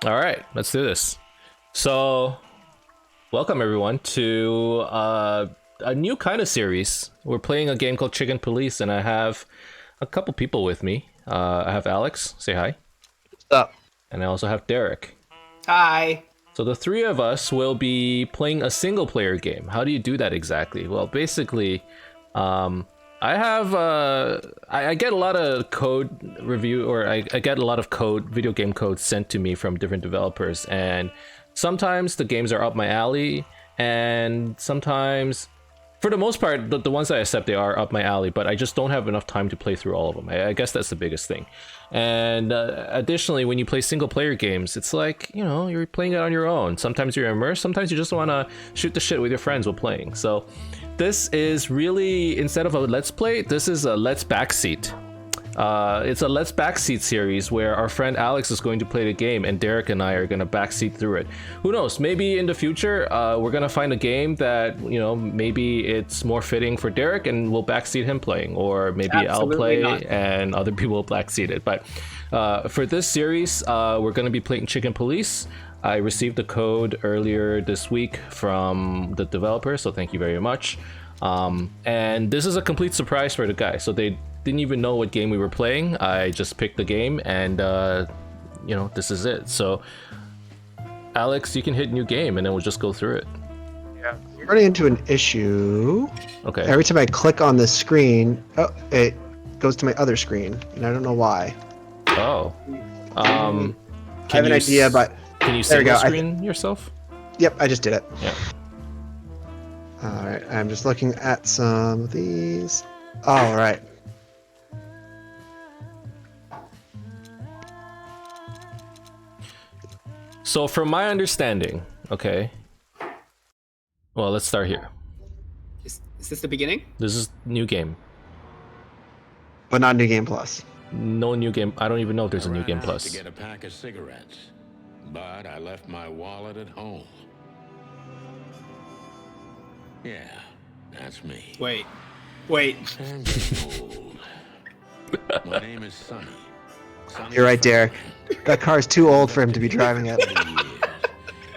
All right, let's do this. So, welcome everyone to a new kind of series. We're playing a game called Chicken Police, and I have a couple people with me. I have Alex, say hi, What's up? and I also have Derek. Hi. So the three of us will be playing a single player game. How do you do that exactly? Well, basically, I have I get a lot of code review, or I get a lot of code, video game code sent to me from different developers, and sometimes the games are up my alley, and sometimes, for the most part, the ones I accept, they are up my alley, but I just don't have enough time to play through all of them. I guess that's the biggest thing. And additionally, when you play single player games, it's like, you know, you're playing it on your own. Sometimes you're immersed, sometimes you just want to shoot the shit with your friends while playing. So this is really, instead of a let's play, this is a let's backseat. It's a Let's Backseat series where our friend Alex is going to play the game and Derek and I are going to backseat through it. Who knows, maybe in the future we're going to find a game that, you know, maybe it's more fitting for Derek and we'll backseat him playing, or maybe I'll play and other people will backseat it. But for this series, we're going to be playing Chicken Police. I received the code earlier this week from the developer, so thank you very much. And this is a complete surprise for the guys, so they didn't even know what game we were playing. I just picked the game, and you know, this is it. So Alex, you can hit new game and then we'll just go through it. Yeah. I'm running into an issue. Okay. Every time I click on the screen, it goes to my other screen, and I don't know why. Oh. I have an idea, but can you there we single go. screen yourself? Yep, I just did it. Yeah. All right, I'm just looking at some of these. All right. So from my understanding, okay. Well, let's start here. Is this the beginning? This is new game. But not New Game Plus. No new game. I don't even know if there's a new game I ran out plus. to get a pack of cigarettes, but I left my wallet at home. Yeah, that's me. Wait. I'm getting old. My name is Sonny. Sonny You're right, Derek. Franklin. That car's too old for him to be driving it. 30 years,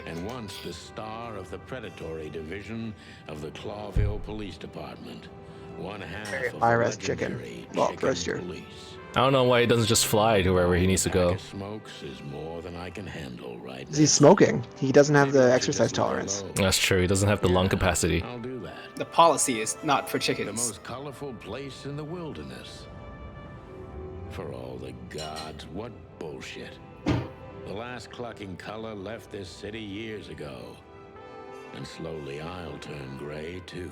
and once the star of the predatory division of the Clawville Police Department. One half of I the rest chicken. legendary Well, Chicken roast your- Police. I don't know why he doesn't just fly to wherever he needs to go. Pack of smokes is more than I can handle right now. He's smoking. He doesn't have Maybe the we should exercise just let it tolerance. low. That's true. He doesn't have the lung Yeah, capacity. I'll do that. The policy is not for The chickens. most colorful place in the wilderness. For all the gods, what bullshit. The last clucking color left this city years ago. And slowly I'll turn gray too.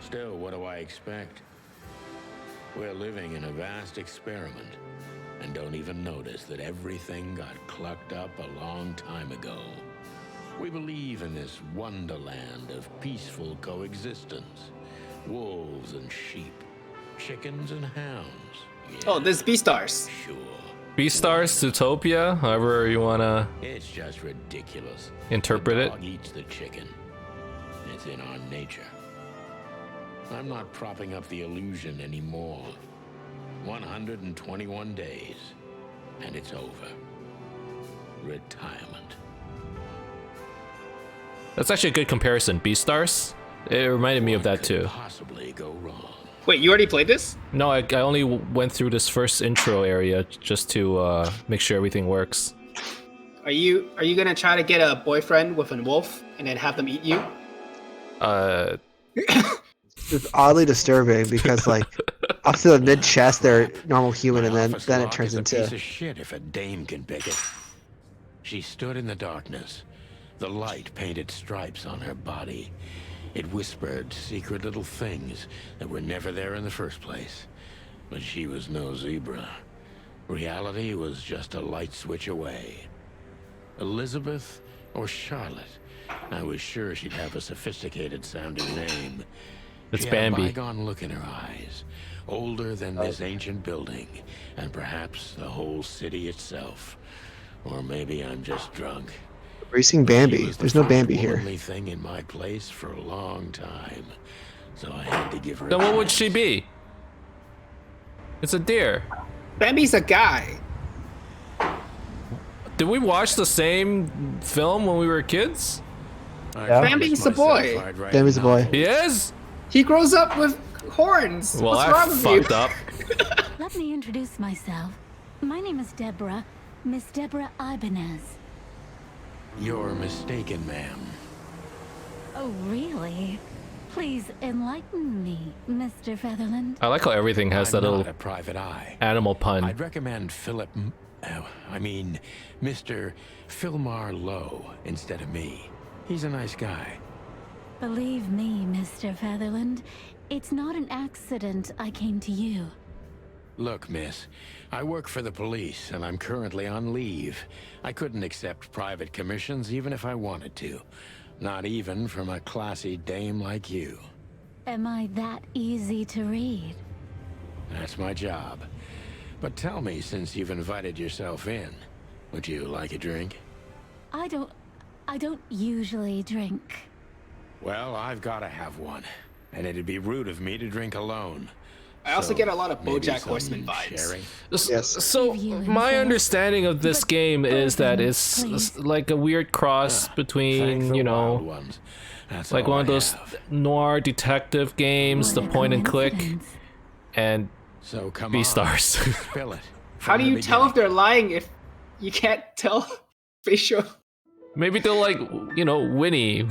Still, what do I expect? We're living in a vast experiment, and don't even notice that everything got clucked up a long time ago. We believe in this wonderland of peaceful coexistence. Wolves and sheep, chickens and hounds. Yeah, Oh, this is Beastars. sure. Beastars, Zootopia, however you wanna It's just ridiculous. interpret The it. dog eats the chicken. It's in our nature. I'm not propping up the illusion anymore. 121 days, and it's over. Retirement. That's actually a good comparison. Beastars. It reminded me of that What too. could possibly go wrong? Wait, you already played this? No, I only went through this first intro area just to make sure everything works. Are you gonna try to get a boyfriend with a wolf and then have them eat you? It's oddly disturbing because, like, up to the mid chest, they're normal human, and My then office it lock turns is a into. piece of shit if a dame can pick it. She stood in the darkness. The light painted stripes on her body. It whispered secret little things that were never there in the first place. But she was no zebra. Reality was just a light switch away. Elizabeth or Charlotte? I was sure she'd have a sophisticated sounding name. It's She had a Bambi. bygone look in her eyes, older than this ancient building, and perhaps the whole city itself. Or maybe I'm just drunk. Are you seeing She Bambi? was the There's no first Bambi here. womanly thing in my place for a long time, so I had to give her. Then a what would chance. she be? It's a deer. Bambi's a guy. Did we watch the same film when we were kids? I Yeah. promised Bambi's the myself boy. I'd write Bambi's the boy. novels. He is? He grows up with horns. Well, What's I wrong with you? fucked up. Let me introduce myself. My name is Deborah, Miss Deborah Ibanez. You're mistaken, ma'am. Oh, really? Please enlighten me, Mr. Featherland. I like how everything has I'm that not little a private eye. animal pun. I'd recommend Mr. Philmar Lowe instead of me. He's a nice guy. Believe me, Mr. Featherland, it's not an accident I came to you. Look, miss, I work for the police, and I'm currently on leave. I couldn't accept private commissions even if I wanted to. Not even from a classy dame like you. Am I that easy to read? That's my job. But tell me, since you've invited yourself in, would you like a drink? I don't usually drink. Well, I've got to have one. And it'd be rude of me to drink alone. I also So, get a lot of maybe BoJack some Horseman vibes. sharing? Yes. So Give you my insight. understanding of this But game is that bourbon, it's please. like a weird cross Thank between, the you wild know, ones. That's like all one of I those have. noir detective games, What the a point and click, coincidence. and So come Beastars. Spill it. How do from you the tell if beginning. they're lying if you can't tell facial? Maybe they'll like, you know, Winnie.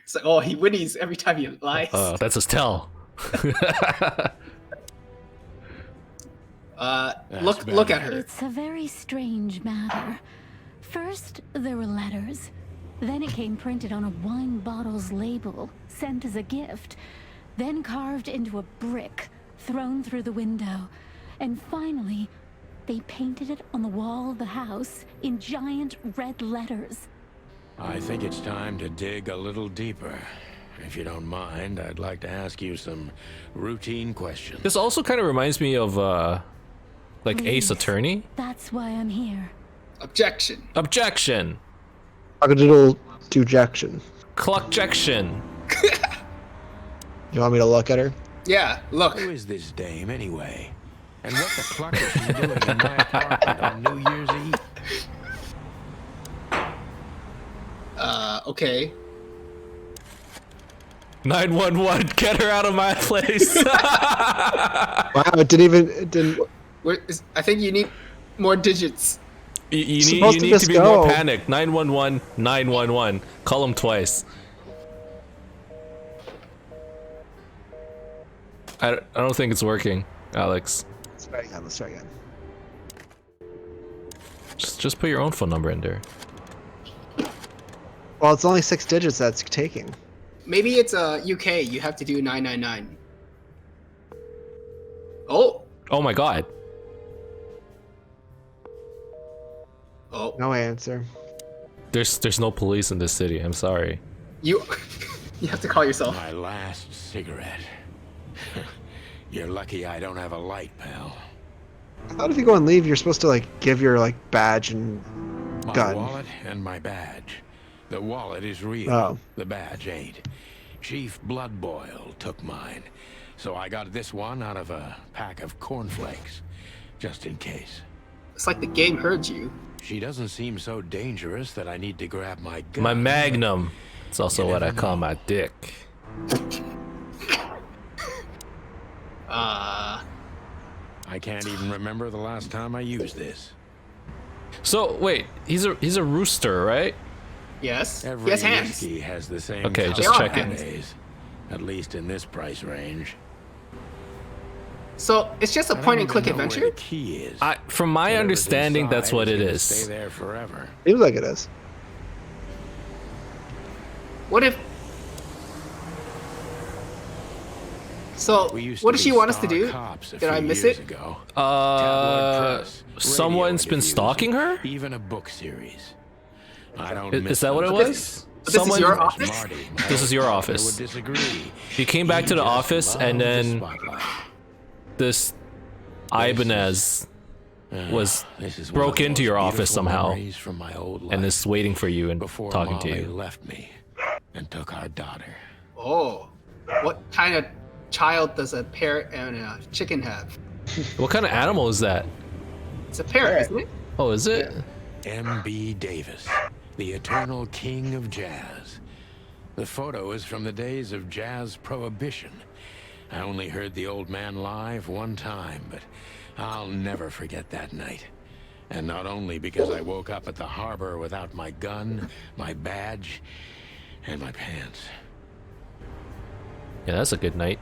It's like, oh, he whinnies every time he lies. That's his tell. Look better. at her. It's a very strange matter. First, there were letters. Then it came printed on a wine bottle's label, sent as a gift. Then carved into a brick, thrown through the window. And finally, they painted it on the wall of the house in giant red letters. I think it's time to dig a little deeper. If you don't mind, I'd like to ask you some routine questions. This also kind of reminds me of like Ace Please. Attorney. That's why I'm here. Objection. Objection. Crocodile dejection. Cluckjection. You want me to look at her? Yeah, look. Who is this dame, anyway? And what the pluck is she doing in my apartment on New Year's Eve? Okay. 911, get her out of my place. Wow, it didn't. I think you need more digits. You Supposed need to to just be more go. panicked. 911, 911. Call him twice. I don't think it's working, Alex. Let's try again. Let's try again. Just put your own phone number in there. Well, it's only 6 digits that's taking. Maybe it's UK. You have to do 999. Oh. Oh my god. Oh. No answer. There's no police in this city. I'm sorry. You. You have to call yourself. My last cigarette. You're lucky I don't have a light, pal. I thought if you go and leave, you're supposed to like give your like badge and My gun. wallet and my badge. The wallet is real. Oh. The badge ain't. Chief Bloodboil took mine. So I got this one out of a pack of cornflakes. Just in case. It's like the game heard you. She doesn't seem so dangerous that I need to grab my gun. My magnum. It's also You what I never call know. my dick. I can't even remember the last time I used this. So wait, he's a rooster, right? Yes. Every He has hands. whiskey has the same Okay, color just checking. nowadays. At least in this price range. So it's just a I don't point and even click know where adventure? the key is. From my Whatever's understanding, that's inside what it gonna is. Stay there forever. Seems like it is. What if? So We used what to does be she want us to star do? cops a Did I few miss years it? ago. Tabloid press, radio someone's been interviews, stalking her? Even a book series. I don't Is miss that what it those was? days. But this is your Of course, office? Marty, my This is your old partner, office. would disagree. He came back to the just office and loved the then spotlight. this Ibanez was This is one broke of the into most your office beautiful somehow memories from my old life and is waiting for you and before talking to Molly you. left me and took our daughter. Oh, what kind of child does a parrot and a chicken have? What kind of animal is that? It's a parrot, isn't it? Oh, is it? M.B. Davis, the eternal king of jazz. The photo is from the days of jazz prohibition. I only heard the old man live one time, but I'll never forget that night. And not only because I woke up at the harbor without my gun, my badge, and my pants. Yeah, that's a good night.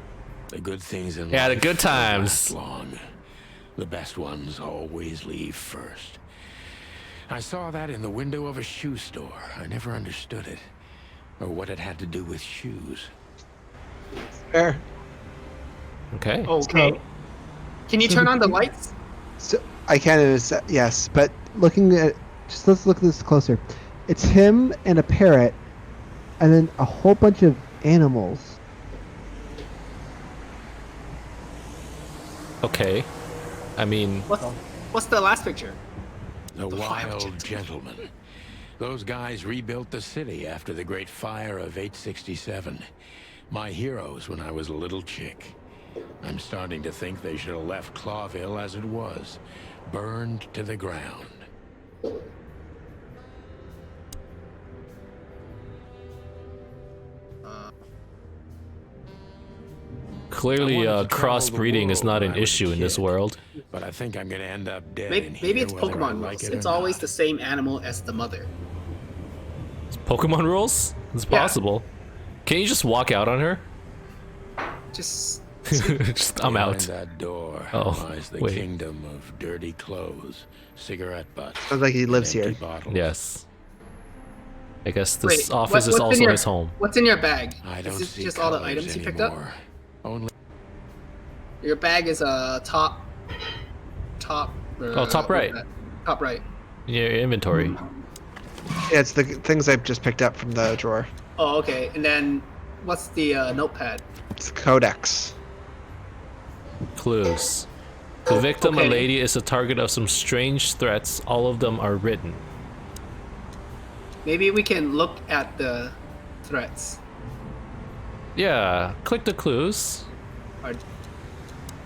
The good things in Yeah, the life good don't times. last long. The best ones always leave first. I saw that in the window of a shoe store. I never understood it, or what it had to do with shoes. Fair. Okay. Okay. Can you turn on the lights? So I can, yes, but looking at, just let's look at this closer. It's him and a parrot, and then a whole bunch of animals. Okay. I mean, What's the last picture? The The Wild Gentlemen. Those guys rebuilt the city after the Great Fire of 867. My heroes when I was a little chick. I'm starting to think they should have left Clawville as it was, burned to the ground. clearly, I wanted to travel the crossbreeding is world not when an I was a issue in this kid. world. But I think I'm gonna end up dead Maybe, in maybe here it's whether I Pokemon like rules. it or It's always not. the same animal as the mother. Pokemon rules? It's Yeah. possible. Can you just walk out on her? Just Just, I'm Behind out. that door Oh, lies the wait. kingdom of dirty clothes, cigarette butts. Sounds like he lives and here. empty bottles. Yes. I guess this wait. office is what's in also your, his home. What's in your bag? I Is don't this see just all the colors items you picked up? anymore. Only Your bag is top. Top right. what's that? Top right. Your inventory. Yeah, it's the things I just picked up from the drawer. Oh, okay. And then what's the notepad? It's the codex. Clues. The victim, Okay. a lady, is a target of some strange threats. All of them are written. Maybe we can look at the threats. Yeah, click the clues. Are-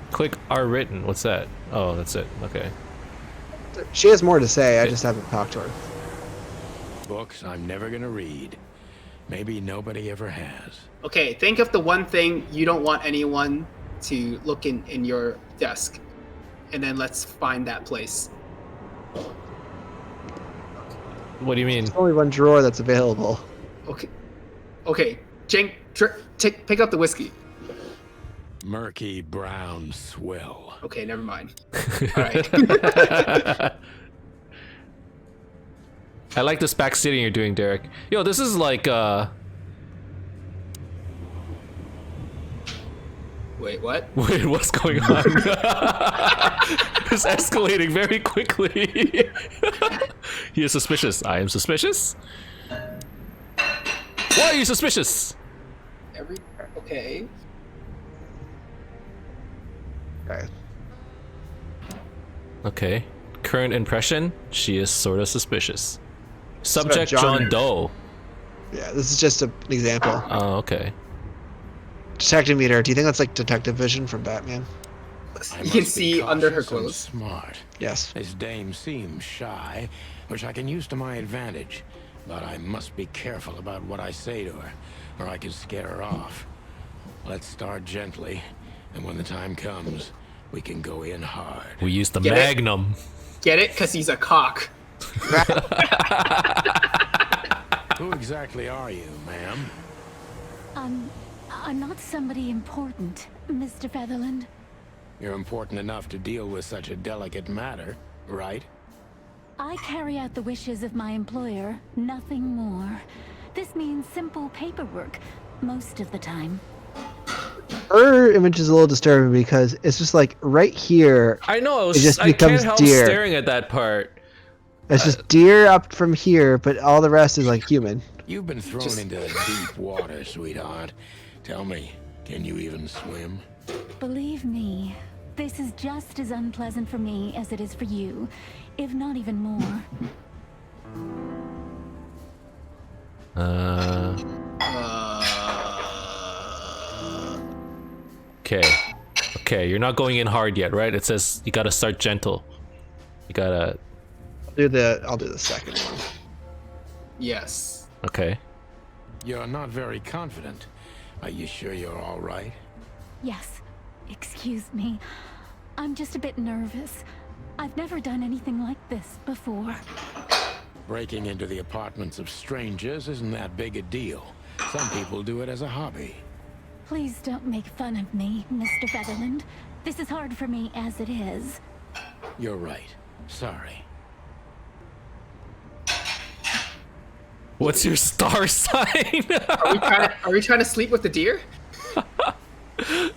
Click are written. What's that? Oh, that's it. Okay. She has more to say. I just haven't talked to her. books I'm never gonna read. Maybe nobody ever has. Okay, think of the one thing you don't want anyone to look in your desk. And then let's find that place. What do you mean? There's only one drawer that's available. Okay. Okay, Jink, pick up the whiskey. Murky brown swill. Okay, never mind. All right. I like this backseating you're doing, Derek. Yo, this is like Wait, what? wait, what's going on? It's escalating very quickly. He is suspicious. I am suspicious. Why are you suspicious? Okay. Okay. Okay. Current impression, she is sort of suspicious. Subject John- John Doe. Yeah, this is just an example. Oh, okay. Detective meter. Do you think that's like detective vision from Batman? I You can must be see under her cautious and clothes. Smart. Yes. This dame seems shy, which I can use to my advantage. But I must be careful about what I say to her, or I could scare her off. Let's start gently, and when the time comes, we can go in hard. We use the Get it? Magnum. Get it? Because he's a cock. Who exactly are you, ma'am? I'm not somebody important, Mr. Featherland. You're important enough to deal with such a delicate matter, right? I carry out the wishes of my employer, nothing more. This means simple paperwork, most of the time. Her image is a little disturbing because it's just like right here. I know. It just I can't becomes help deer. staring at that part. It's just deer up from here, but all the rest is like human. You've been thrown into deep water, sweetheart. Tell me, can you even swim? Believe me, This is just as unpleasant for me as it is for you, if not even more. Okay. Okay, you're not going in hard yet, right? It says you gotta start gentle. You gotta... I'll do the second one. Yes. Okay. You're not very confident. Are you sure you're all right? Yes, excuse me. I'm just a bit nervous. I've never done anything like this before. Breaking into the apartments of strangers isn't that big a deal. Some people do it as a hobby. Please don't make fun of me, Mr. Featherland. This is hard for me as it is. You're right. Sorry. What's your star sign? Are we trying to sleep with the deer?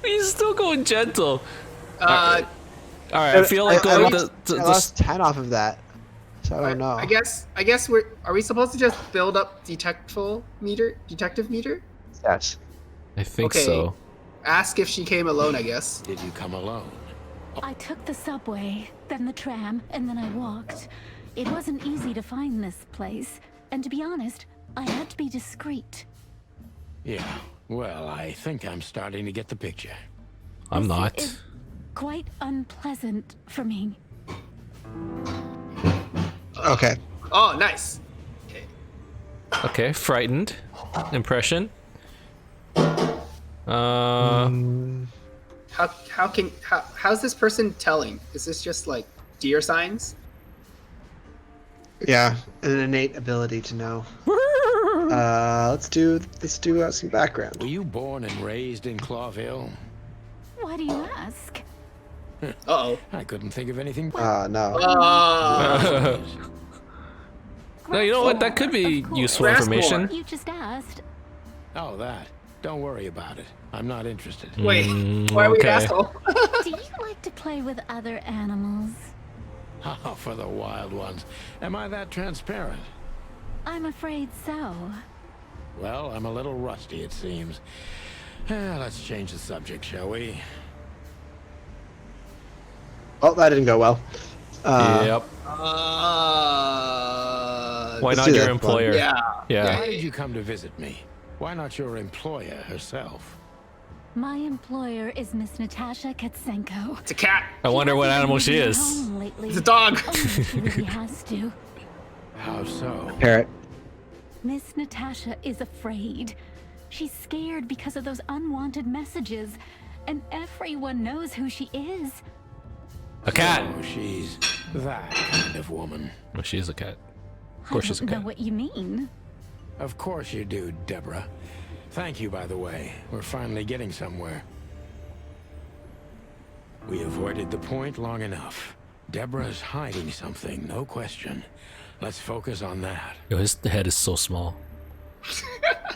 He's still going gentle. Uh, All right, I feel like I going I lost 10 off of that, so I don't know. I guess are we supposed to just build up detective meter? Yes. I think Okay. so. Ask if she came alone, I guess. Did you come alone? I took the subway, then the tram, and then I walked. It wasn't easy to find this place, and to be honest, I had to be discreet. Yeah. Well, I think I'm starting to get the picture. I'm This not. is quite unpleasant for me. Okay. Oh, nice. Okay, frightened. Impression. How's this person telling? Is this just like deer signs? Yeah, an innate ability to know. Let's do some background. Were you born and raised in Clawville? Why do you ask? Uh-oh. I couldn't think of anything. No. No, you know what? That could be useful Grass information. You just asked. Oh, that. Don't worry about it. I'm not interested. Wait, why are we an okay. asshole? Do you like to play with other animals? Oh, for the wild ones. Am I that transparent? I'm afraid so. Well, I'm a little rusty, it seems. Let's change the subject, shall we? Oh, that didn't go well. Yep. Why Let's not do your that employer? one. Yeah. Why did you come to visit me? Why not your employer herself? My employer is Miss Natasha Katsenko. It's a cat. I wonder what animal she is. It's a dog. Only she really has to. How so? Parrot. Miss Natasha is afraid. She's scared because of those unwanted messages, and everyone knows who she is. A cat. Oh, she's that kind of woman. Well, she is a cat. Of I course she's a don't know cat. what you mean. Of course you do, Deborah. Thank you, by the way. We're finally getting somewhere. We avoided the point long enough. Deborah's hiding something, no question. Let's focus on that. Yo, his head is so small.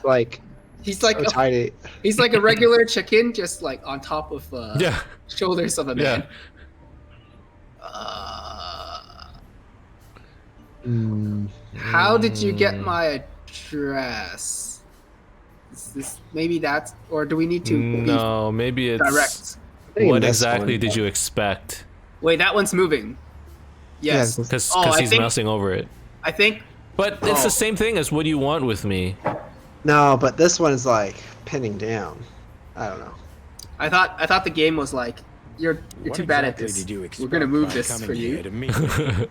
Like, He's like so tiny. he's like a regular chicken, just like on top of Yeah. shoulders of a man. Yeah. How did you get my address? Is this maybe that's, or do we need to be No, maybe it's. direct? think What this exactly one- did you expect? Wait, that one's moving. Yes. Yeah, Because Oh, I he's think- mousing over it. I think. But it's Oh. the same thing as what do you want with me? No, but this one is like pinning down. I don't know. I thought the game was like, you're What too bad at exactly this. did you We're expect gonna move by this coming for here you. to meet me?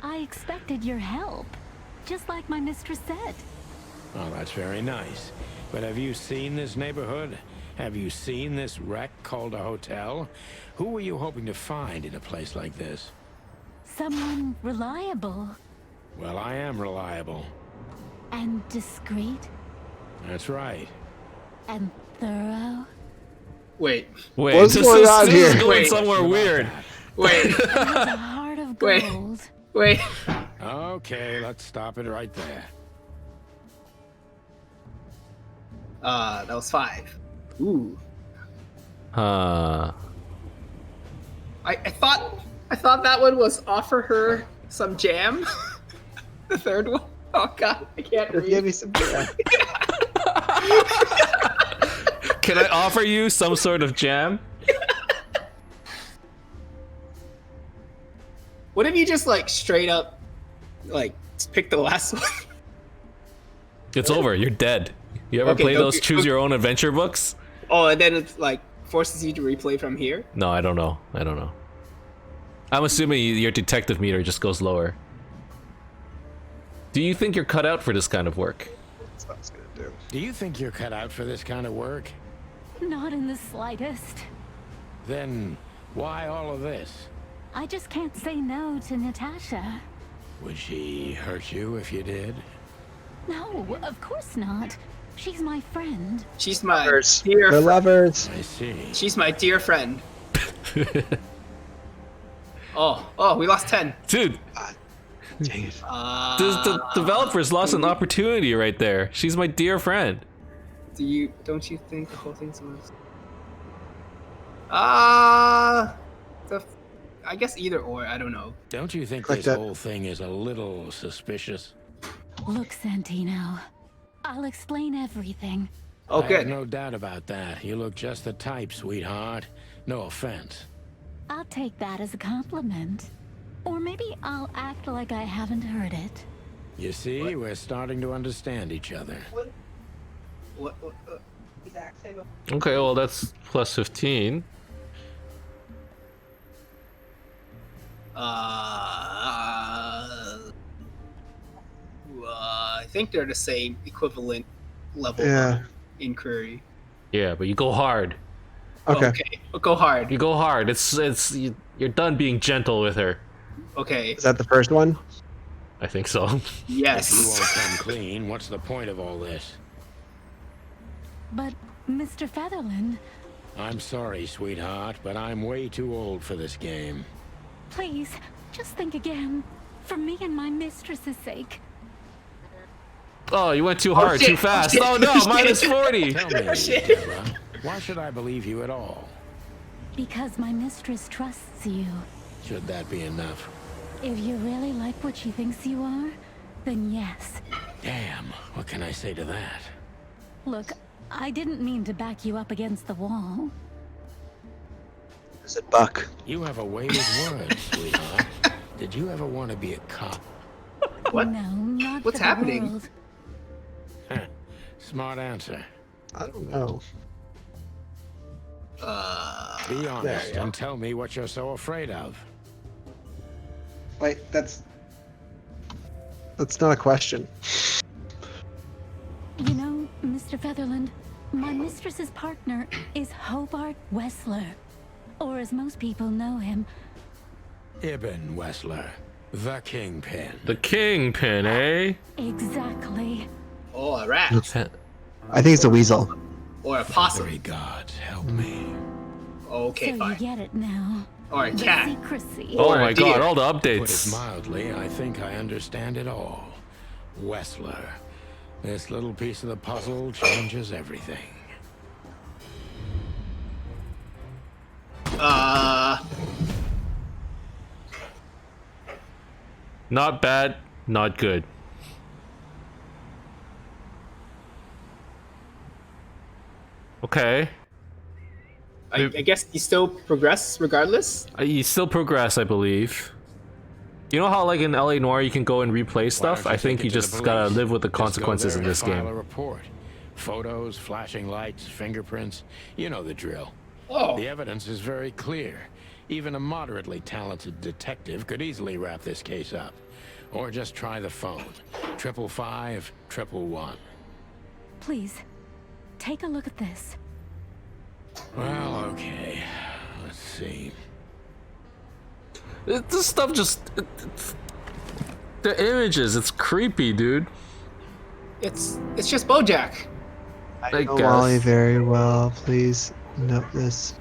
I expected your help, just like my mistress said. Oh, that's very nice. But have you seen this neighborhood? Have you seen this wreck called a hotel? Who were you hoping to find in a place like this? Someone reliable Well, I am reliable. and discreet That's right. and thorough. Wait, Wait, What's this going is, on this here? is going Wait. somewhere weird. wait, With a heart of Wait. gold. wait. Okay, let's stop it right there. That was 5. Ooh. Huh. I thought that one was offer her some jam. The third one. Oh god, I can't Just read. give me some. Yeah. Can I offer you some sort of jam? What if you just like straight up, like pick the last one? It's over. You're dead. You ever Okay, play don't those you- choose your own adventure books? Oh, and then it's like forces you to replay from here. No, I don't know. I don't know. I'm assuming your detective meter just goes lower. Do you think you're cut out for this kind of work? That's what I was gonna do. Do you think you're cut out for this kind of work? Not in the slightest. Then why all of this? I just can't say no to Natasha. Would she hurt you if you did? No, of course not. She's my friend. She's my Lovers. dear. They're lovers. I see. She's my dear friend. Oh, we lost 10. Dude, Dang it. the developers lost an opportunity right there. She's my dear friend. Don't you think the whole thing's was? I guess either or. I don't know. Don't you think Like this that. whole thing is a little suspicious? Look, Santino. I'll explain everything. Oh, I have good. no doubt about that. You look just the type, sweetheart. No offense. I'll take that as a compliment. Or maybe I'll act like I haven't heard it. You see, we're starting to understand each other. What? Okay, well that's plus 15. I think they're the same equivalent level Yeah. of inquiry. Yeah, but you go hard. Okay. Okay, but go hard. You go hard. You're done being gentle with her. Okay. Is that the first one? I think so. If you Yes. won't come clean, what's the point of all this? But, Mr. Featherland, I'm sorry, sweetheart, but I'm way too old for this game. please, just think again. For me and my mistress's sake. Oh, you went too hard, shit. too fast. Shit. Oh no, Shit. minus 40. Tell me, Shit. Deborah, why should I believe you at all? Because my mistress trusts you. Should that be enough? If you really like what she thinks you are, then yes. Damn, what can I say to that? Look, I didn't mean to back you up against the wall. Is it Buck? You have a way with words, sweetheart. Did you ever want to be a cop? What? No, not What's for the happening? world. Heh, smart answer. I don't know. Be honest you go. and tell me what you're so afraid of. Wait, that's not a question. You know, Mr. Featherland, my mistress's partner is Hobart Wessler. Or as most people know him, Ibn Wessler, the Kingpin. The kingpin, eh? exactly. Oh, a rat. I think it's a weasel. Or a possum. Very gods, help me. Okay, So you fine. get it now. Or a The cat. secrecy. Oh Or my a god, deer. all the Put it updates. mildly, I think I understand it all. Wessler. This little piece of the puzzle changes everything. Not bad, not good. Okay. I guess you still progress regardless. You still progress, I believe. You know how, like in LA Noir, you can go and replay Why stuff? don't I think take you it to just the gotta police? live with the Just go consequences there in and this file game. a report. Photos, flashing lights, fingerprints. You know the drill. Oh. The evidence is very clear. Even a moderately talented detective could easily wrap this case up. Or just try the phone. 555-111. Please, take a look at this. Well, okay. Let's see. This stuff just... the images, it's creepy, dude. It's just BoJack. I know guess. Molly very well. Please note this.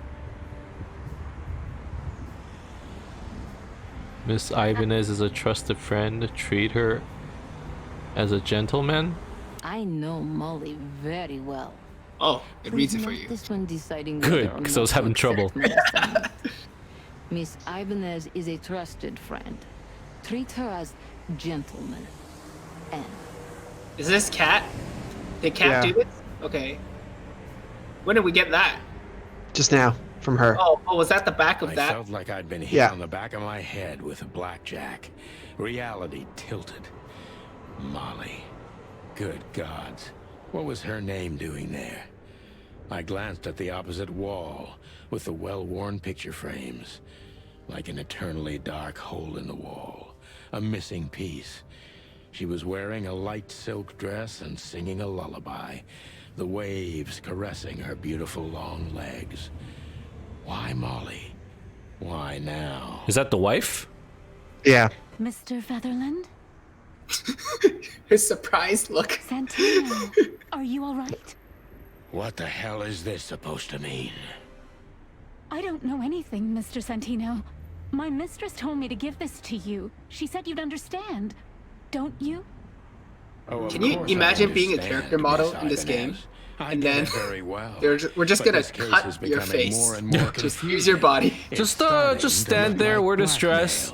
Miss Ibanez is a trusted friend. Treat her as a gentleman. I know Molly very well. Oh, it reads it for Please you. note this when deciding Good, whether or 'cause I was not to having trouble. accept my assignment. Miss Ibanez is a trusted friend. Treat her as gentleman. And Is this cat? Did cat Yeah. do this? Okay. When did we get that? Just now. from her. Oh, was that the back of I that? felt like I'd been hit Yeah. on the back of my head with a blackjack. Reality tilted. Molly. Good gods. What was her name doing there? I glanced at the opposite wall with the well-worn picture frames. Like an eternally dark hole in the wall. A missing piece. She was wearing a light silk dress and singing a lullaby. The waves caressing her beautiful long legs. Why Molly? Why now? Is that the wife? Yeah. Mr. Featherland? His surprised look. Santino, are you all right? What the hell is this supposed to mean? I don't know anything, Mr. Santino. My mistress told me to give this to you. She said you'd understand. Don't you? Oh, of Can you course I imagine being a understand, character model Miss in this game? Ibanez. I And get then it very well. we're just But gonna this case is cut your becoming face. more and more Just confusing. use your body. It's Just starting to stand look there, like wear distress.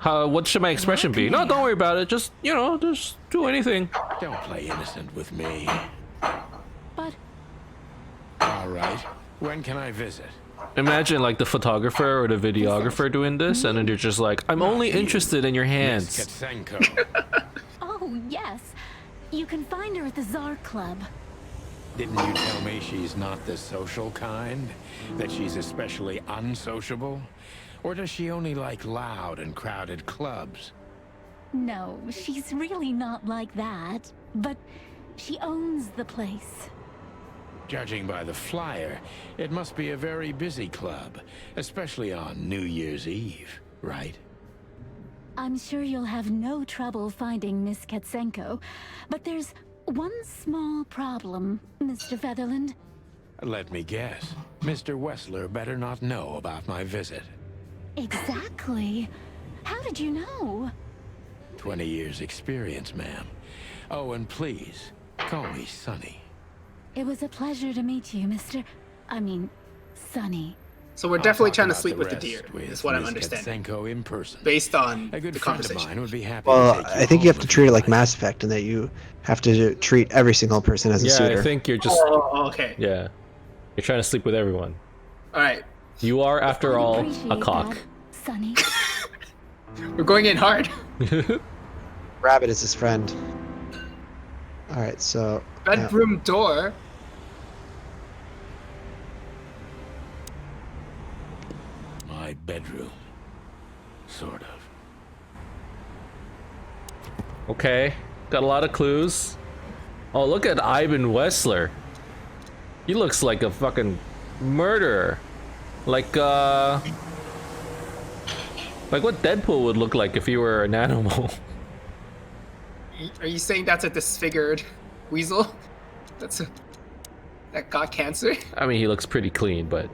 blackmail. What should my expression be? No, don't worry about it. Just, just do anything. Don't play innocent with me. But All right. When can I visit? Imagine like the photographer or the videographer doing this, and then you're just like, I'm only interested in your Miss hands. Katsenko. oh yes, you can find her at the Czar Club. Didn't you tell me she's not the social kind? That she's especially unsociable? Or does she only like loud and crowded clubs? No, she's really not like that. But she owns the place. Judging by the flyer, it must be a very busy club, especially on New Year's Eve, right? I'm sure you'll have no trouble finding Miss Katsenko, but there's one small problem, Mr. Featherland. Let me guess. Mr. Wessler better not know about my visit. Exactly. How did you know? 20 years experience, ma'am. Oh, and please, call me Sonny. It was a pleasure to meet you, Sonny. So we're I'll definitely talk trying to about sleep the with the rest deer, with is what I'm Miss understanding. Katsenko in person. Based on A good the friend of conversation. mine would be happy Well, to take I think you have home to if treat it like like. Mass Effect, and that you have to treat every single person as a Yeah, suitor. I think you're just, Oh, okay. yeah. You're trying to sleep with everyone. All right. You are, after I'd all, a appreciate cock. that, Sonny. We're going in hard. Rabbit is his friend. All right, so Bedroom door. My bedroom. Sort of. Okay, got a lot of clues. Oh, look at Ivan Wessler. He looks like a fucking murderer. Like what Deadpool would look like if he were an animal. Are you saying that's a disfigured weasel? That got cancer? I mean, he looks pretty clean, but...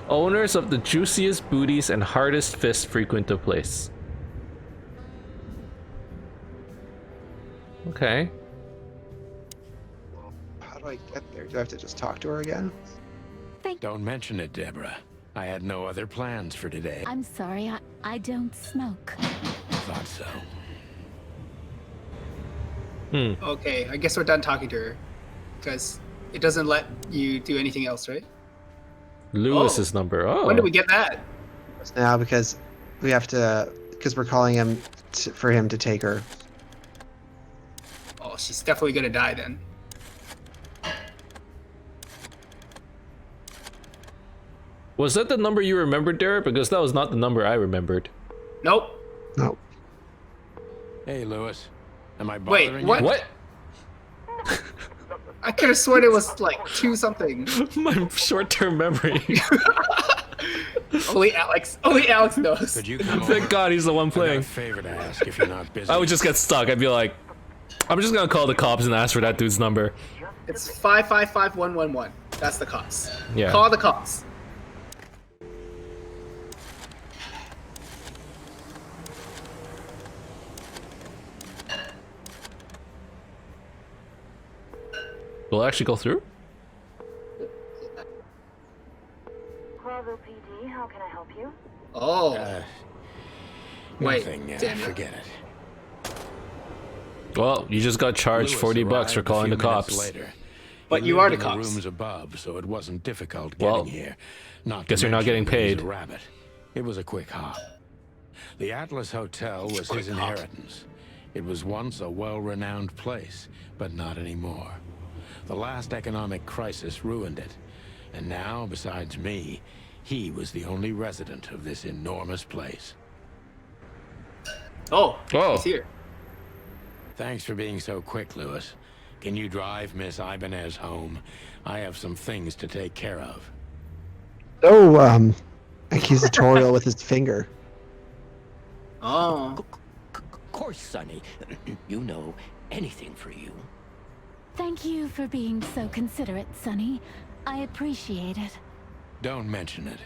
Owners of the juiciest booties and hardest fists frequent the place. Okay. how do I get there? Do I have to just talk to her again? Don't mention it, Deborah. I had no other plans for today. I'm sorry, I don't smoke. Thought so. Okay, I guess we're done talking to her. Because it doesn't let you do anything else, right? Lewis's number. Oh. When did we get that? Now because we have to, because we're calling him for him to take her. Oh, she's definitely gonna die then. Was that the number you remembered, Derek? Because that was not the number I remembered. Nope. No. Hey, Lewis. Am I Wait, bothering what? you? What? I could have sworn it was like 2 something. My short-term memory. Only Alex knows. Could you come over? Thank God he's the one I got a playing. favor to ask if you're not busy. I would just get stuck. I'd be like, I'm just gonna call the cops and ask for that dude's number. It's 555-111. That's the cops. Yeah. Call the cops. Will it actually go through? Bravo PD, how can I help you? Oh, wait. Nothing, Damn it. forget it. Well, you just got charged Lewis 40 bucks for arrived a calling few the minutes cops. Later. But We you lived are the in cops. rooms above, so it wasn't difficult Well, getting here. Not guess to you're not mention getting he was paid. a rabbit. It was a quick hop. The Atlas Hotel was quick his hop. inheritance. It was once a well-renowned place, but not anymore. The last economic crisis ruined it. And now, besides me, he was the only resident of this enormous place. Oh, Oh. he's here. Thanks for being so quick, Lewis. Can you drive Miss Ibanez home? I have some things to take care of. Oh, accusatorial with his finger. Oh. Of course, Sonny. You know, anything for you. Thank you for being so considerate, Sonny. I appreciate it. Don't mention it.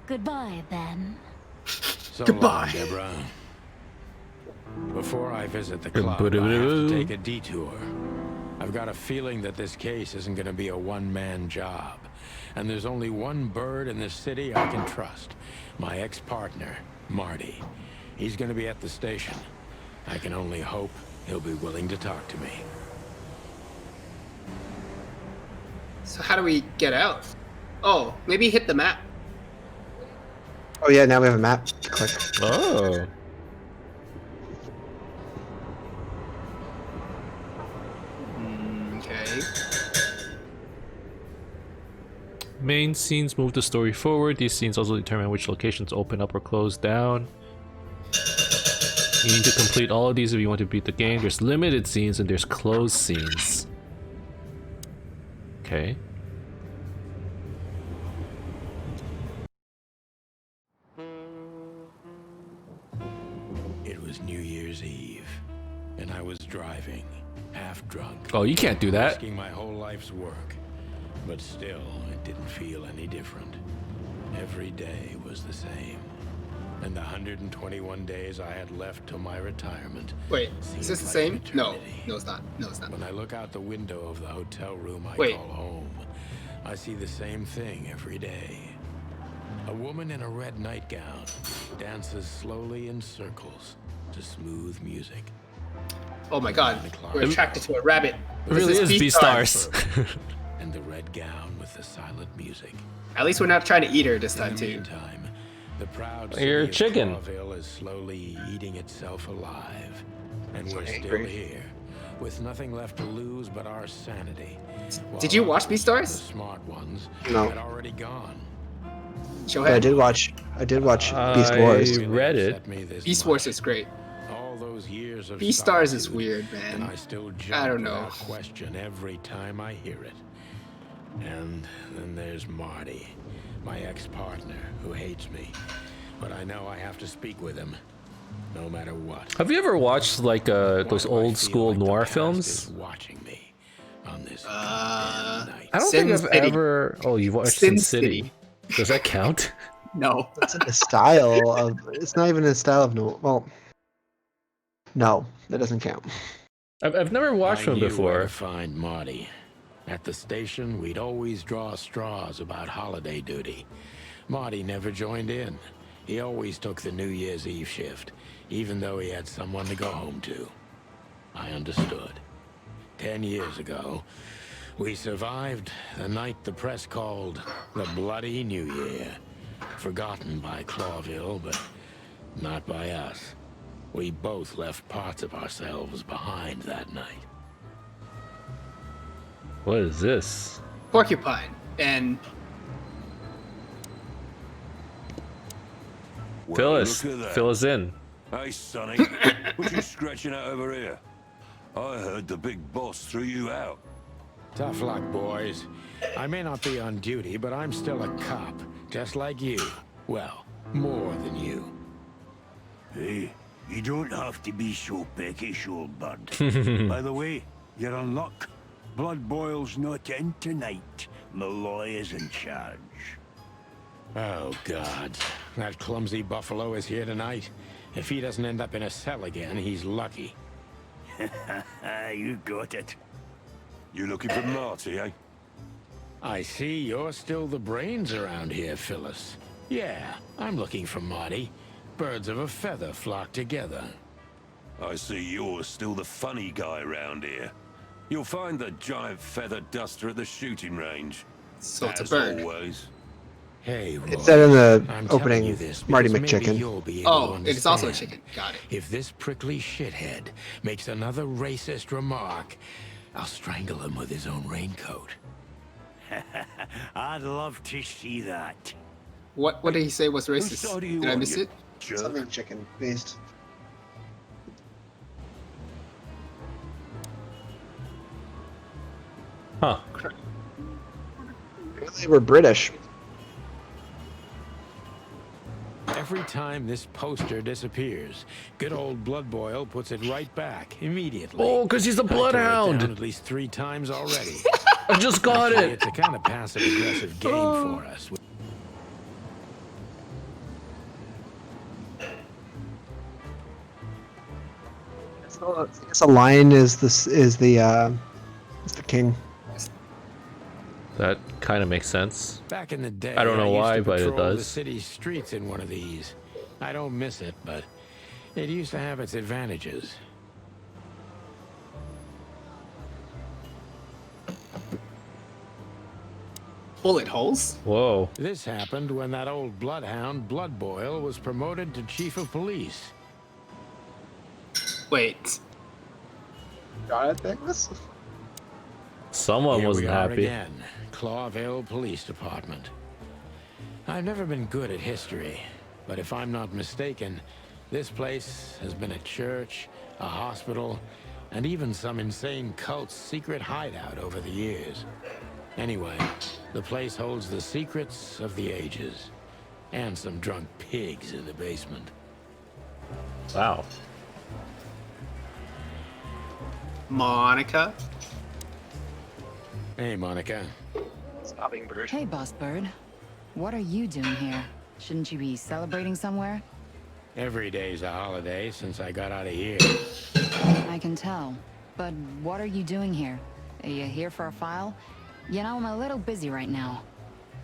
Goodbye, then. So Goodbye. long, Deborah. Before I visit the club, I have to take a detour. I've got a feeling that this case isn't going to be a one-man job. And there's only one bird in this city I can trust. My ex-partner, Marty. He's going to be at the station. I can only hope he'll be willing to talk to me. So how do we get out? Oh, maybe hit the map. Oh yeah, now we have a map. Click. Oh. Okay. Main scenes move the story forward. These scenes also determine which locations open up or close down. You need to complete all of these if you want to beat the game. There's limited scenes and there's closed scenes. Okay. It was New Year's Eve, and I was driving, half drunk. Oh, you can't do that. Risking my whole life's work. But still, it didn't feel any different. Every day was the same. And the 121 days I had left till my retirement. Wait, seemed is this the like same? an No. eternity. No, it's not. No, it's not. When I look out the window of the hotel room I Wait. call home, I see the same thing every day. A woman in a red nightgown dances slowly in circles to smooth music. Oh my god. We're attracted to a rabbit. It really is Beastars. And the red gown with the silent music. At least we're not trying to eat her this In time, the too. meantime, the proud You're a city chicken. of Clawville is slowly eating itself alive. And we're still angry. here, with nothing left to lose but our sanity. Did you While watch others, Beastars? The smart ones No. had already gone. Show But I ahead. did watch Beast Wars. I read it. upset me this Beast much. Wars is great. All those years of Beastars is solitude, weird, and man. I still I jump don't know. without question every time I hear it. And then there's Marty, my ex-partner, who hates me. But I know I have to speak with him, no matter what. Have you ever watched like Why those do I old feel school like the noir past films? is watching me on this goddamn night. I don't Sin think I've City. ever. Oh, you've watched Sin Sin City. City. Does that count? No. It's in the style of. It's not even a style of no. Well, no, that doesn't count. I've never watched I one knew where before. to find Marty. At the station, we'd always draw straws about holiday duty. Marty never joined in. He always took the New Year's Eve shift, even though he had someone to go home to. I understood. 10 years ago, we survived the night the press called the Bloody New Year. Forgotten by Clawville, but not by us. We both left parts of ourselves behind that night. What is this? Porcupine. And Fill us. look at that. Fill us in. Hey, Sonny, what you scratching at over here? I heard the big boss threw you out. Tough luck, boys. I may not be on duty, but I'm still a cop, just like you. Well, more than you. Hey, you don't have to be so peckish, old bud. By the way, you're in luck. Blood Boil's not in tonight. Malloy is in charge. Oh, God. That clumsy buffalo is here tonight. If he doesn't end up in a cell again, he's lucky. You got it. You looking for Marty, eh? I see you're still the brains around here, Phyllis. Yeah, I'm looking for Marty. Birds of a feather flock together. I see you're still the funny guy round here. You'll find the giant feather duster at the shooting range. So it's a As bird. always. Hey, Roy, It said in the I'm telling opening, you this Marty because maybe McChicken. you'll be able to Oh, it's also a understand. chicken. Got it. If this prickly shithead makes another racist remark, I'll strangle him with his own raincoat. I'd love to see that. What did he say was Whose racist? side are you Did I on, miss you it? jerk? Something chicken based. Huh. They were British. Every time this poster disappears, good old Blood Boil puts it right back immediately. Oh, because he's a I tore it bloodhound. down at least 3 times already. I just got Actually, it. it's a kind of passive-aggressive game for us. I guess a lion is the king. That kind of makes sense. Back in the day, I don't know used why, to but it patrol the does. city's streets in one of these. I don't miss it, but it used to have its advantages. Bullet holes? Whoa. This happened when that old bloodhound, Blood Boil, was promoted to chief of police. Wait. Got it, Douglas? Someone Here wasn't we are happy. again, Clawvale Police Department. I've never been good at history, but if I'm not mistaken, this place has been a church, a hospital, and even some insane cult's secret hideout over the years. Anyway, the place holds the secrets of the ages, and some drunk pigs in the basement. Wow. Monica? Hey, Monica. Hey, Boss Bird. What are you doing here? Shouldn't you be celebrating somewhere? Every day's a holiday since I got out of here. I can tell. But what are you doing here? Are you here for a file? You know, I'm a little busy right now.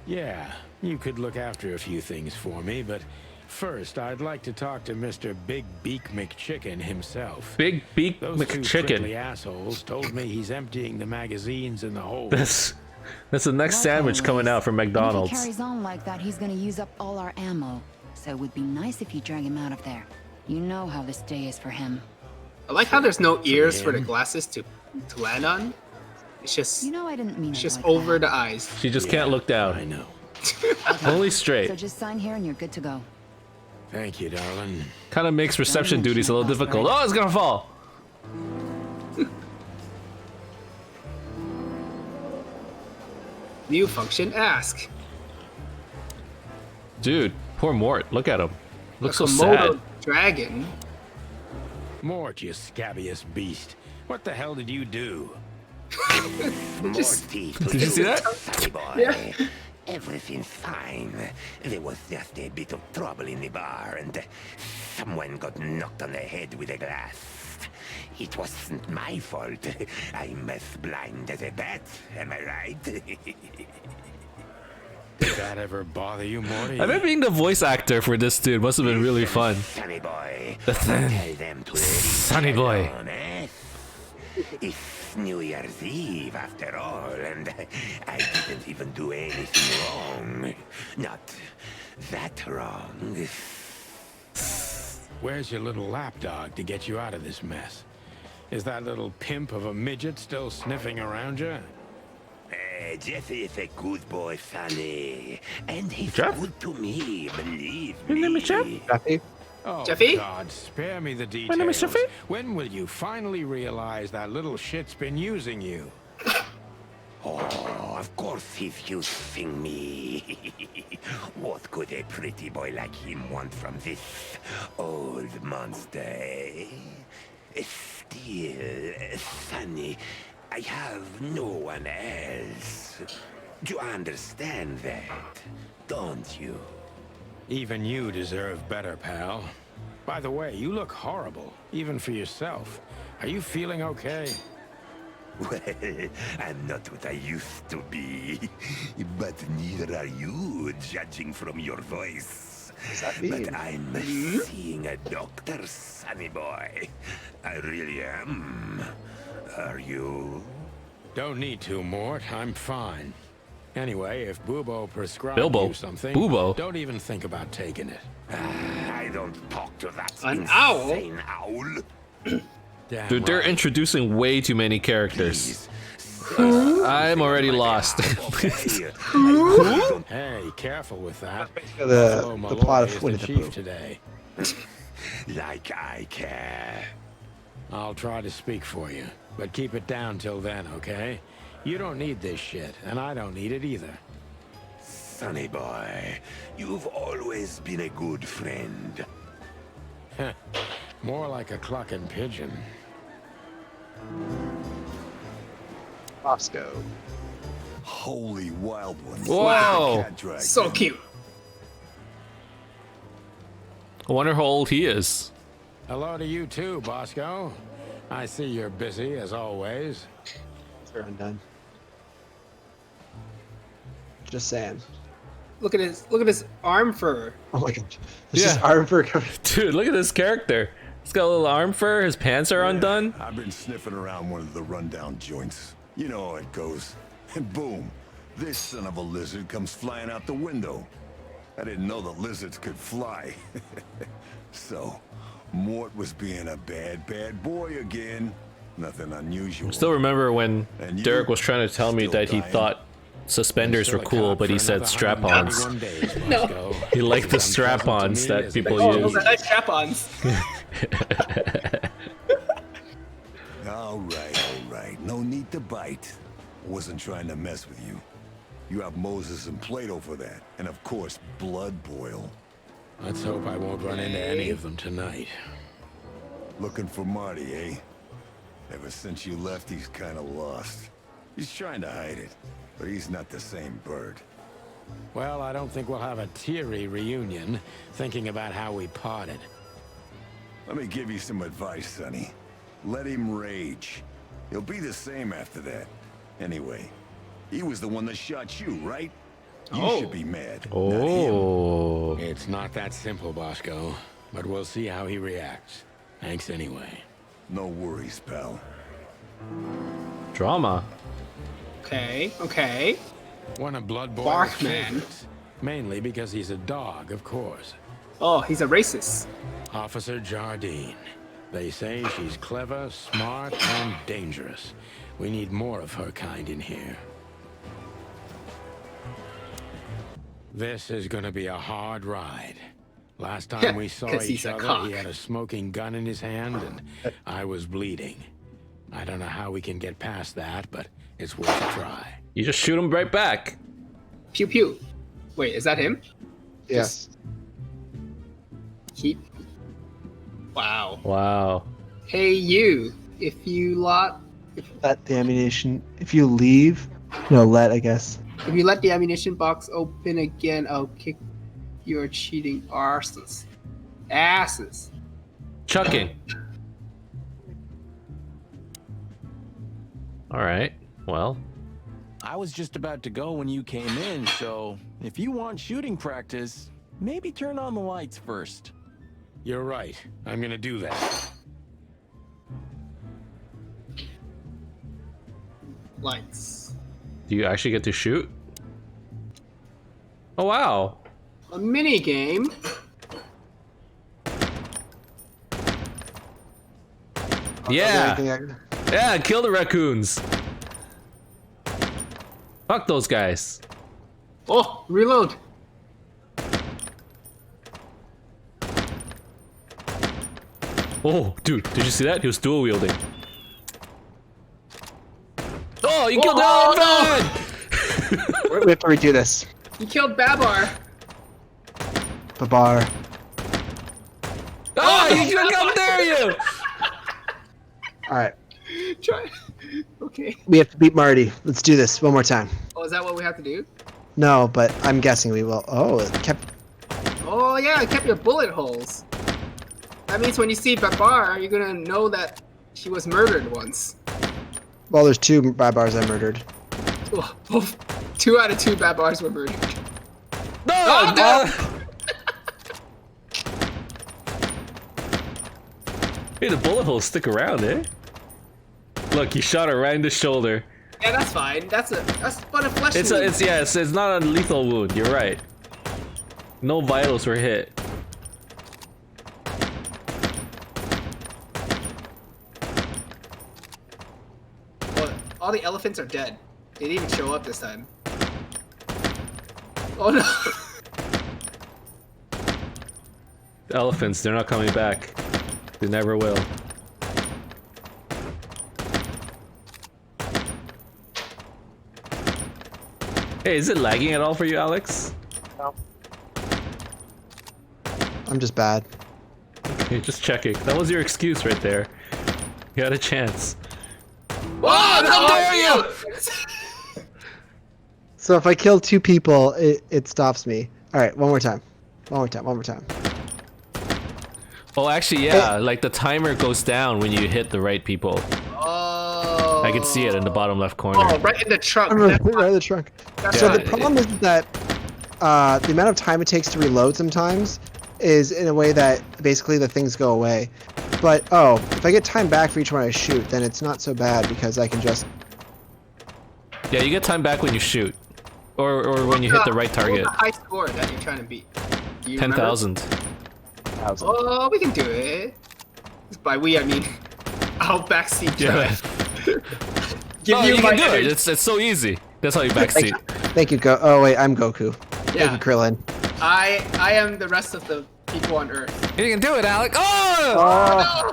Yeah, you could look after a few things for me, but first I'd like to talk to Mr. Big Beak McChicken himself. Big Beak Those two McChicken. prickly assholes told me he's emptying the magazines in the hole. That's the next sandwich coming out from And if McDonald's. he carries on like that, he's gonna use up all our ammo. So it would be nice if you drag him out of there. You know how this day is for him. I like how there's no ears for the glasses to land on. It's just You know I didn't mean it's it just like over that. the eyes. She just can't look I down. know. Only So straight. just sign here and you're good to go. Thank you, darling. Kind of makes reception mention duties a it, little boss, difficult. right? Oh, it's gonna fall. View function ask. Dude, poor Mort. Look at him. Looks so A sad. Komodo dragon. Mort, you scabbiest beast. What the hell did you do? Morty, Did you see that? Sonny boy. Yeah. Everything's fine. There was just a bit of trouble in the bar, and someone got knocked on the head with a glass. It wasn't my fault. I'm as blind as a bat, am I right? Did that ever bother you, Morty? I bet being the voice actor for this dude must have been really fun. Sonny boy. Listen, Tell them to leave Sonny it boy. alone, eh? It's New Year's Eve after all, and I didn't even do anything wrong. Not that wrong. Where's your little lapdog to get you out of this mess? Is that little pimp of a midget still sniffing around you? Jeff is a good boy, Sonny. And he's Jeff? good to me, believe Your name is Jeff? me. Jeffy? Oh, Jeffy? God, spare me the details. My name is Jeffy. When will you finally realize that little shit's been using you? Oh, of course he's using me. What could a pretty boy like him want from this old monster, eh? Still, Sonny, I have no one else. You understand that, don't you? Even you deserve better, pal. By the way, you look horrible, even for yourself. Are you feeling okay? Well, I'm not what I used to be. But neither are you, judging from your voice. But I'm seeing a doctor, Sonny boy. I really am. Are you? Don't need to, Mort. I'm fine. Anyway, if Bubo prescribed Bilbo? you something, Bubo? don't even think about taking it. I don't talk to that An owl? insane owl. Damn Dude, they're right. introducing way too many characters. Please. I'm already lost. Hey, careful with that. The Buffalo the plot Malloy is of Winnie the the chief Pooh. today. Like I care. I'll try to speak for you, but keep it down till then, okay? You don't need this shit, and I don't need it either. Sonny boy, you've always been a good friend. More like a clucking pigeon. Bosco. Holy wild ones. Whoa. Cat dragon. So cute. I wonder how old he is. Hello to you too, Bosco. I see you're busy as always. They're undone. Just saying. Look at his arm fur. Oh my god. There's just Yeah. arm fur covered. Dude, look at this character. He's got a little arm fur, his pants are undone. I've been sniffing around one of the rundown joints. You know how it goes. And boom, this son of a lizard comes flying out the window. I didn't know the lizards could fly. So, Mort was being a bad boy again. Nothing unusual. Still remember when And you? Derek was trying to tell me Still that he dying? thought suspenders Still were a cool, cop but he for said another strap-ons. 191 days, No. Bosco. He liked the It's unpleasant strap-ons to me that as people it is Those use. are nice strap-ons. All right. No need to bite. Wasn't trying to mess with you. You have Moses and Plato for that. And of course, Blood Boil. Let's hope I won't run into any of them tonight. Looking for Marty, eh? Ever since you left, he's kind of lost. He's trying to hide it, but he's not the same bird. Well, I don't think we'll have a teary reunion, thinking about how we parted. Let me give you some advice, Sonny. Let him rage. He'll be the same after that. Anyway, he was the one that shot you, right? You should be mad. Not him. Oh. It's not that simple, Bosco, but we'll see how he reacts. Thanks anyway. No worries, pal. Drama. Okay. One of Blood Boil's Barkman. favorites, mainly because he's a dog, of course. Oh, he's a racist. Officer Jardine. They say she's clever, smart, and dangerous. We need more of her kind in here. This is gonna be a hard ride. Last time we saw 'Cause he's each a other, cock. he had a smoking gun in his hand, and I was bleeding. I don't know how we can get past that, but it's worth a try. You just shoot him right back. Pew pew. Wait, is that him? Yes. Keep. Wow. Wow. Hey you, if you Let the ammunition. If you leave. No, let, I guess. if you let the ammunition box open again, I'll kick your cheating asses. Chucking. Alright. Well. I was just about to go when you came in, so if you want shooting practice, maybe turn on the lights first. You're right. I'm gonna do that. Lights. Do you actually get to shoot? Oh wow. A mini game. Yeah. Anything Yeah, kill the raccoons. Fuck those guys. Oh, reload. Oh, dude, did you see that? He was dual wielding. Oh, you killed the elephant! We have to redo this. You killed Babar. Babar. Oh, you how dare you! Alright. Try. Okay. We have to beat Marty. Let's do this one more time. Oh, is that what we have to do? No, but I'm guessing we will. Oh, it kept. Oh yeah, I kept your bullet holes. That means when you see Babar, you're gonna know that she was murdered once. Well, there's two bars I murdered. Oh, 2 out of 2 Babars were murdered. No! Oh, no! Hey, the bullet holes stick around, eh? Look, he shot her right in the shoulder. Yeah, that's fine. That's but a flesh wound. It's not a lethal wound. You're right. No vitals were hit. Well, all the elephants are dead. They didn't even show up this time. Oh no! The elephants, they're not coming back. They never will. Hey, is it lagging at all for you, Alex? No. I'm just bad. Okay, just checking. That was your excuse right there. You had a chance. Oh, how dare you! So if I kill 2 people, it stops me. All right, one more time. One more time. Oh, actually, yeah. Like the timer goes down when you hit the right people. Oh. I can see it in the bottom left corner. Oh, right in the trunk. Right in the trunk. So Yeah. the problem is that the amount of time it takes to reload sometimes is in a way that basically the things go away. But oh, if I get time back for each one I shoot, then it's not so bad because I can just. Yeah, you get time back when you shoot, or when you hit the right target. What's the high score that you're trying to beat? Do you 10,000. Oh, we can do it. By we, I mean, I'll backseat. Yeah. Give Oh, you you my can do it. energy. It's so easy. That's how you backseat. Thank you, Oh wait, I'm Goku. Yeah. Thank you, Krillin. I am the rest of the people on Earth. You can do it, Alec. Oh!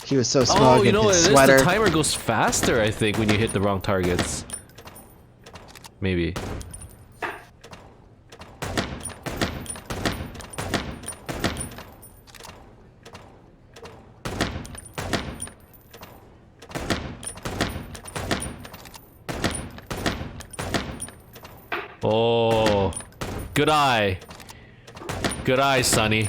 He was so smug Oh, you in know what it his is? sweater. The timer goes faster, I think, when you hit the wrong targets. Maybe. Oh, good eye. Good eye, Sonny.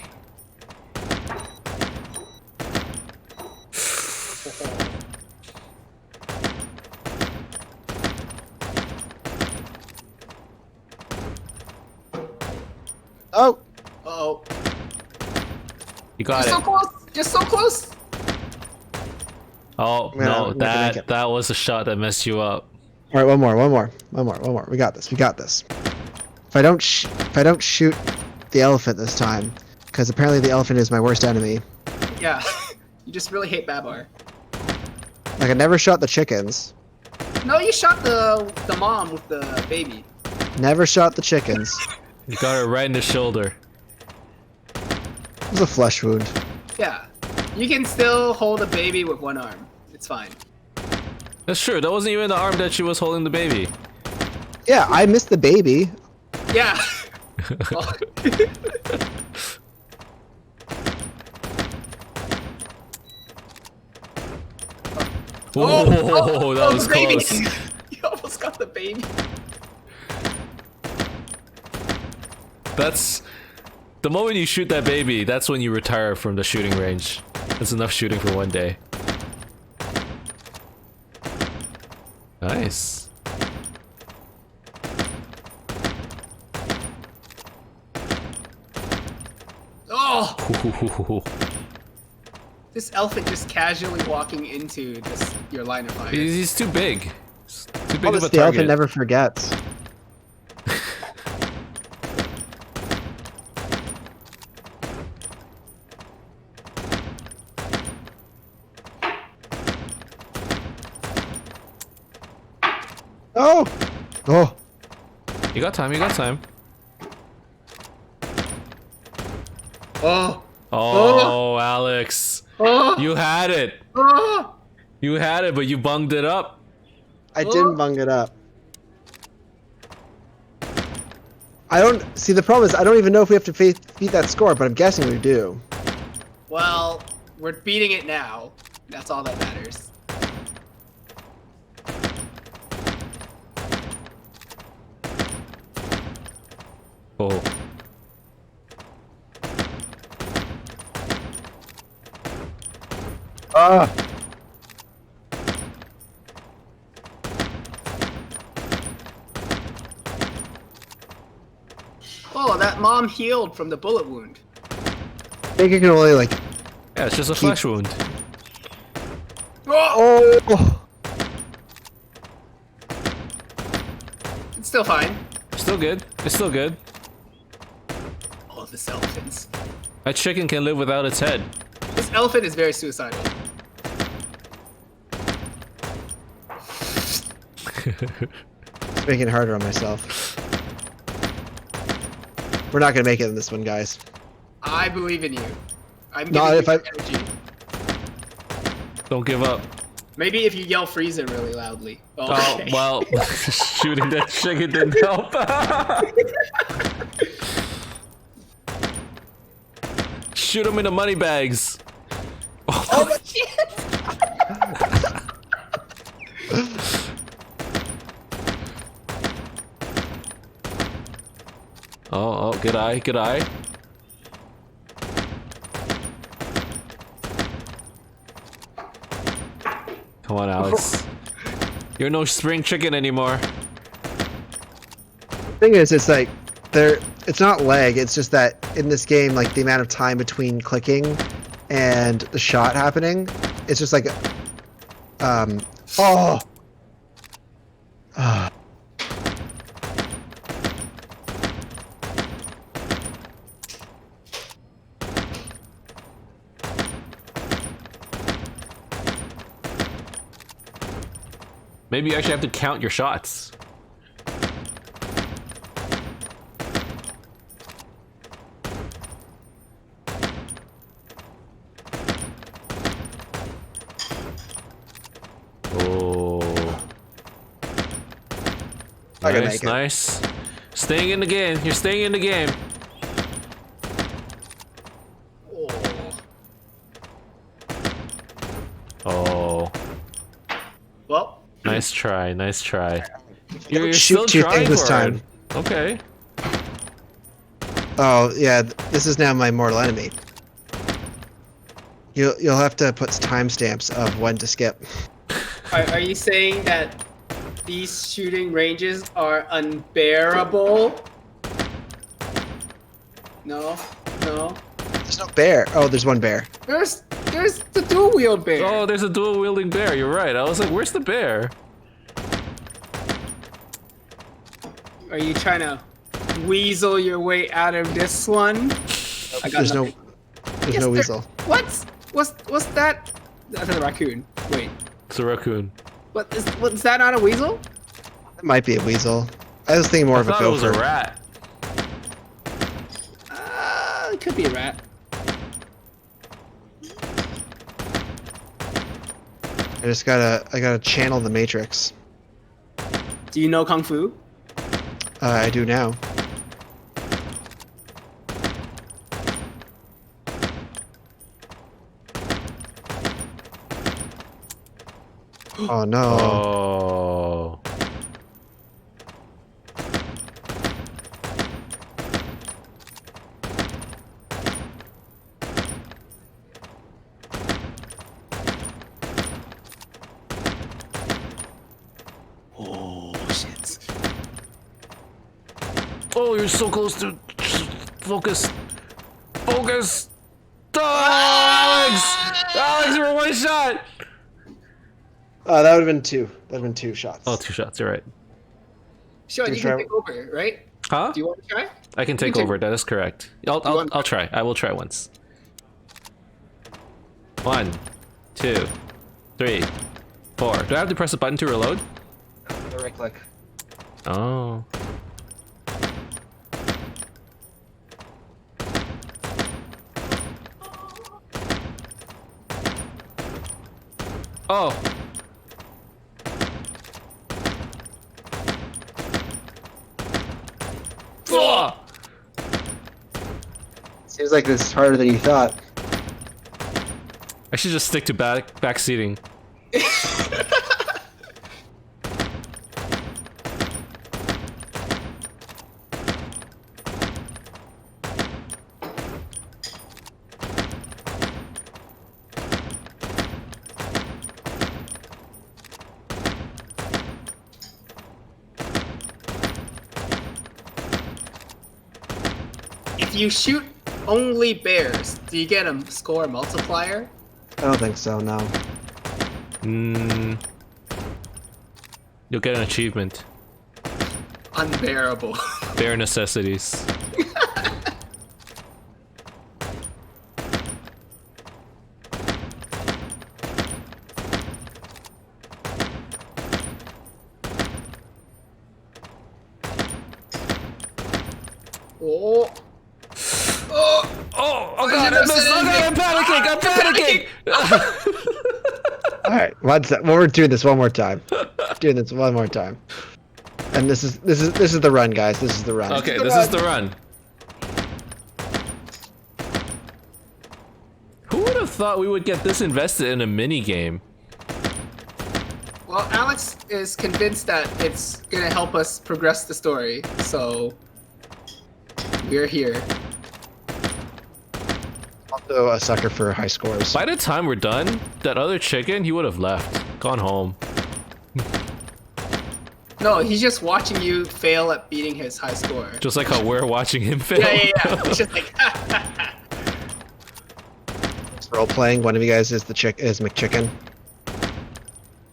Oh, Uh-oh. You got Just so it. close. Just so close. Oh Yeah, no, we can make it. that was a shot that messed you up. all right, one more. We got this. If I don't shoot the elephant this time, because apparently the elephant is my worst enemy. Yeah. You just really hate Babar. Like I never shot the chickens. No, you shot the mom with the baby. Never shot the chickens. You got it right in the shoulder. It was a flesh wound. Yeah. You can still hold a baby with one arm. It's fine. That's true. That wasn't even the arm that she was holding the baby. Yeah, I missed the baby. Yeah. Oh, that was the baby. close. You almost got the baby. That's the moment you shoot that baby. That's when you retire from the shooting range. That's enough shooting for one day. Nice. Oh! This elephant just casually walking into your line of fire. He's too big. He's too big Oh, of a the elephant target. never forgets. Oh! Oh! You got time. You got time. Oh! Oh, Alex. Oh! You had it. Oh! You had it, but you bunged it up. I didn't bung it up. I don't see. The problem is I don't even know if we have to beat that score, but I'm guessing we do. Well, we're beating it now. That's all that matters. Oh. Ah! Oh, that mom healed from the bullet wound. I think you can only like. Yeah, it's just a flesh wound. Oh! Oh! Still fine. Still good. It's still good. Oh, this elephants. A chicken can live without its head. This elephant is very suicidal. It's making it harder on myself. We're not gonna make it in this one, guys. I believe in you. I'm Not giving if you energy. Don't give up. Maybe if you yell freezer really loudly. Oh, Okay. well, shooting that chicken didn't help. Shoot him in the money bags. Oh, shit! Oh, good eye, good eye. Come on, Alex. You're no spring chicken anymore. Thing is, it's like it's not lag. It's just that in this game, like the amount of time between clicking and the shot happening, it's just like, oh. Maybe you actually have to count your shots. Oh. I can Nice, make it. nice. Staying in the game. You're staying in the game. Oh. Well, Nice try, nice try. You're shoot still two trying things this for time. it. Okay. Oh yeah, this is now my mortal enemy. You'll have to put timestamps of when to skip. are you saying that these shooting ranges are unbearable? No, no. There's no bear. Oh, there's one bear. There's the dual-wheeled bear. Oh, there's a dual wielding bear. You're right. I was like, where's the bear? Are you trying to weasel your way out of this one? I got There's nothing. there's Yes, no there- weasel. What? What's that? That's a raccoon. Wait. It's a raccoon. What's that not a weasel? It might be a weasel. I was thinking more I of a thought it was gopher. a rat. It could be a rat. I gotta channel the Matrix. Do you know Kung Fu? I do now. Oh no. Oh. Oh shit. Oh, you're so close to focus. Focus. Oh, Alex! Alex, you're one shot. That would have been two. That would have been two shots. Oh, two shots. You're right. Sean, Do you try- can take over, right? Huh? Do you want to try? I can take take- over. That is correct. I'll try. I will try once. 1, 2, 3, 4. Do I have to press a button to reload? Right click. Oh. Oh. Ugh. Seems like this is harder than you thought. I should just stick to backseating. If you shoot only bears, do you get a score multiplier? I don't think so. No. You'll get an achievement. unbearable. Bare necessities. Oh. Oh god, I missed. Oh god, I'm panicking. All right, we're doing this one more time. Doing this one more time. And this is the run, guys. This is the run. Okay, this is the run. Who would have thought we would get this invested in a mini game? Well, Alex is convinced that it's gonna help us progress the story, so we're here. Also a sucker for high scores. By the time we're done, that other chicken, he would have left, gone home. No, he's just watching you fail at beating his high score. Just like how we're watching him fail. Yeah. It's just like. Role playing. One of you guys is McChicken.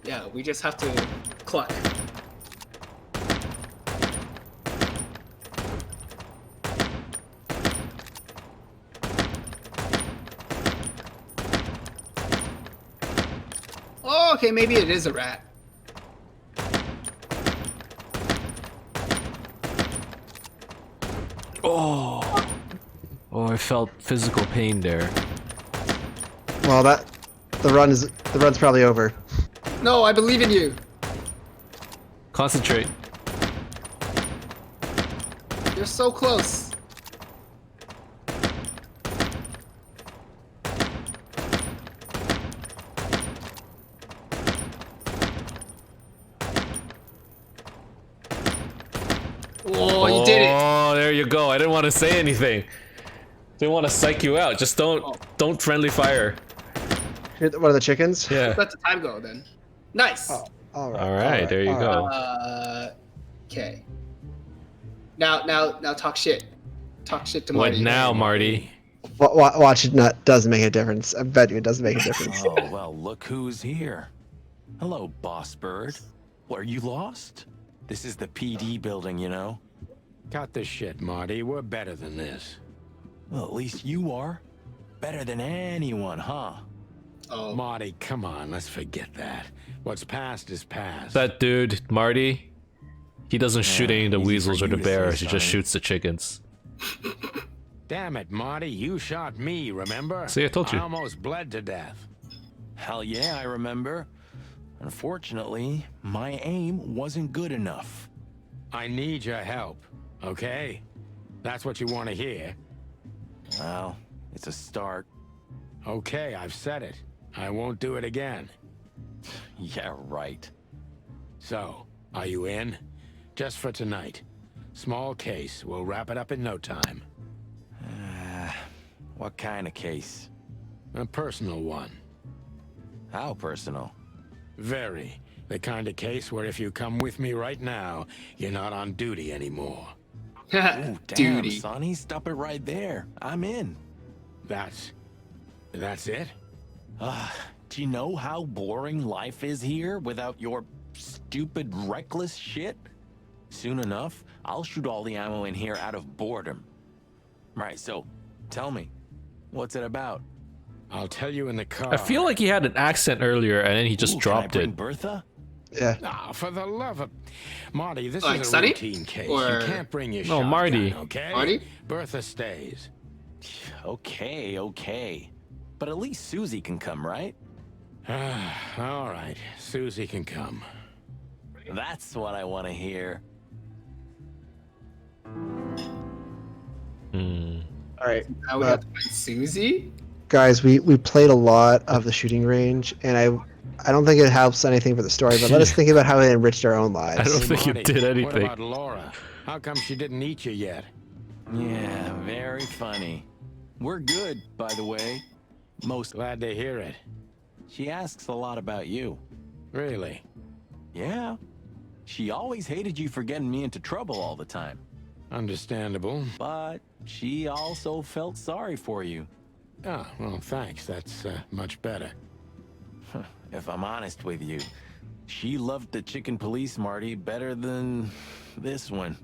Yeah, we just have to cluck. Oh, okay, maybe it is a rat. Oh, I felt physical pain there. Well, the run's probably over. No, I believe in you. Concentrate. You're so close. Oh, you did it. Oh, there you go. I didn't want to say anything. Didn't want to psych you out. Just don't friendly fire. One of the chickens? Yeah. Let the time go then. Nice. Oh, all right. All right, there you go. Okay. Now talk shit. Talk shit to What Marty. now, Marty? Watch it not doesn't make a difference. I bet you it doesn't make a difference. Oh, well, look who's here. Hello, boss bird. What, are you lost? This is the PD building, you know? Cut the shit, Marty. We're better than this. Well, at least you are. Better than anyone, huh? Oh. Marty, come on. Let's forget that. What's past is past. That dude, Marty, he doesn't shoot any of the easy weasels for or the you to say, bears. He just Sonny. shoots the chickens. Damn it, Marty. You shot me, remember? See, I told you. I almost bled to death. Hell yeah, I remember. Unfortunately, my aim wasn't good enough. I need your help, okay? That's what you want to hear. Well, it's a start. Okay, I've said it. I won't do it again. Yeah, right. So, are you in? Just for tonight. Small case. We'll wrap it up in no time. What kind of case? A personal one. How personal? Very. The kind of case where if you come with me right now, you're not on duty anymore. Ooh, damn, Duty. Sonny, stop it right there. I'm in. That's it? Do you know how boring life is here without your stupid, reckless shit? Soon enough, I'll shoot all the ammo in here out of boredom. Right, so, tell me, what's it about? I'll tell you in the car. I feel like he had an accent earlier and then he just Ooh, dropped can I bring it. Bertha? Yeah. Ah, for the love of... Marty, this Like is a Sonny? routine case. Or- You can't bring your No, shotgun, Marty. okay? Marty? Bertha stays. Okay. But at least Susie can come, right? All right, Susie can come. That's what I want to hear. All right. Now we have to find Susie. Guys, we played a lot of the shooting range, and I don't think it helps anything for the story, but let us think about how it enriched our own lives. I don't think Marty, it did What anything. about Laura? How come she didn't eat you yet? Yeah, very funny. We're good, by the way. Most. Glad to hear it. She asks a lot about you. Really? Yeah. She always hated you for getting me into trouble all the time. Understandable. But she also felt sorry for you. Oh, well, thanks. That's much better. If I'm honest with you, She loved the chicken police Marty better than this one.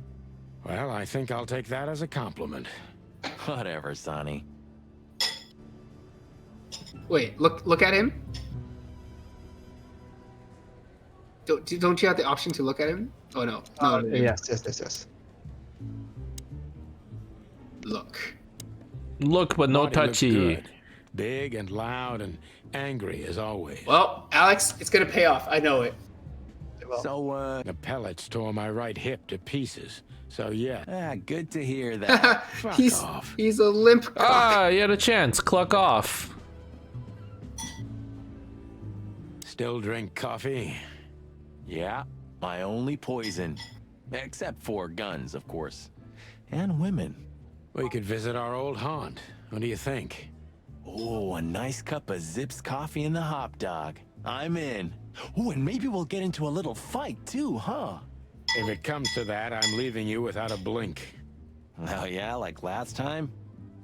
Well, I think I'll take that as a compliment. Whatever, Sonny. Wait, look at him. Don't you have the option to look at him? Oh no. No. Yes. Look. Look, but no Marty looks touchy. good. Big and loud and angry as always. Well, Alex, it's gonna pay off. I know it. So, The pellets tore my right hip to pieces. So yeah, good to hear that. fuck he's off. he's a limp cock. Ah, you had a chance. Cluck off. Still drink coffee? Yeah, my only poison. Except for guns, of course. And women. We could visit our old haunt. What do you think? Oh, a nice cup of Zips coffee and the hop dog. I'm in. Oh, and maybe we'll get into a little fight too, huh? If it comes to that, I'm leaving you without a blink. Oh yeah, like last time?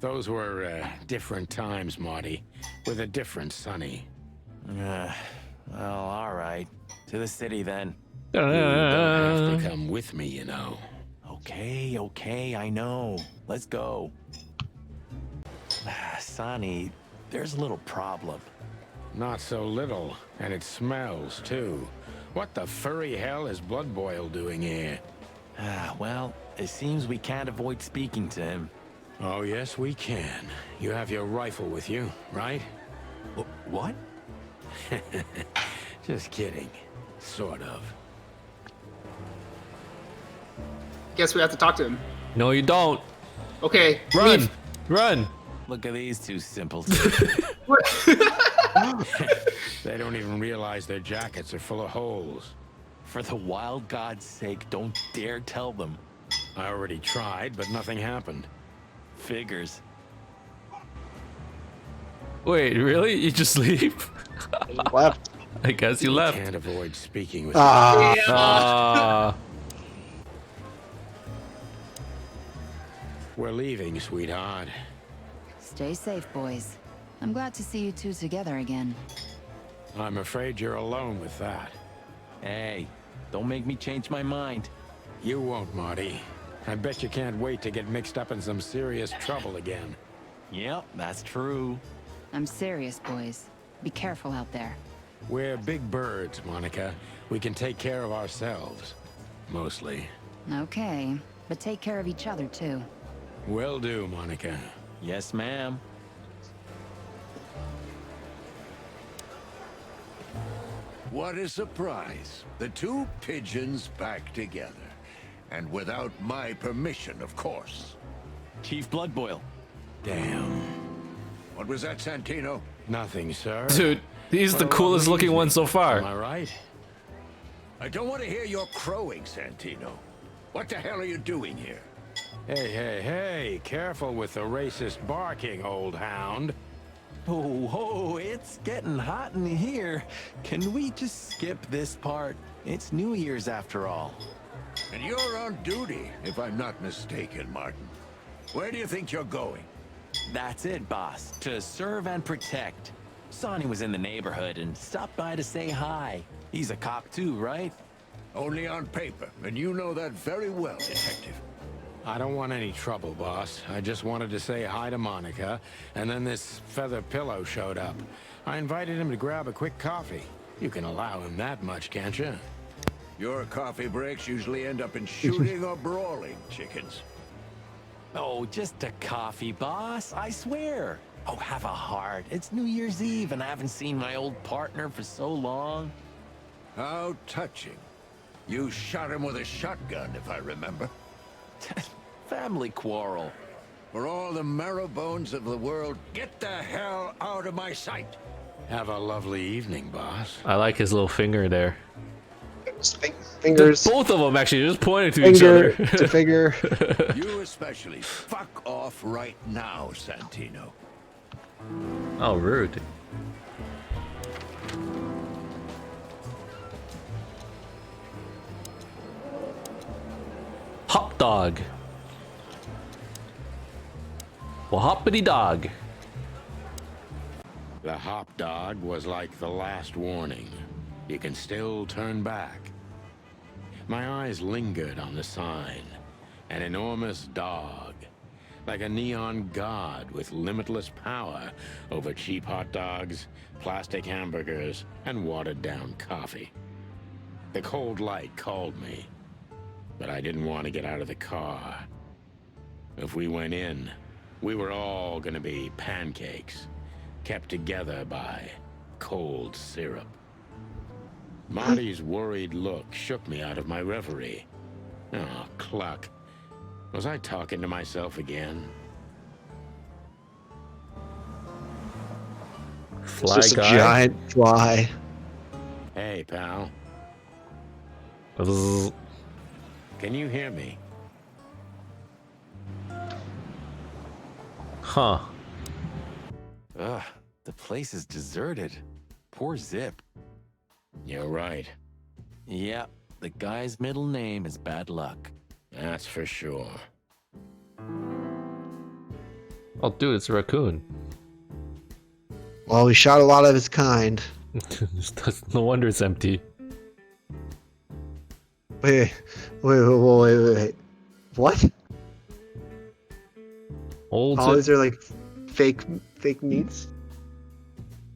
Those were different times, Marty, with a different Sonny. Well, all right. To the city then. You don't have to come with me, you know. Okay, I know. Let's go. Sonny, there's a little problem. Not so little, and it smells too. What the furry hell is Blood Boil doing here? Well, it seems we can't avoid speaking to him. Oh, yes, we can. You have your rifle with you, right? What? Just kidding. Sort of. Guess we have to talk to him. No, you don't. Okay. Run. leave. Run. Look at these two simples. They don't even realize their jackets are full of holes. For the wild God's sake, don't dare tell them. I already tried, but nothing happened. Figures. Wait, really? You just leave? Left. I guess you left. Can't avoid speaking with Ah. We're leaving, sweetheart. Stay safe, boys. I'm glad to see you two together again. I'm afraid you're alone with that. Hey, don't make me change my mind. You won't, Marty. I bet you can't wait to get mixed up in some serious trouble again. Yep, that's true. I'm serious, boys. Be careful out there. We're big birds, Monica. We can take care of ourselves. Mostly. Okay, but take care of each other, too. Will do, Monica. Yes, ma'am. What a surprise. The two pigeons back together. And without my permission, of course. Chief Bloodboil. Damn. What was that, Santino? Nothing, sir. Dude, he's the What a coolest lovely looking one evening. so far. Am I right? I don't want to hear your crowing, Santino. What the hell are you doing here? Hey, careful with the racist barking, old hound. Oh, it's getting hot in here. Can we just skip this part? It's New Year's after all. And you're on duty, if I'm not mistaken, Martin. Where do you think you're going? That's it, boss. To serve and protect. Sonny was in the neighborhood and stopped by to say hi. He's a cop too, right? Only on paper, and you know that very well, Detective. I don't want any trouble, boss. I just wanted to say hi to Monica, and then this feather pillow showed up. I invited him to grab a quick coffee. You can allow him that much, can't you? Your coffee breaks usually end up in shooting or brawling, chickens. Oh, just a coffee, boss. I swear. Oh, have a heart. It's New Year's Eve, and I haven't seen my old partner for so long. How touching. You shot him with a shotgun, if I remember. Family quarrel. For all the marrow bones of the world, get the hell out of my sight. Have a lovely evening, boss. I like his little finger there. Fingers. Both of them actually just pointing to Finger each other. to figure. You especially. Fuck off right now, Santino. Oh, rude. Hop dog. Well, hoppity dog. The hop dog was like the last warning. you can still turn back. My eyes lingered on the sign. An enormous dog, like a neon god with limitless power over cheap hot dogs, plastic hamburgers, and watered-down coffee. The cold light called me, but I didn't want to get out of the car. If we went in, we were all gonna be pancakes, kept together by cold syrup. Marty's worried look shook me out of my reverie. Oh, cluck. Was I talking to myself again? It's Fly just a guy. giant fly. Hey, pal. Bzzz. Can you hear me? Huh. Ugh, the place is deserted. Poor Zip. You're right. Yeah, the guy's middle name is Bad Luck. That's for sure. Oh, dude, it's a raccoon. Well, we shot a lot of its kind. No wonder it's empty. Wait. What? Old All Zip, these are like fake meats?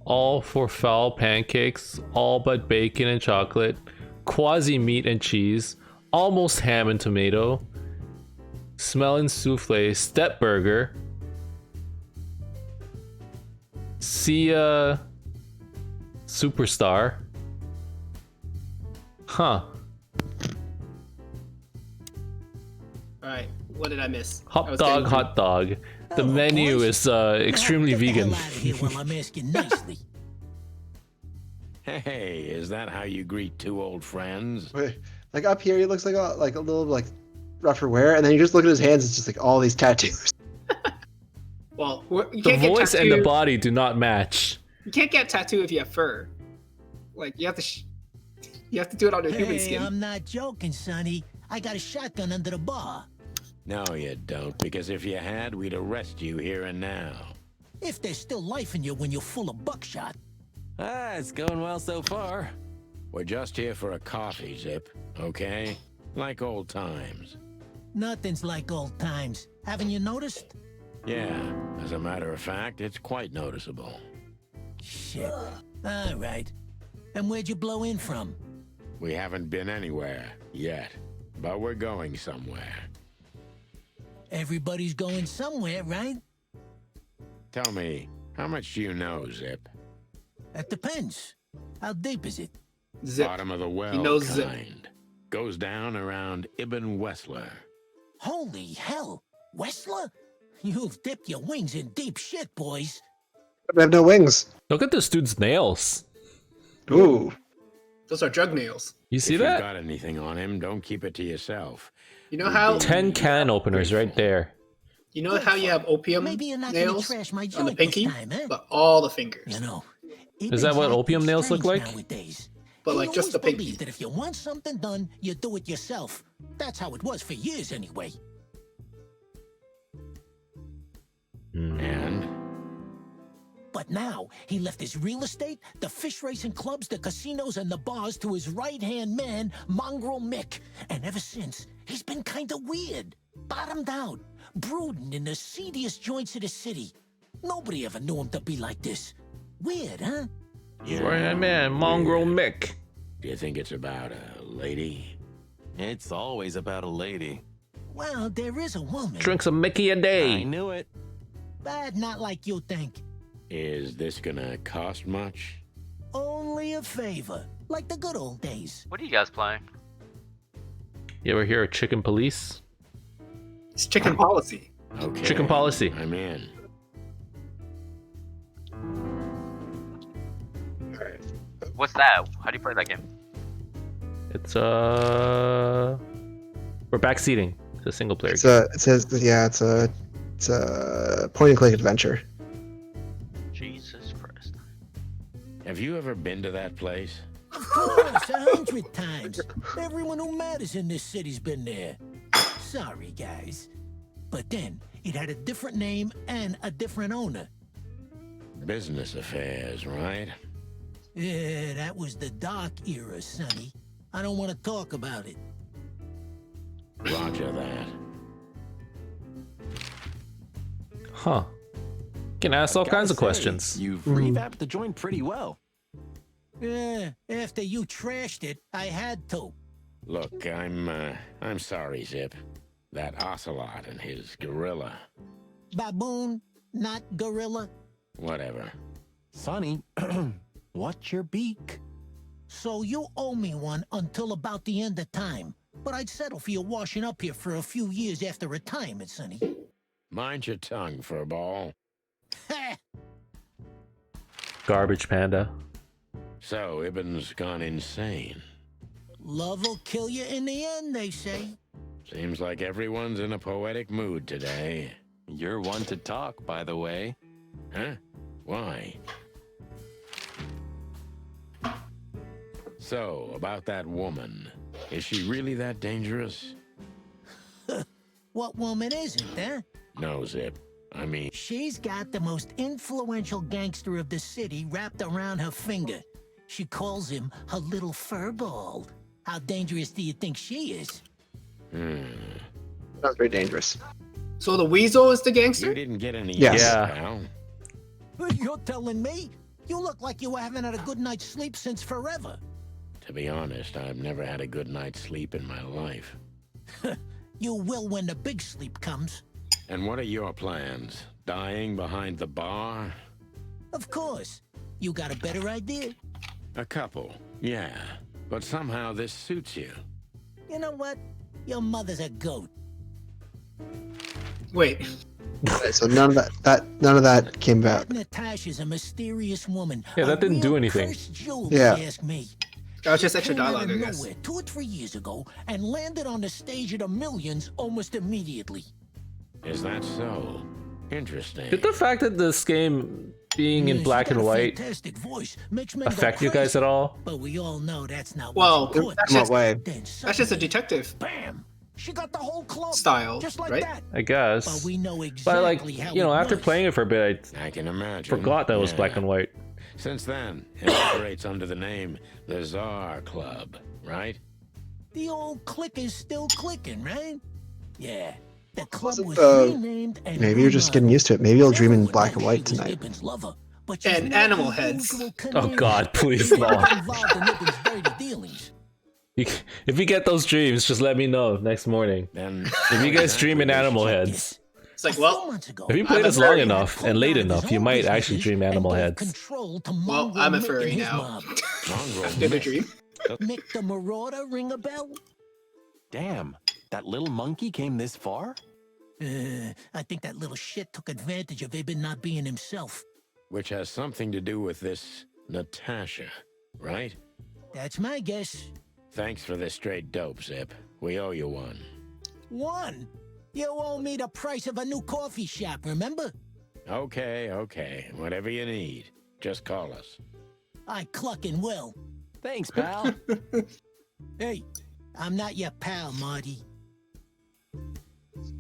all for foul pancakes, all but bacon and chocolate, quasi meat and cheese, almost ham and tomato, smelling souffle, step burger, Sia superstar. Huh. Alright, what did I miss? I Hot was dog, getting- hot dog. The Hello, menu boys. is extremely Now, get the vegan. hell out of here while I'm asking nicely. Hey, is that how you greet two old friends? Wait, like up here, he looks like a little like rougher wear, and then you just look at his hands. It's just like all these tattoos. Well, you The can't get voice and tattoo. the body do not match. You can't get tattoo if you have fur. Like you have to, you have to do it on your human Hey, skin. I'm not joking, Sonny. I got a shotgun under the bar. No, you don't, because if you had, we'd arrest you here and now. If there's still life in you when you're full of buckshot. Ah, it's going well so far. We're just here for a coffee, Zip, okay? Like old times. Nothing's like old times. Haven't you noticed? Yeah, as a matter of fact, it's quite noticeable. Shit. All right. And where'd you blow in from? We haven't been anywhere yet, but we're going somewhere. Everybody's going somewhere, right? Tell me, how much do you know, Zip? That depends. How deep is it? Zip. Bottom of the well He knows Zip. kind. Goes down around Ibn Wessler. Holy hell. Wessler? You've dipped your wings in deep shit, boys. I have no wings. Look at this dude's nails. Ooh. Those are drug nails. You see If that? you've got anything on him, don't keep it to yourself. You know how 10 can openers right there. you know how you have opium Maybe you're not gonna nails trash my on the joint pinky, this time, eh? but all the fingers. You know, Is that what opium nails look like? Nowadays. But He like just the always pinky. believed that if you want something done, you do it yourself. That's how it was for years, anyway. And? But now, he left his real estate, the fish racing clubs, the casinos, and the bars to his right-hand man, Mongrel Mick. And ever since, he's been kinda weird. Bottomed out, brooding in the seediest joints of the city. Nobody ever knew him to be like this. Weird, huh? Right, man, Mongrel Mick. Do you think it's about a lady? It's always about a lady. Well, there is a woman. Drinks a Mickey a day. I knew it. But not like you think. Is this gonna cost much? Only a favor. Like the good old days. What are you guys playing? You ever hear of Chicken Police? It's chicken policy. Okay. Chicken Policy. I'm in. What's that? How do you play that game? It's we're backseating. It's a single player. It's a point and click adventure. Jesus Christ. Have you ever been to that place? Of course, 100 times. Everyone who matters in this city's been there. Sorry, guys. But then, it had a different name and a different owner. Business affairs, right? Yeah, that was the dark era, Sonny. I don't want to talk about it. Roger that. Huh. Can ask all Gotta kinds of say, questions. You've revamped the joint pretty well. Yeah, after you trashed it, I had to. Look, I'm sorry, Zip. That ocelot and his gorilla. Baboon, not gorilla. Whatever. Sonny, what's your beak? So you owe me one until about the end of time. But I'd settle for you washing up here for a few years after retirement, Sonny. Mind your tongue, furball. Garbage panda. So, Ibn's gone insane. Love will kill you in the end, they say. Seems like everyone's in a poetic mood today. You're one to talk, by the way. Huh? Why? So, about that woman. Is she really that dangerous? What woman is it, huh? No, Zip. I mean... She's got the most influential gangster of the city wrapped around her finger. She calls him her little furball. How dangerous do you think she is? Sounds very dangerous. So the weasel is the gangster? You didn't get any Yes. Yeah. pal. You're telling me? You look like you haven't had a good night's sleep since forever. To be honest, I've never had a good night's sleep in my life. You will when the big sleep comes. And what are your plans? Dying behind the bar? Of course. You got a better idea? A couple, yeah. But somehow this suits you. You know what? Your mother's a goat. Wait. Okay, so none of that came about. Natasha's a mysterious woman. Yeah, that didn't do anything. Yeah. If you ask me. That was just extra Came out dialogue, of I guess. nowhere 2 or 3 years ago and landed on the stage of the millions almost immediately. Is that so? Interesting. Did the fact that this game being in She's black got and a white fantastic voice, makes men go affect you guys crazy. at all? But we all know that's not Well, what you put. that's In what just, way? Then that's just a suddenly, detective bam! She got the whole club style, just like right? that. I guess. But we know But exactly like, how you know, it after was. playing it for a bit, I can I imagine. forgot that it was Yeah. black and white. Since then, it operates under the name the Czar Club, right? The old click is still clicking, right? Yeah. The club Wasn't was the- renamed and Maybe you're just getting remodeled. used to it. Maybe you'll dream in Everyone black and knew white she was tonight. Ibn's lover, but she's And not animal the heads. usual Oh canary. god, please She's no. not involved in Ibn's dirty dealings. If you get those dreams, just let me know next morning. Then If you guys dream in animal heads, It's like, A well, few months ago, if you play I'm a this long furry. enough and late enough, you might actually dream animal and gave heads. control to well, Mongrel I'm a Mick furry and his now. mob. Mongrel After the Mick. dream. Mick the Marauder, ring a bell? Damn, that little monkey came this far? I think that little shit took advantage of Ibn not being himself. Which has something to do with this Natasha, right? That's my guess. Thanks for this straight dope, Zip. We owe you one. One. You owe me the price of a new coffee shop, remember? Okay. Whatever you need. Just call us. I clucking will. Thanks, pal. Hey, I'm not your pal, Marty.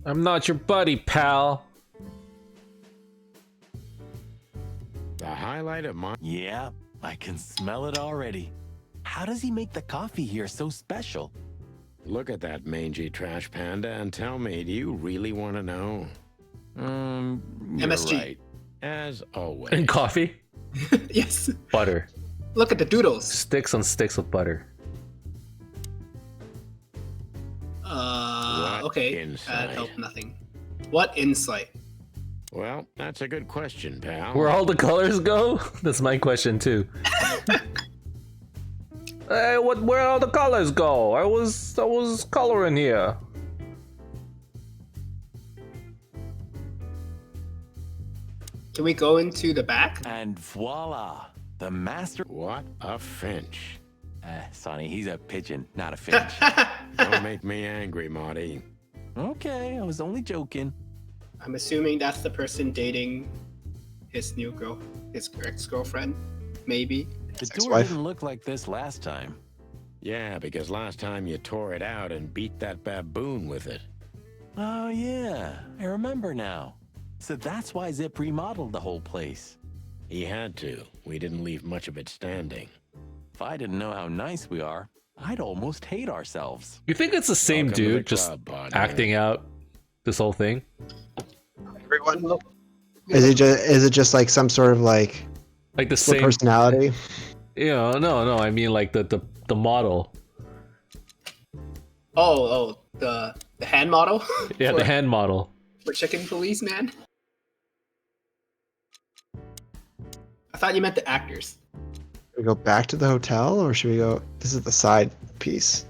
I'm not your buddy, pal. The highlight of my... Yeah, I can smell it already. How does he make the coffee here so special? Look at that mangy trash panda and tell me, do you really want to know? You're MSG. right. As always. And coffee? Yes. Butter. Look at the doodles. Sticks on sticks of butter. What Okay. insight? That helped nothing. What insight? Well, that's a good question, pal. Where all the colors go? That's my question too. Hey, where all the colors go? I was coloring here. Can we go into the back? And voila, the master. What a finch. Sonny, he's a pigeon, not a finch. Don't make me angry, Marty. Okay, I was only joking. I'm assuming that's the person dating his new girl, his ex-girlfriend, maybe. The door ex-wife. didn't look like this last time. Yeah, because last time you tore it out and beat that baboon with it. Oh yeah, I remember now. So that's why Zip remodeled the whole place. He had to. We didn't leave much of it standing. If I didn't know how nice we are, I'd almost hate ourselves. You think it's the same Welcome to the dude just club, partner. acting out this whole thing? Everyone. Is it just like some sort of like the split same personality? No. I mean like the model. The hand model. Yeah, the hand model. For Chicken Police Man. I thought you meant the actors. Should we go back to the hotel, or should we go? This is the side piece.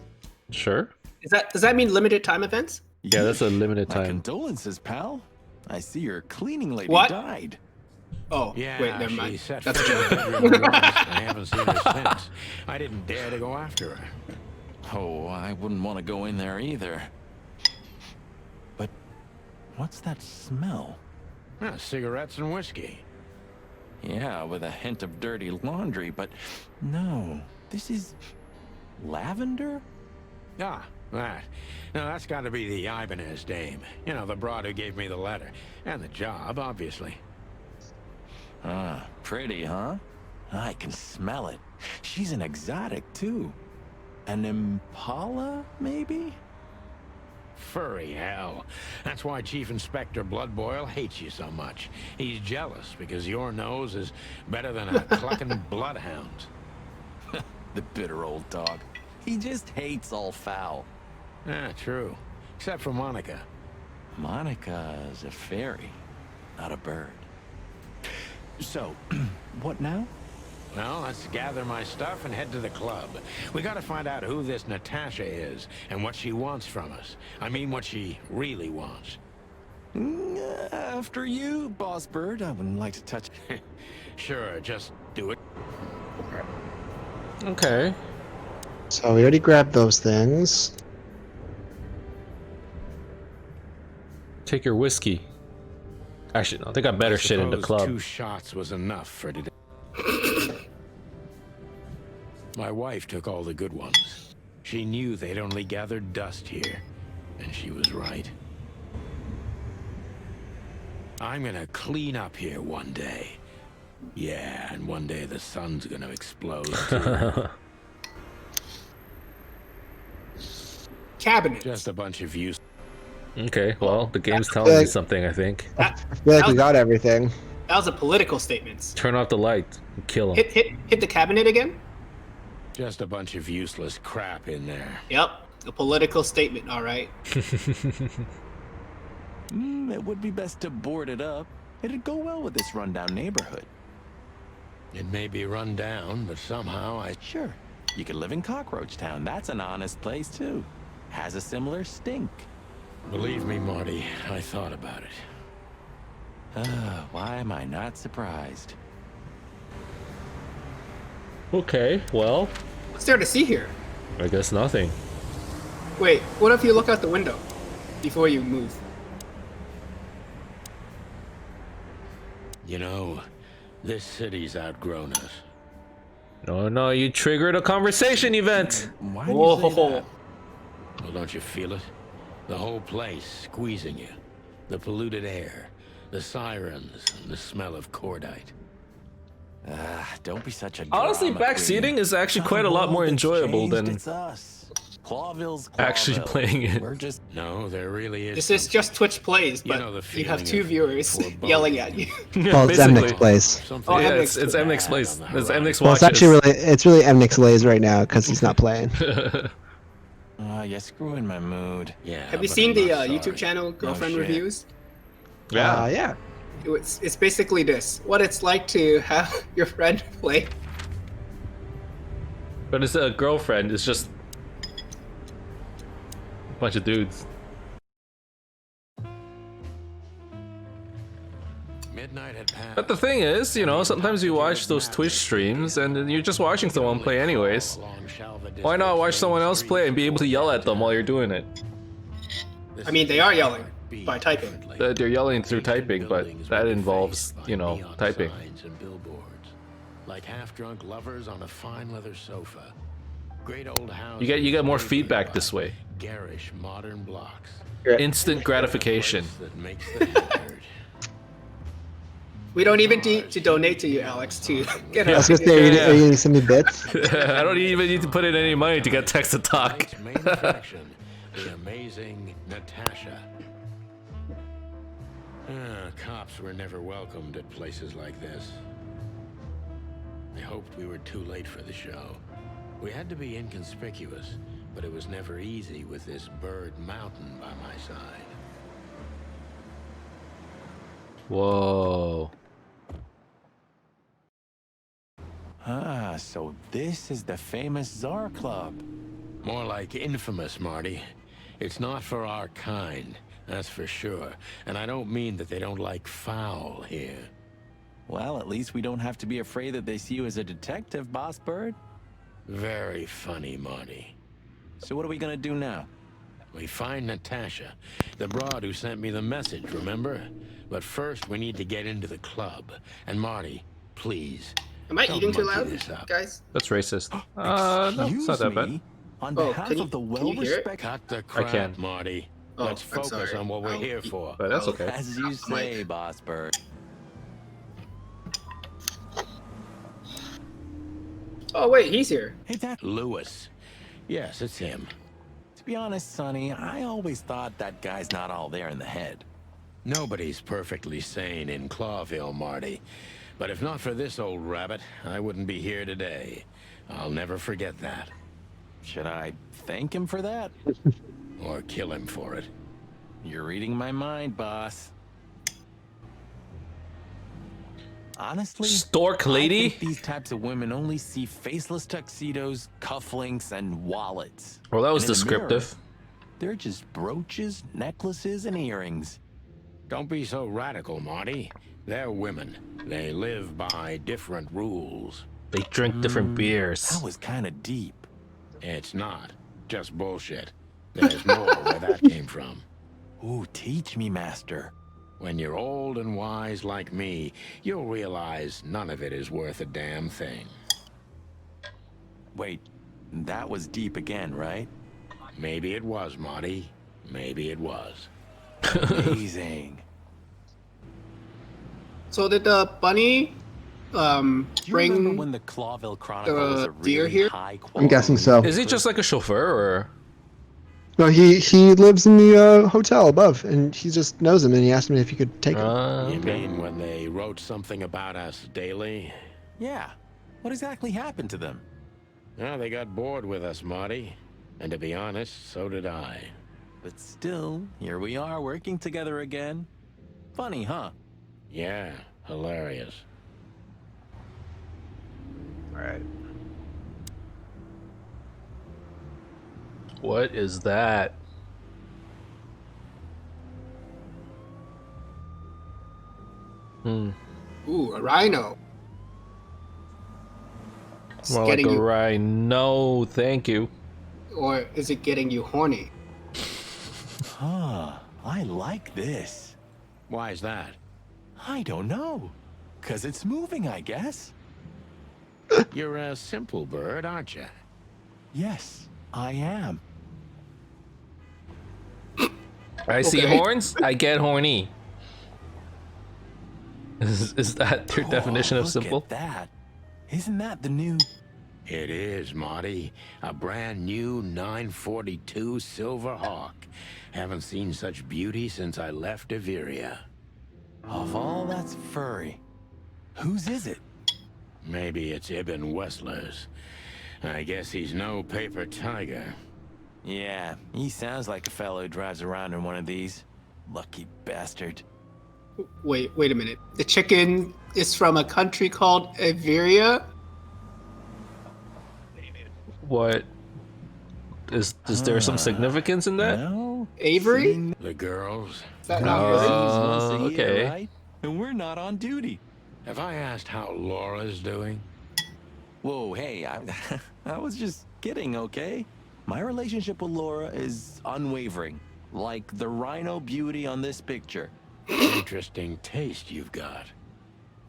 Sure. Does that mean limited time events? Yeah, that's a limited My time. condolences, pal. I see your cleaning lady What? died. Oh, Yeah, wait, never she mind. set That's foot in the bedroom once. I haven't seen her since. I didn't dare to go after her. Oh, I wouldn't want to go in there either. But what's that smell? Cigarettes and whiskey. Yeah, with a hint of dirty laundry, but no, this is lavender? Ah, that. Now that's got to be the Ibanez dame. You know, the broad who gave me the letter. And the job, obviously. Ah, pretty, huh? I can smell it. She's an exotic, too. An impala, maybe? Furry hell. That's why Chief Inspector Bloodboil hates you so much. He's jealous because your nose is better than a clucking bloodhound. The bitter old dog. He just hates all foul. True. Except for Monica. Monica's a fairy, not a bird. So, what now? Well, let's gather my stuff and head to the club. We gotta find out who this Natasha is and what she wants from us. I mean, what she really wants. After you, Boss Bird. I wouldn't like to touch... Sure, just do it. Okay. So we already grabbed those things. Take your whiskey. Actually, no, they got better shit in the Suppose club. 2 shots was enough for today. My wife took all the good ones. She knew they'd only gathered dust here, and she was right. I'm gonna clean up here one day. Yeah, and one day the sun's gonna explode too. Cabinet. Just a bunch of use. Okay, well, the game's telling me something, I think. I feel like we got everything. That was a political statement. Turn off the light and kill him. Hit the cabinet again? Just a bunch of useless crap in there. Yep. A political statement, alright. It would be best to board it up. It'd go well with this rundown neighborhood. It may be run down, but somehow I... Sure. You could live in Cockroach Town. That's an honest place, too. Has a similar stink. Believe me, Marty, I thought about it. Why am I not surprised? Okay, well, What's there to see here? I guess nothing. Wait, what if you look out the window before you move? You know, this city's outgrown us. No, you triggered a conversation event. Why do you say that? Well, don't you feel it? The whole place squeezing you. The polluted air, the sirens, and the smell of cordite. Don't be such a Honestly, drama backseating queen. is actually The quite a lot world more has enjoyable changed, than it's us. Clawville's actually Clawville. playing it. We're just No, there really is. This is just Twitch plays, You but know the you have feeling 2 of viewers foreboding. yelling at you. Well, it's basically. Emnix Plays. something. Oh, Yeah, Emnix it's Emnix Plays. It's Emnix Well, it's watches. actually it's really Emnix Lays right now because he's not playing. you're screwing my mood. Yeah. Have you but seen I'm the not YouTube sorry. channel Girlfriend shit. Reviews? Yeah. Yeah. It's basically this. What it's like to have your friend play. But it's a girlfriend, it's just a bunch of dudes. Midnight had passed. But the thing is, you know, sometimes you watch those Twitch streams and then you're just watching someone play anyways. Why not watch someone else play and be able to yell at them while you're doing it? I mean, they are yelling by typing. They're yelling through typing, but that involves, you know, typing. And billboards, like half-drunk lovers on a fine leather sofa. Great old house. You get more feedback this way. Garish modern blocks. Instant gratification. That makes the head hurt. We don't even need to donate to you, Alex, to get I her. was gonna say, are you gonna send me bits? I don't even need to put in any money to get text to talk. Tonight's main attraction, the amazing Natasha. Cops were never welcomed at places like this. I hoped we were too late for the show. We had to be inconspicuous, but it was never easy with this bird mountain by my side. Whoa. Ah, so this is the famous Tsar Club. More like infamous, Marty. It's not for our kind, that's for sure. And I don't mean that they don't like foul here. Well, at least we don't have to be afraid that they see you as a detective, Boss Bird. Very funny, Marty. So what are we gonna do now? We find Natasha, the broad who sent me the message, remember? But first, we need to get into the club. And Marty, please. Am I don't eating too monkey loud, this up. guys? That's racist. No, it's not that bad. On Oh, behalf can you- of the can you hear it? well-respected... Cut the crap, can. Marty. Oh, Let's I'm focus sorry. on what we're I'll here eat- for. But that's okay. As you say, Boss Bird. Oh wait, he's here. Hey, Dad. Lewis. Yes, it's him. To be honest, Sonny, I always thought that guy's not all there in the head. Nobody's perfectly sane in Clawville, Marty. But if not for this old rabbit, I wouldn't be here today. I'll never forget that. Should I thank him for that? Or kill him for it. You're reading my mind, boss. Honestly, Stork I lady? think these types of women only see faceless tuxedos, cufflinks, and wallets. Well, that was And in the mirror, descriptive. they're just brooches, necklaces, and earrings. Don't be so radical, Marty. They're women. They live by different rules. They drink different beers. That was kind of deep. It's not. Just bullshit. There's more where that came from. Ooh, teach me, master. When you're old and wise like me, you'll realize none of it is worth a damn thing. Wait, that was deep again, right? Maybe it was, Marty. Maybe it was. Amazing. So did the bunny Do you remember bring when the Clawville Chronicle was a deer really here? high quality? I'm guessing so. Is he just like a chauffeur, or? No, he lives in the hotel above, and he just knows him, and he asked me if he could take him. You Okay. mean when they wrote something about us daily? Yeah. What exactly happened to them? Well, they got bored with us, Marty. And to be honest, so did I. But still, here we are working together again. Funny, huh? Yeah, hilarious. Alright. What is that? Ooh, a rhino. It's More like getting a you, rhino. Thank you. or is it getting you horny? Huh. I like this. Why is that? I don't know. 'Cause it's moving, I guess. You're a simple bird, aren't you? Yes, I am. I see Okay. horns, I get horny. Is that your definition of Look simple? at that. Isn't that the new... It is, Marty. A brand new 942 Silver Hawk. Haven't seen such beauty since I left Averia. Of all that's furry, whose is it? Maybe it's Ibn Wessler's. I guess he's no paper tiger. Yeah, he sounds like a fellow who drives around in one of these. Lucky bastard. Wait a minute. The chicken is from a country called Averia? What is there some significance in that? No? Avery? The girls? Is that not right? Oh, okay. Right? And we're not on duty. Have I asked how Laura's doing? Whoa, hey, I was just kidding, okay? My relationship with Laura is unwavering, like the rhino beauty on this picture. Interesting taste you've got.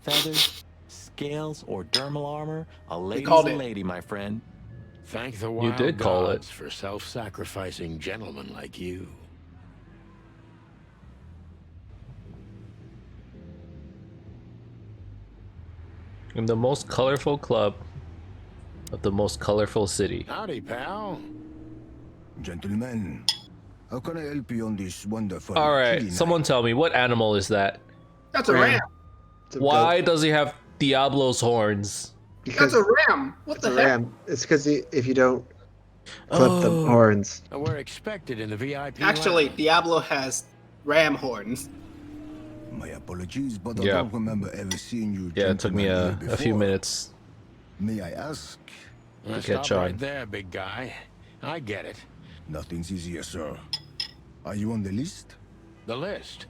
Feathers, scales, or dermal armor, a lady's called a it. lady, my friend. Thank the wild did call it. gods for self-sacrificing gentlemen like you. In the most colorful club of the most colorful city. Howdy, pal. Gentlemen, how can I help you on this wonderful Alright, chilly someone night? tell me, what animal is that? That's a ram. It's a Why goat. does he have Diablo's horns? Because That's a ram. What it's the a heck? ram. It's because if you don't clip the Oh. horns. We're expected in the VIP Actually, lounge. Diablo has ram horns. My apologies, but Yeah. I don't remember ever seeing you. Yeah, it took me gentlemen here a few before. minutes. May I ask? Catch Stop right on. there, big guy. I get it. Nothing's easier, sir. Are you on the list? The list.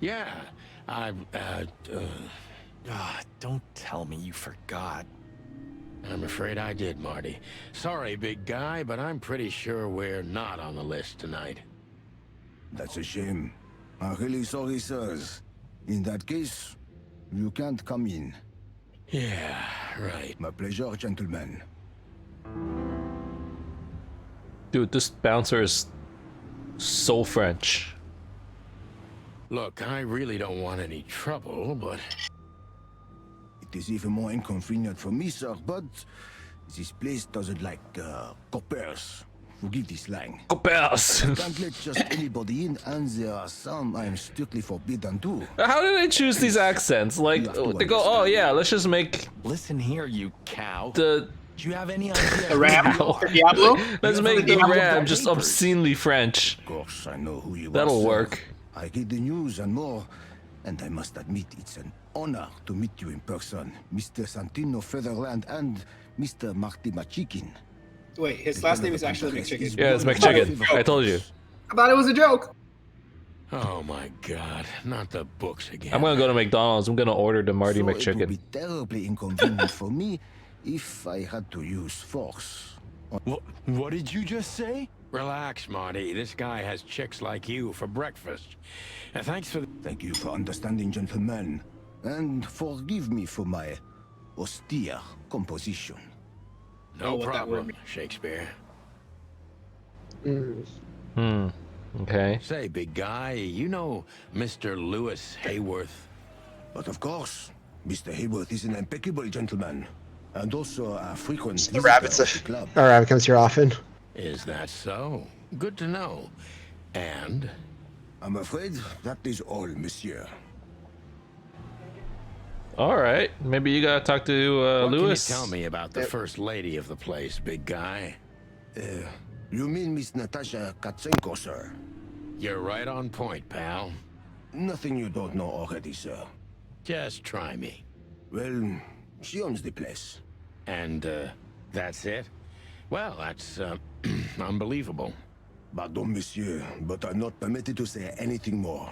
Yeah, Don't tell me you forgot. I'm afraid I did, Marty. Sorry, big guy, but I'm pretty sure we're not on the list tonight. That's a shame. I'm really sorry, sirs. In that case, you can't come in. Yeah, right. My pleasure, gentlemen. Dude, this bouncer is so French. Look, I really don't want any trouble, but It is even more inconvenient for me, sir, but this place doesn't like coppers. Forgive this slang. Coppers. I can't let just anybody in, and there are some I am strictly forbidden to. How do they choose these accents? Like, You have to they go, oh yeah, let's just make Listen here, you cow. the... Do you have any idea? The ram Ow. for Diablo? Let's You make have the Diablo ram just papers. obscenely French. Of course, I know who you are. That'll sir. work. I read the news and more, and I must admit it's an honor to meet you in person, Mr. Santino Featherland and Mr. Marty Machikin. Wait, his last name is actually McChicken. Yeah, it's McChicken. I told you. I thought it was a joke. oh my god, not the books again. I'm gonna go to McDonald's. I'm gonna order the Marty So it would McChicken. be terribly inconvenient for me if I had to use force. What did you just say? Relax, Marty. This guy has chicks like you for breakfast. Thanks for... Thank you for understanding, gentlemen, and forgive me for my austere composition. No what that word problem, means. Shakespeare. Okay. Say, big guy, you know Mr. Lewis Hayworth? But of course, Mr. Hayworth is an impeccable gentleman, and also a frequent The visitor rabbit's of the club. Our rabbit comes here often. Is that so? Good to know. And? I'm afraid that is all, monsieur. Alright. Maybe you gotta talk to What Lewis. can you tell me about the first lady of the place, big guy? You mean Miss Natasha Katsenko, sir? You're right on point, pal. Nothing you don't know already, sir. Just try me. Well, she owns the place. And, that's it? Well, that's, unbelievable. Pardon, monsieur, but I'm not permitted to say anything more.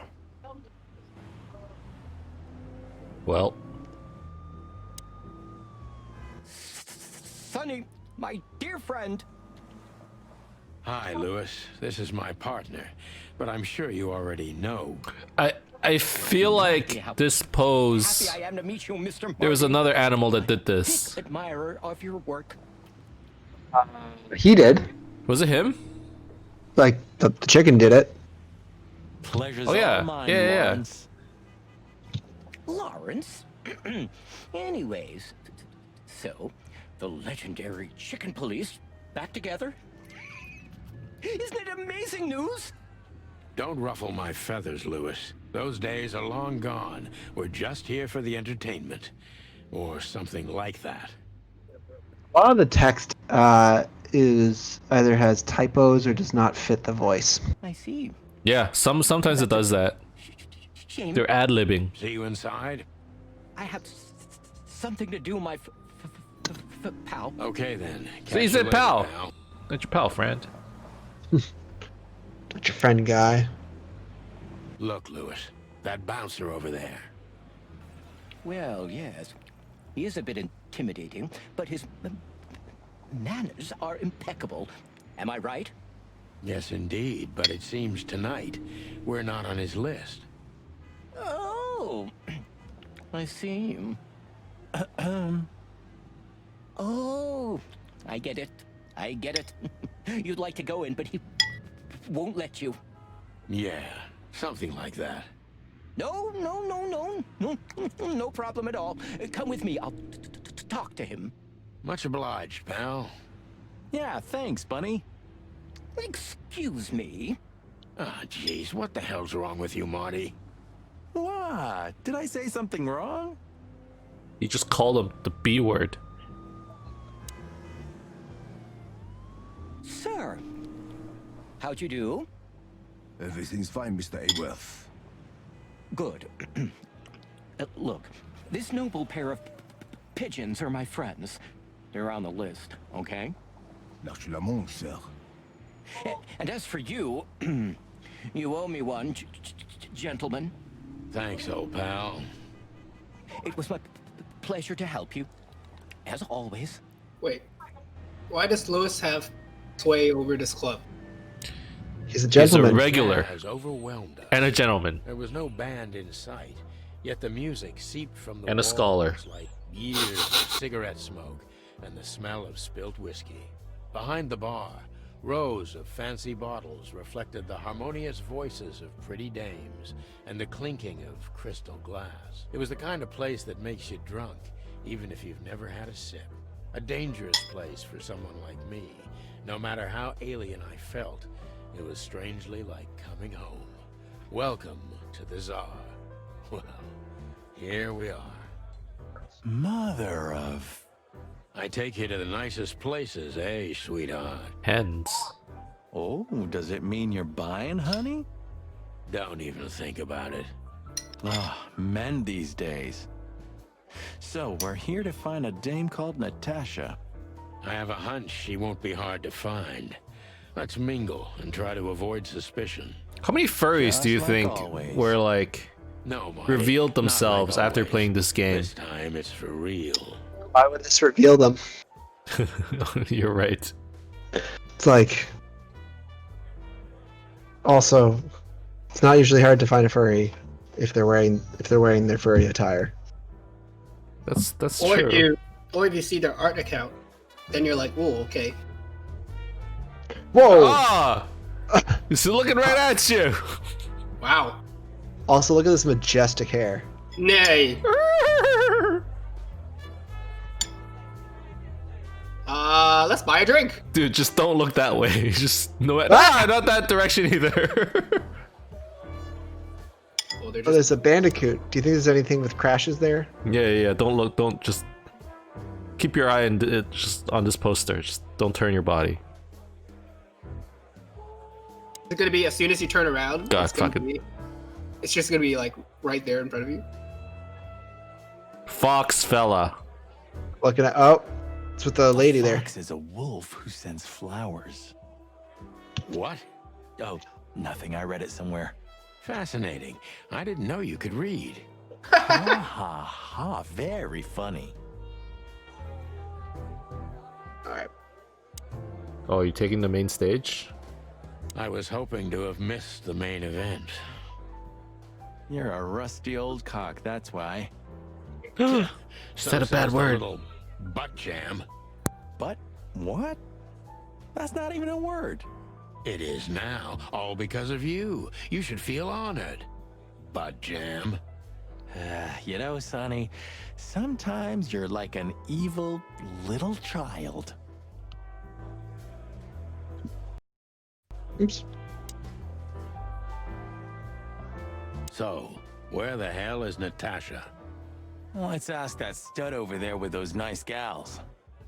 Well, Sonny, my dear friend. Hi, Lewis. This is my partner, but I'm sure you already know. I feel like this pose. Happy I am to meet you, Mr. There was Marty, another animal that did this. admirer of your work. He did. Was it him? Like, the chicken did it. Pleasure's Oh, yeah. all mine, Yeah, yeah, yeah. Lawrence. Lawrence? Anyways, so, the legendary chicken police back together? Isn't it amazing news? Don't ruffle my feathers, Lewis. Those days are long gone. We're just here for the entertainment. Or something like that. A lot of the text is either has typos or does not fit the voice. I see. Yeah, sometimes it does that. Shame. They're ad-libbing. See you inside? I have something to do, my pal. Okay then. So he Catch said you pal. later, pal. That's your pal, friend. That's your friend guy. Look, Lewis. That bouncer over there. Well, yes. He is a bit intimidating, but his manners are impeccable. Am I right? Yes, indeed. But it seems tonight we're not on his list. Oh, I see. Oh, I get it. I get it. You'd like to go in, but he won't let you. Yeah, something like that. No problem at all. Come with me. I'll talk to him. Much obliged, pal. Yeah, thanks, Bunny. Excuse me. Ah, jeez, what the hell's wrong with you, Marty? What? Did I say something wrong? You just called him the B word. Sir, how'd you do? Everything's fine, Mr. Aworth. Good. Look, this noble pair of pigeons are my friends. They're on the list, okay? Naturellement, sir. And as for you, you owe me one, gentlemen. Thanks, old pal. It was my pleasure to help you, as always. Wait, why does Lewis have sway over this club? He's a gentleman. He's a regular Has overwhelmed us. and a gentleman. There was no band in sight, yet the music seeped from the And a scholar. walls like years of cigarette smoke and the smell of spilt whiskey. Behind the bar, rows of fancy bottles reflected the harmonious voices of pretty dames and the clinking of crystal glass. It was the kind of place that makes you drunk, even if you've never had a sip. A dangerous place for someone like me. No matter how alien I felt, it was strangely like coming home. Welcome to the Tsar. Well, here we are. Mother of... I take you to the nicest places, eh, sweetheart? Hens. Oh, does it mean you're buying, honey? Don't even think about it. Ah, men these days. So, we're here to find a dame called Natasha. I have a hunch she won't be hard to find. Let's mingle and try to avoid suspicion. How many furries Just do you like think always. were like No, Marty, revealed not themselves like after always. playing this game? This time it's for real. Why would this reveal them? You're right. It's like. Also, it's not usually hard to find a furry if they're wearing their furry attire. That's Or true. if you see their art account, then you're like, whoa, okay. Whoa! Ah! He's looking right at you. Wow. Also, look at this majestic hair. Nay. Let's buy a drink. Dude, just don't look that way. Just not that direction either. Oh, they're Oh, there's a bandicoot. Do you think there's anything with crashes there? Yeah. Don't look. Don't just keep your eye just on this poster. Just don't turn your body. It's gonna be as soon as you turn around. God, It's just gonna be like right there in front of you. Fox fella. Looking at it's with the lady there. Fox is a wolf who sends flowers. What? Oh, nothing. I read it somewhere. Fascinating. I didn't know you could read. Ha. Very funny. All right. Oh, you taking the main stage? I was hoping to have missed the main event. You're a rusty old cock, that's why. Said a bad says the word. Little butt jam. But what? That's not even a word. It is now, all because of you. You should feel honored. Butt jam. You know, Sonny, sometimes you're like an evil little child. Oops. So, where the hell is Natasha? Let's ask that stud over there with those nice gals.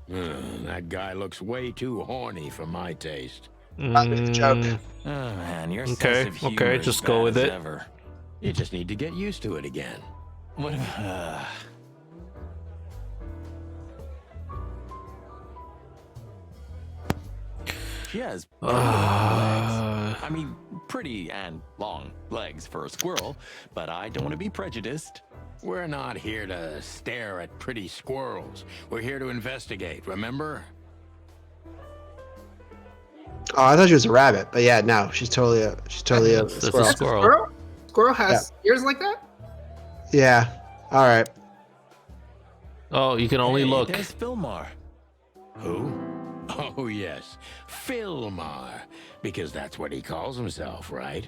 That guy looks way too horny for my taste. It's a joke. Oh man, your Okay, sense of humor okay, is just go bad with as it. Ever. You just need to get used to it again. What? She has pretty long legs. I mean, pretty and long legs for a squirrel, but I don't want to be prejudiced. We're not here to stare at pretty squirrels. We're here to investigate, remember? Oh, I thought she was a rabbit, but yeah, no, she's totally a That's a squirrel. squirrel. Squirrel has ears like that? Yeah. All right. Oh, you can only Hey, look. There's Philmar. Who? Oh, yes. Philmar. Because that's what he calls himself, right?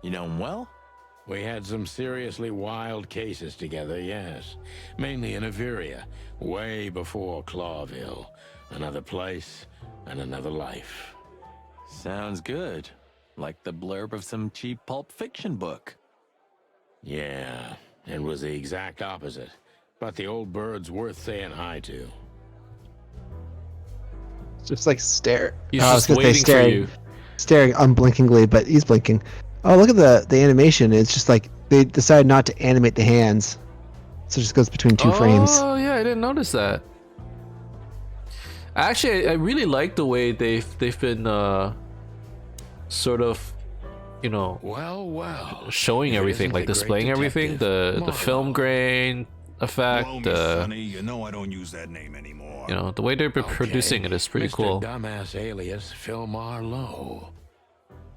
You know him well? We had some seriously wild cases together, yes. Mainly in Averia, way before Clawville. Another place and another life. Sounds good. Like the blurb of some cheap pulp fiction book. Yeah, it was the exact opposite. But the old bird's worth saying hi to. Just like stare. He's I was just gonna say waiting for staring, you. staring unblinkingly, but he's blinking. Oh, look at the animation. It's just like they decided not to animate the hands, so it just goes between two frames. Oh yeah, I didn't notice that. Actually, I really like the way they've been sort of, you know, well, showing if it everything, isn't like the great displaying everything, detective, the film grain effect, Blow me, Sonny. You know I don't use that name anymore. you know, the way they're producing it is pretty Mr. cool. Dumbass alias Phil Marlowe.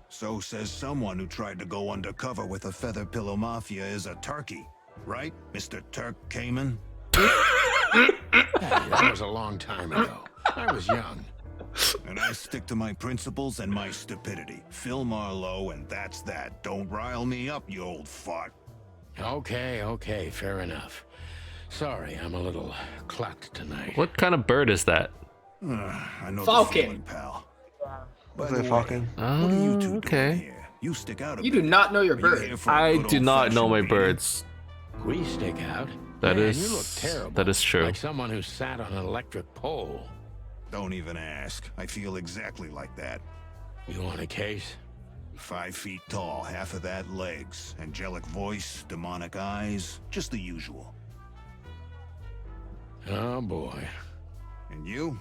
So says someone who tried to go undercover with a feather pillow mafia is a turkey, right, Mr. Turk Cayman? Hey, that was a long time ago. I was young. And I stick to my principles and my stupidity. Phil Marlowe, and that's that. Don't rile me up, you old fart. Okay, fair enough. Sorry, I'm a little clucked tonight. What kind of bird is that? I know Falcon. the feeling, pal. By the way, Falcon. what are you two Okay. doing here? You stick out a You bit. do not know your Are you bird. here for a I good do not know my old-fashioned beating? birds. We stick out. That Man, is- you look terrible. that is true. Like someone who sat on an electric pole. Don't even ask. I feel exactly like that. You want a case? 5 feet tall, half of that legs, angelic voice, demonic eyes, just the usual. Oh boy. And you?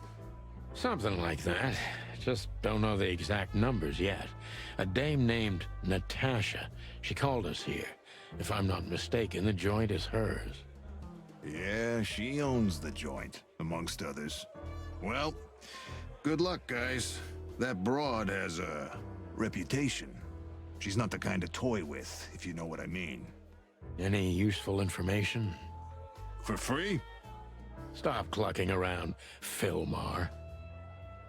Something like that. Just don't know the exact numbers yet. A dame named Natasha. She called us here. If I'm not mistaken, the joint is hers. Yeah, she owns the joint, amongst others. Well, good luck, guys. That broad has a reputation. She's not the kind to toy with, if you know what I mean. Any useful information? For free? Stop clucking around, Philmar.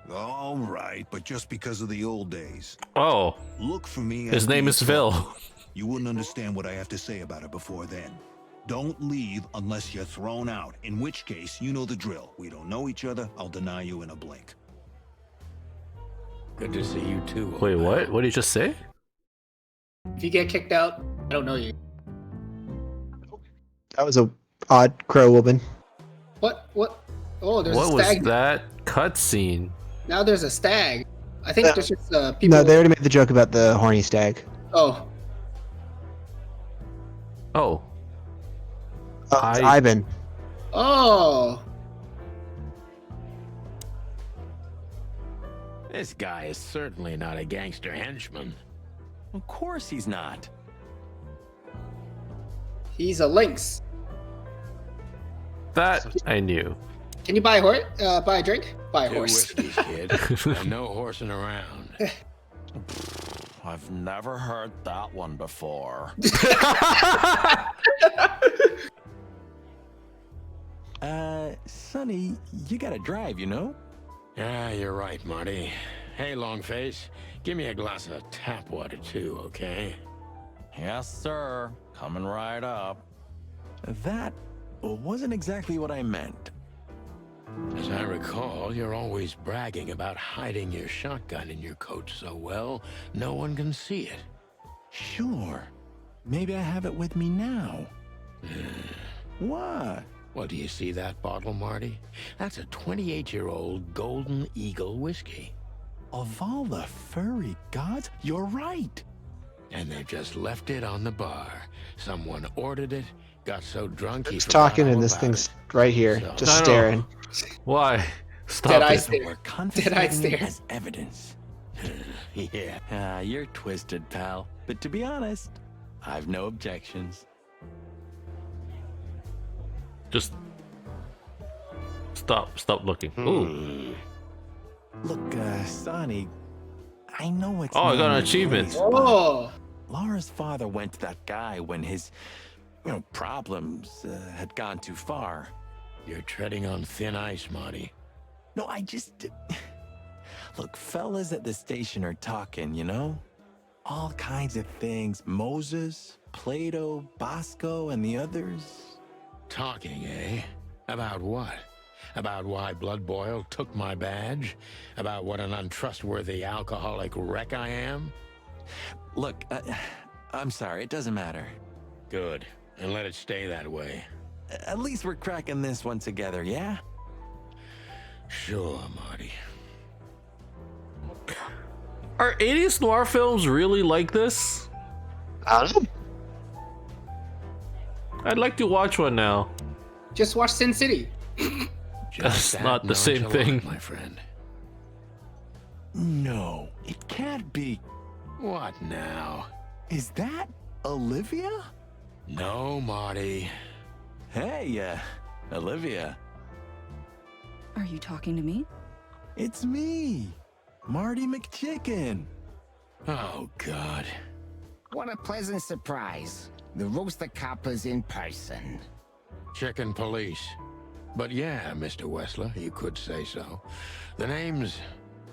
All right, but just because of the old days. Oh, Look for me. his after name you is talk. Phil. You wouldn't understand what I have to say about it before then. Don't leave unless you're thrown out, in which case, you know the drill. We don't know each other, I'll deny you in a blink. Good to see you too. old Wait, pal. what? What did you just say? If you get kicked out, I don't know you. That was a odd crow woman. What? Oh, there's What a was stag. that cutscene? Now there's a stag. I think No. there's just people. No, they already made the joke about the horny stag. Oh, Oh, Oh, it's I- Ivan. oh. This guy is certainly not a gangster henchman. Of course he's not. He's a lynx. that I knew. Can you buy a horse? Buy a drink? Buy a 2 horse. whiskeys, kid. And no horsing around. I've never heard that one before. Sonny, you gotta drive, you know? Yeah, you're right, Marty. Hey, Longface, give me a glass of tap water too, okay? Yes, sir. Coming right up. That wasn't exactly what I meant. As I recall, you're always bragging about hiding your shotgun in your coat so well, no one can see it. Sure. Maybe I have it with me now. What? Well, do you see that bottle, Marty? That's a 28-year-old Golden Eagle whiskey. Of all the furry gods, you're right. And they've just left it on the bar. Someone ordered it, got so drunk he It's forgot talking, all and this about thing's it. right here, So- just I know. staring. Why? Stop Dead eye it. stare. We're Did I confiscating it stare? as evidence. Yeah. You're twisted, pal. But to be honest, I've no objections. Just stop looking. Ooh. Look, Sonny, I know it's Oh, I got not an your achievement. place, but Oh, Laura's father went to that guy when his, problems had gone too far. You're treading on thin ice, Marty. No, I just... Look, fellas at the station are talking, you know? all kinds of things. Moses, Plato, Bosco, and the others. Talking, eh? About what? About why Blood Boil took my badge? About what an untrustworthy alcoholic wreck I am? Look, I'm sorry, it doesn't matter. Good. And let it stay that way. At least we're cracking this one together, yeah? Sure, Marty. Are 80s noir films really like this? I don't know. I'd like to watch one now. Just watch Sin City. That's that not the same nonchalant, thing. my friend. No, it can't be. What now? Is that Olivia? No, Marty. Hey, Olivia. Are you talking to me? It's me, Marty McChicken. Oh, God. What a pleasant surprise. The Rooster Copper's in person. Chicken police. But yeah, Mr. Wessler, you could say so. The name's...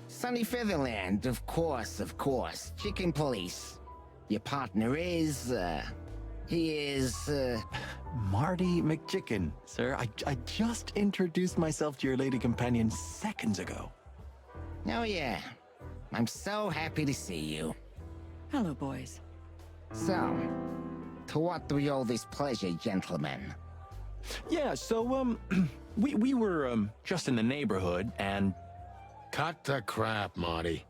Sunny Featherland, of course, of course. Chicken Police. Your partner is, he is, Marty McChicken. Sir, I just introduced myself to your lady companion seconds ago. Oh yeah. I'm so happy to see you. Hello, boys. So, to what do we owe this pleasure, gentlemen? Yeah, so, we were, just in the neighborhood, and... Cut the crap, Marty.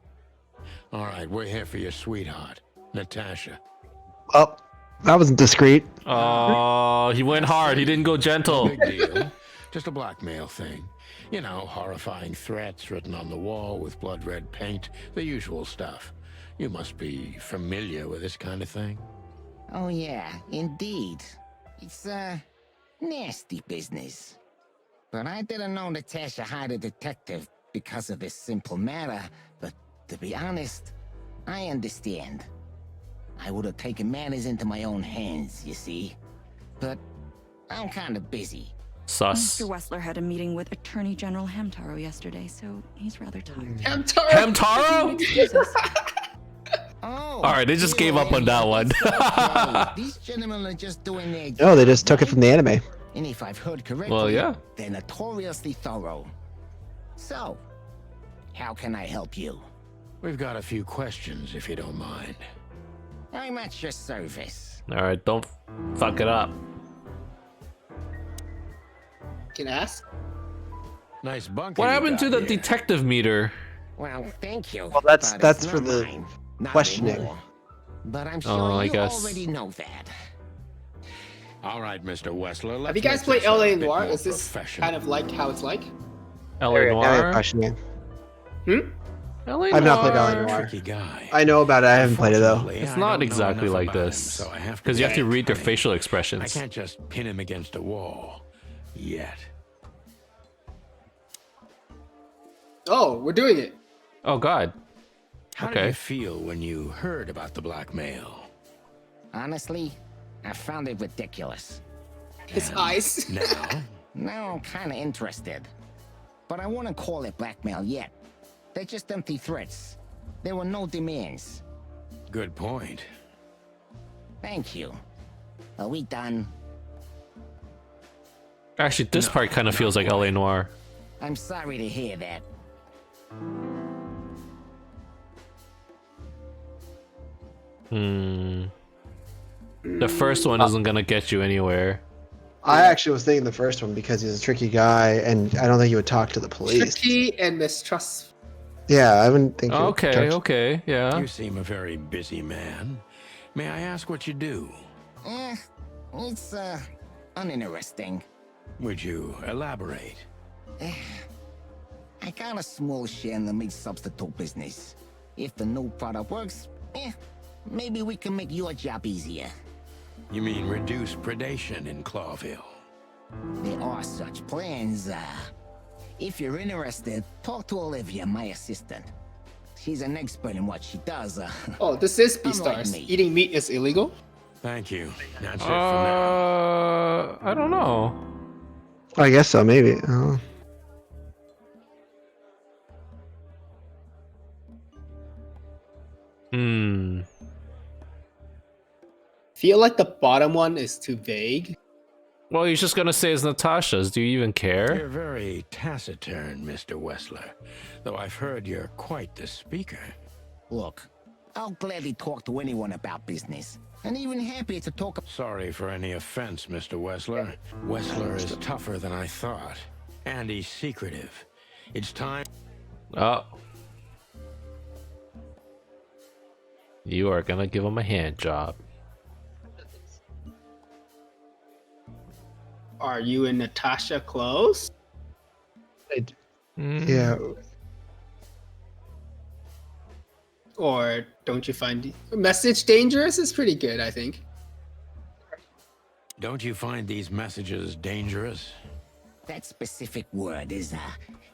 All right, we're here for your sweetheart, Natasha. Oh, that wasn't discreet. Oh, he went hard. He didn't go gentle. No big deal. Just a blackmail thing. You know, horrifying threats written on the wall with blood red paint. The usual stuff. You must be familiar with this kind of thing. Oh yeah, indeed. It's, nasty business. But I didn't know Natasha hired a detective because of this simple matter, but to be honest, I understand. I would have taken matters into my own hands, you see. But I'm kind of busy. Sus. Mr. Wessler had a meeting with Attorney General Hamtaro yesterday, so he's rather tired. Hamtaro? Hamtaro? Jesus. Oh, Alright, they just gave up on that one. These gentlemen are just doing their job. No, they just took it from the anime. And if I've heard correctly, Well, yeah. they're notoriously thorough. So, how can I help you? We've got a few questions, if you don't mind. I'm at your service. Alright, don't fuck it up. Can ask? Nice bunker. What you happened to got the here. detective meter? Well, thank you. Well, that's but it's for not the mine. Not questioning. anymore. But I'm sure Oh, I you guess. already know that. All right, Mr. Wessler. Let's Have you guys make played this a LA bit Noir? more Is this professional. kind of like how it's like? LA Now you're Noir? questioning. Hmm? LA I've not played Noir. LA Noir. Tricky guy. I know about it. I haven't played it though. Fortunately, It's I not don't know exactly enough like about him, this. so I have to Because you have to be read their cunning. facial I expressions. can't just pin him against a wall. Yet. Oh, we're doing it. Oh, God. How Okay. did you feel when you heard about the blackmail? Honestly, I found it ridiculous. His eyes. Now? Now I'm kind of interested. But I wouldn't call it blackmail yet. They're just empty threats. There were no demands. Good point. Thank you. Are we done? Actually, this part kind of feels like LA Noir. I'm sorry to hear that. The first one isn't gonna get you anywhere. I actually was thinking the first one because he's a tricky guy, and I don't think he would talk to the police. Tricky and mistrust. Yeah, I wouldn't think. he would Okay, talk- okay, yeah. You seem a very busy man. May I ask what you do? It's, uninteresting. Would you elaborate? I got a small share in the meat substitute business. If the new product works, maybe we can make your job easier. You mean reduce predation in Clawville? There are such plans. If you're interested, talk to Olivia, my assistant. She's an expert in what she does. Oh, this is Unlike Beastars. me. Eating meat is illegal? Thank you. That's it for now. I don't know. I guess so, maybe. feel like the bottom one is too vague. Well, he's just gonna say it's Natasha's. Do you even care? You're very taciturn, Mr. Wessler, though I've heard you're quite the speaker. Look, I'll gladly talk to anyone about business, and even happier to talk. Sorry for any offense, Mr. Wessler. Wessler is tougher than I thought, and he's secretive. It's time. Oh. You are gonna give him a hand job. Are you and Natasha close? Yeah. Or don't you find message dangerous? Is pretty good, I think. Don't you find these messages dangerous? That specific word is,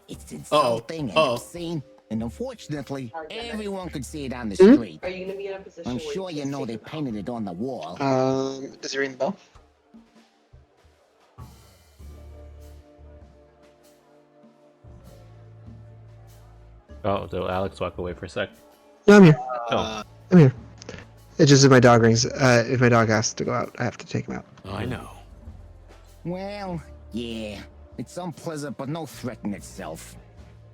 it's insulting and obscene, and unfortunately, everyone could see it on the street. Are you gonna be in a position? I'm sure you know they painted it on the wall. Does he ring the bell? Oh, did Alex walk away for a sec? No, I'm here. Oh. I'm here. It's just if my dog rings. If my dog asks to go out, I have to take him out. I know. Well, yeah, it's unpleasant, but no threat in itself.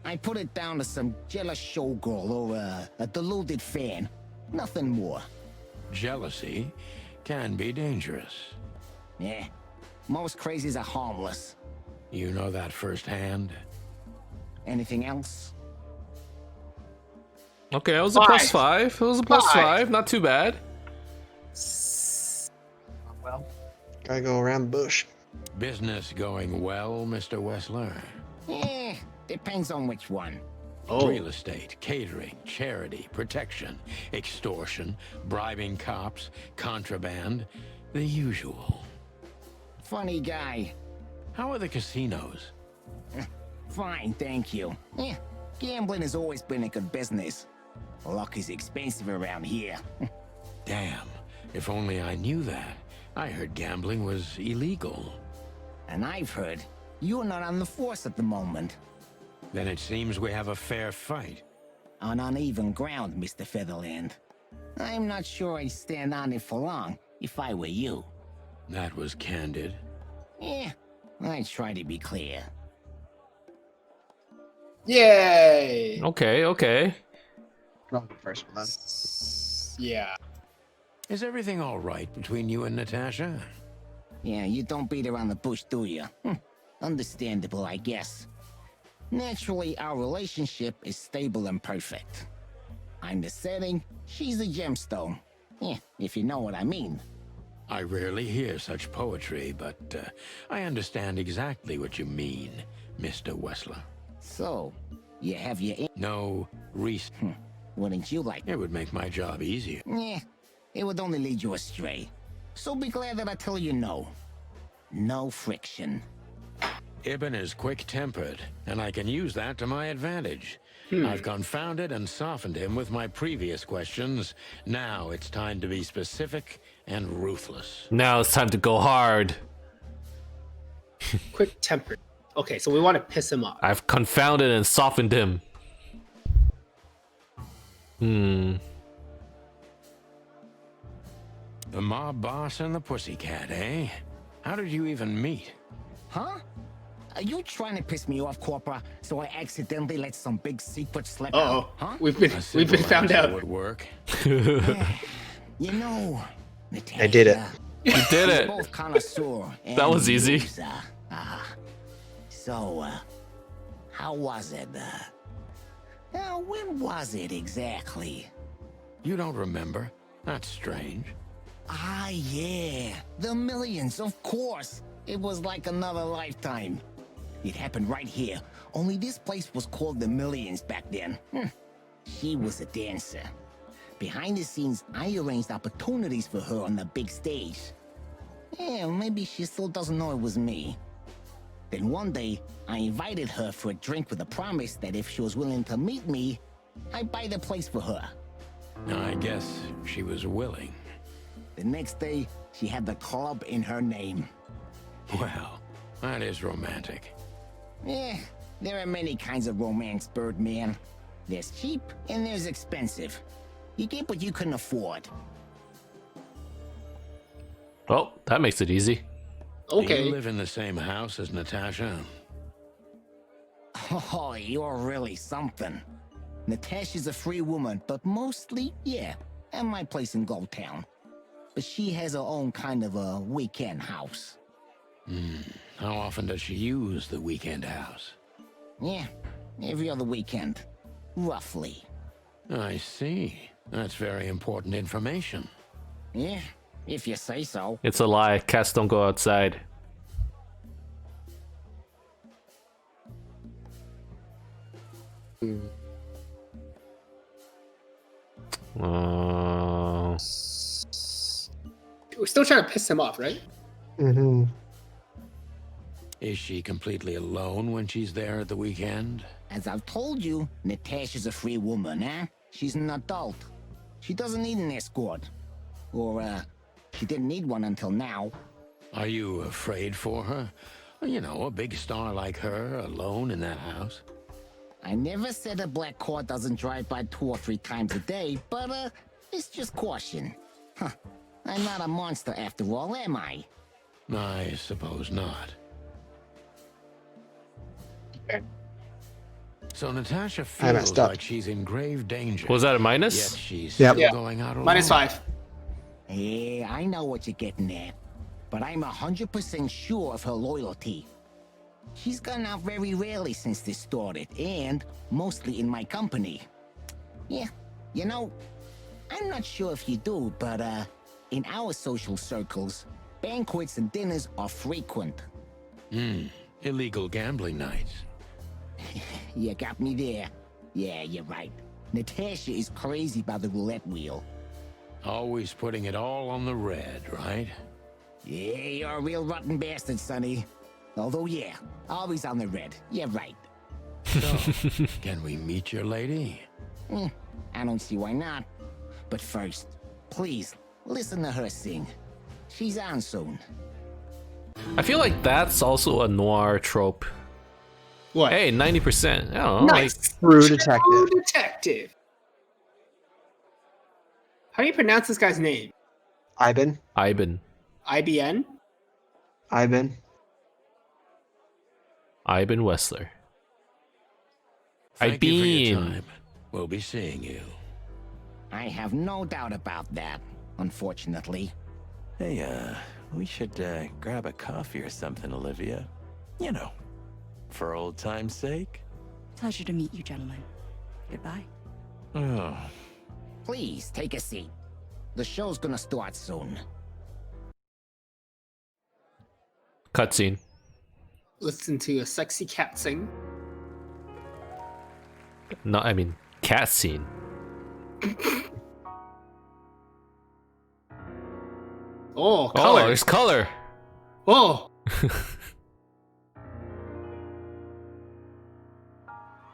I put it down to some jealous showgirl or a deluded fan. Nothing more. Jealousy can be dangerous. Yeah, most crazies are harmless. You know that firsthand. Anything else? Okay, that was a +5. It was a +5. Not too bad. Well, gotta go around the bush. Business going well, Mr. Wessler? Eh, depends on which one. Real estate, catering, charity, protection, extortion, bribing cops, contraband, the usual. Funny guy. How are the casinos? Fine, thank you. Yeah, gambling has always been a good business. Luck is expensive around here. Damn, if only I knew that. I heard gambling was illegal. And I've heard you're not on the force at the moment. Then it seems we have a fair fight. On uneven ground, Mr. Featherland. I'm not sure I'd stand on it for long, if I were you. That was candid. Yeah, I try to be clear. yay! Okay. Wrong first one. Yeah. Is everything all right between you and Natasha? Yeah, you don't beat around the bush, do you? Understandable, I guess. Naturally, our relationship is stable and perfect. I'm the setting, she's the gemstone. Yeah, if you know what I mean. I rarely hear such poetry, but I understand exactly what you mean, Mr. Wessler. So, you have your... No reason. Wouldn't you like... It would make my job easier. Yeah, it would only lead you astray. So be glad that I tell you no. No friction. Ibn is quick-tempered, and I can use that to my advantage. I've confounded and softened him with my previous questions. Now it's time to be specific and ruthless. Now it's time to go hard. Quick-tempered. Okay, so we want to piss him off. I've confounded and softened him. The mob boss and the pussycat, eh? How did you even meet? Huh? Are you trying to piss me off, Corpora, so I accidentally let some big secret slip Uh-oh. out? Huh? We've been found out. Would work. You know, Natasha, I did it. You did it. both connoisseur and That was easy. loser. So, how was it? When was it exactly? You don't remember? That's strange. Ah, yeah. The millions, of course. It was like another lifetime. It happened right here. Only this place was called the Millions back then. She was a dancer. Behind the scenes, I arranged opportunities for her on the big stage. Yeah, maybe she still doesn't know it was me. Then one day, I invited her for a drink with a promise that if she was willing to meet me, I'd buy the place for her. I guess she was willing. The next day, she had the club in her name. Well, that is romantic. Yeah, there are many kinds of romance, Birdman. There's cheap and there's expensive. You get what you can afford. Oh, that makes it easy. Do Okay. you live in the same house as Natasha? Oh, you're really something. Natasha's a free woman, but mostly, yeah, at my place in Gold Town. But she has her own kind of a weekend house. How often does she use the weekend house? Yeah, every other weekend. Roughly. I see. That's very important information. Yeah, if you say so. It's a lie. Cats don't go outside. We're still trying to piss him off, right? Mm-hmm. Is she completely alone when she's there at the weekend? As I've told you, Natasha's a free woman, eh? She's an adult. She doesn't need an escort. Or, she didn't need one until now. Are you afraid for her? You know, a big star like her, alone in that house. I never said a black car doesn't drive by 2 or 3 times a day, but, it's just caution. Huh. I'm not a monster after all, am I? I suppose not. So Natasha feels messed up. like she's in grave danger. Was that a minus? Yet she's Yep. still Yeah. going out alone. -5. Yeah, I know what you're getting at. But I'm 100% sure of her loyalty. She's gone out very rarely since this started, and mostly in my company. Yeah, you know, I'm not sure if you do, but, in our social circles, banquets and dinners are frequent. Illegal gambling nights. You got me there. Yeah, you're right. Natasha is crazy about the roulette wheel. Always putting it all on the red, right? Yeah, you're a real rotten bastard, Sonny. Although, yeah, always on the red. Yeah, right. So, can we meet your lady? I don't see why not. But first, please, listen to her sing. She's on soon. I feel like that's also a noir trope. What? Hey, 90%. I don't know. Nice. True detective. True detective. How do you pronounce this guy's name? Ivan. Ivan. IBN? Ivan. Ivan Wessler. Thank you for your Ivan. time. We'll be seeing you. I have no doubt about that, unfortunately. Hey, we should grab a coffee or something, Olivia. You know, for old time's sake. Pleasure to meet you, gentlemen. Goodbye. Oh. Please, take a seat. The show's gonna start soon. Cutscene. Listen to a sexy cat sing. No, I mean, cat scene. Oh, Oh, color. there's color. Oh.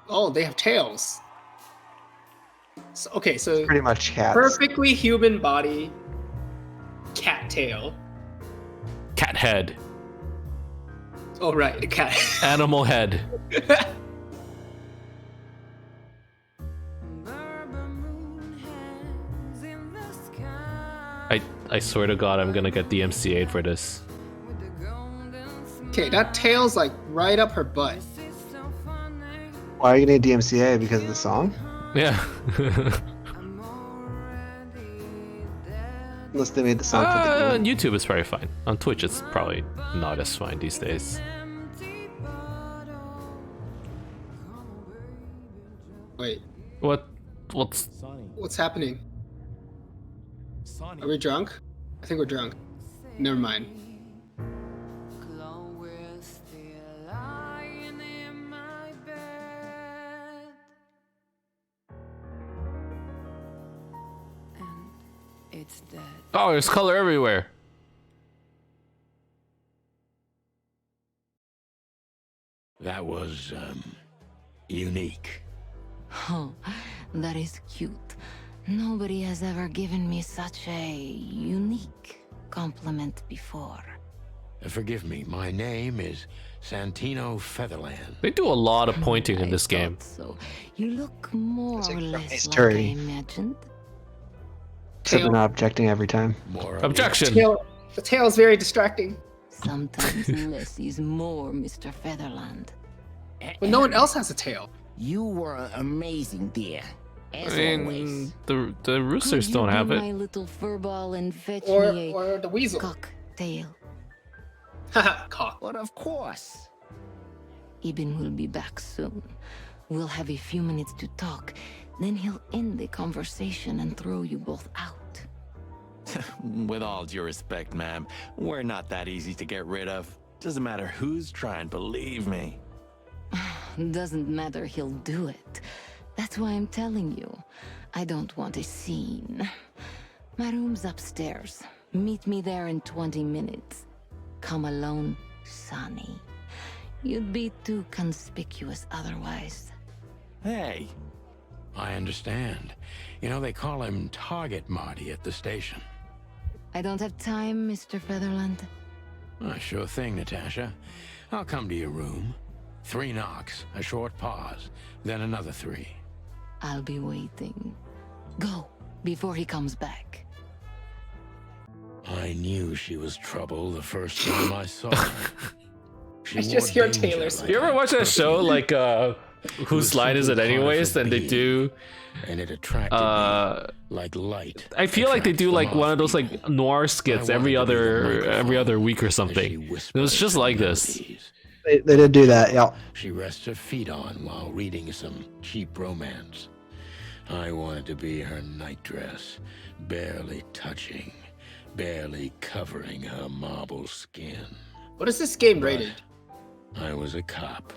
Oh, they have tails. So, okay, so Pretty much cats. perfectly human body, cat tail. Cat head. Oh, right, a cat. Animal head. I swear to God, I'm gonna get DMCA'd for this. Okay, that tail's like right up her butt. Why are you gonna need DMCA? Because of the song? Yeah. Unless they made the song for the On game. YouTube, it's probably fine. On Twitch, it's probably not as fine these days. Wait, What's happening? Are we drunk? I think we're drunk. Never mind. It's dead. Oh, there's color everywhere. That was, unique. Oh, that is cute. Nobody has ever given me such a unique compliment before. Forgive me, my name is Santino Featherland. They do a lot of pointing in I this game. thought so. You look more It's or like from less history. like I imagined. Except they're not objecting every time. More or Objection. Tail, The tail is very distracting. Sometimes less is more, Mr. Featherland. But no one else has a tail. You were amazing, dear. As I always. mean, the roosters Could you don't have be it. my little furball and fetch Or me or the weasel. a cocktail? Haha, cock. But of course. Ibn will be back soon. We'll have a few minutes to talk. Then he'll end the conversation and throw you both out. With all due respect, ma'am, we're not that easy to get rid of. Doesn't matter who's trying, believe me. Doesn't matter, he'll do it. That's why I'm telling you. I don't want a scene. My room's upstairs. Meet me there in 20 minutes. Come alone, Sonny. You'd be too conspicuous otherwise. Hey. I understand. You know, they call him Target Marty at the station. I don't have time, Mr. Featherland. Sure thing, Natasha. I'll come to your room. 3 knocks, a short pause, then another 3. I'll be waiting. Go, before he comes back. I knew she was trouble the first time I saw her. She I just wore hear danger Taylor like Swift. You ever watch that perfume. show like Whose Line Is It simply part of Anyways? her And they being, do and it attracted me like light. I feel like they attracts do the like one of those moth like noir skits I every wanted to be the every other microphone week or as she something. It was whispers just her like this. melodies. They did do that, yeah. She rests her feet on while reading some cheap romance. I wanted to be her nightdress, barely touching, barely covering her marble skin. What is this game rated? I was a cop.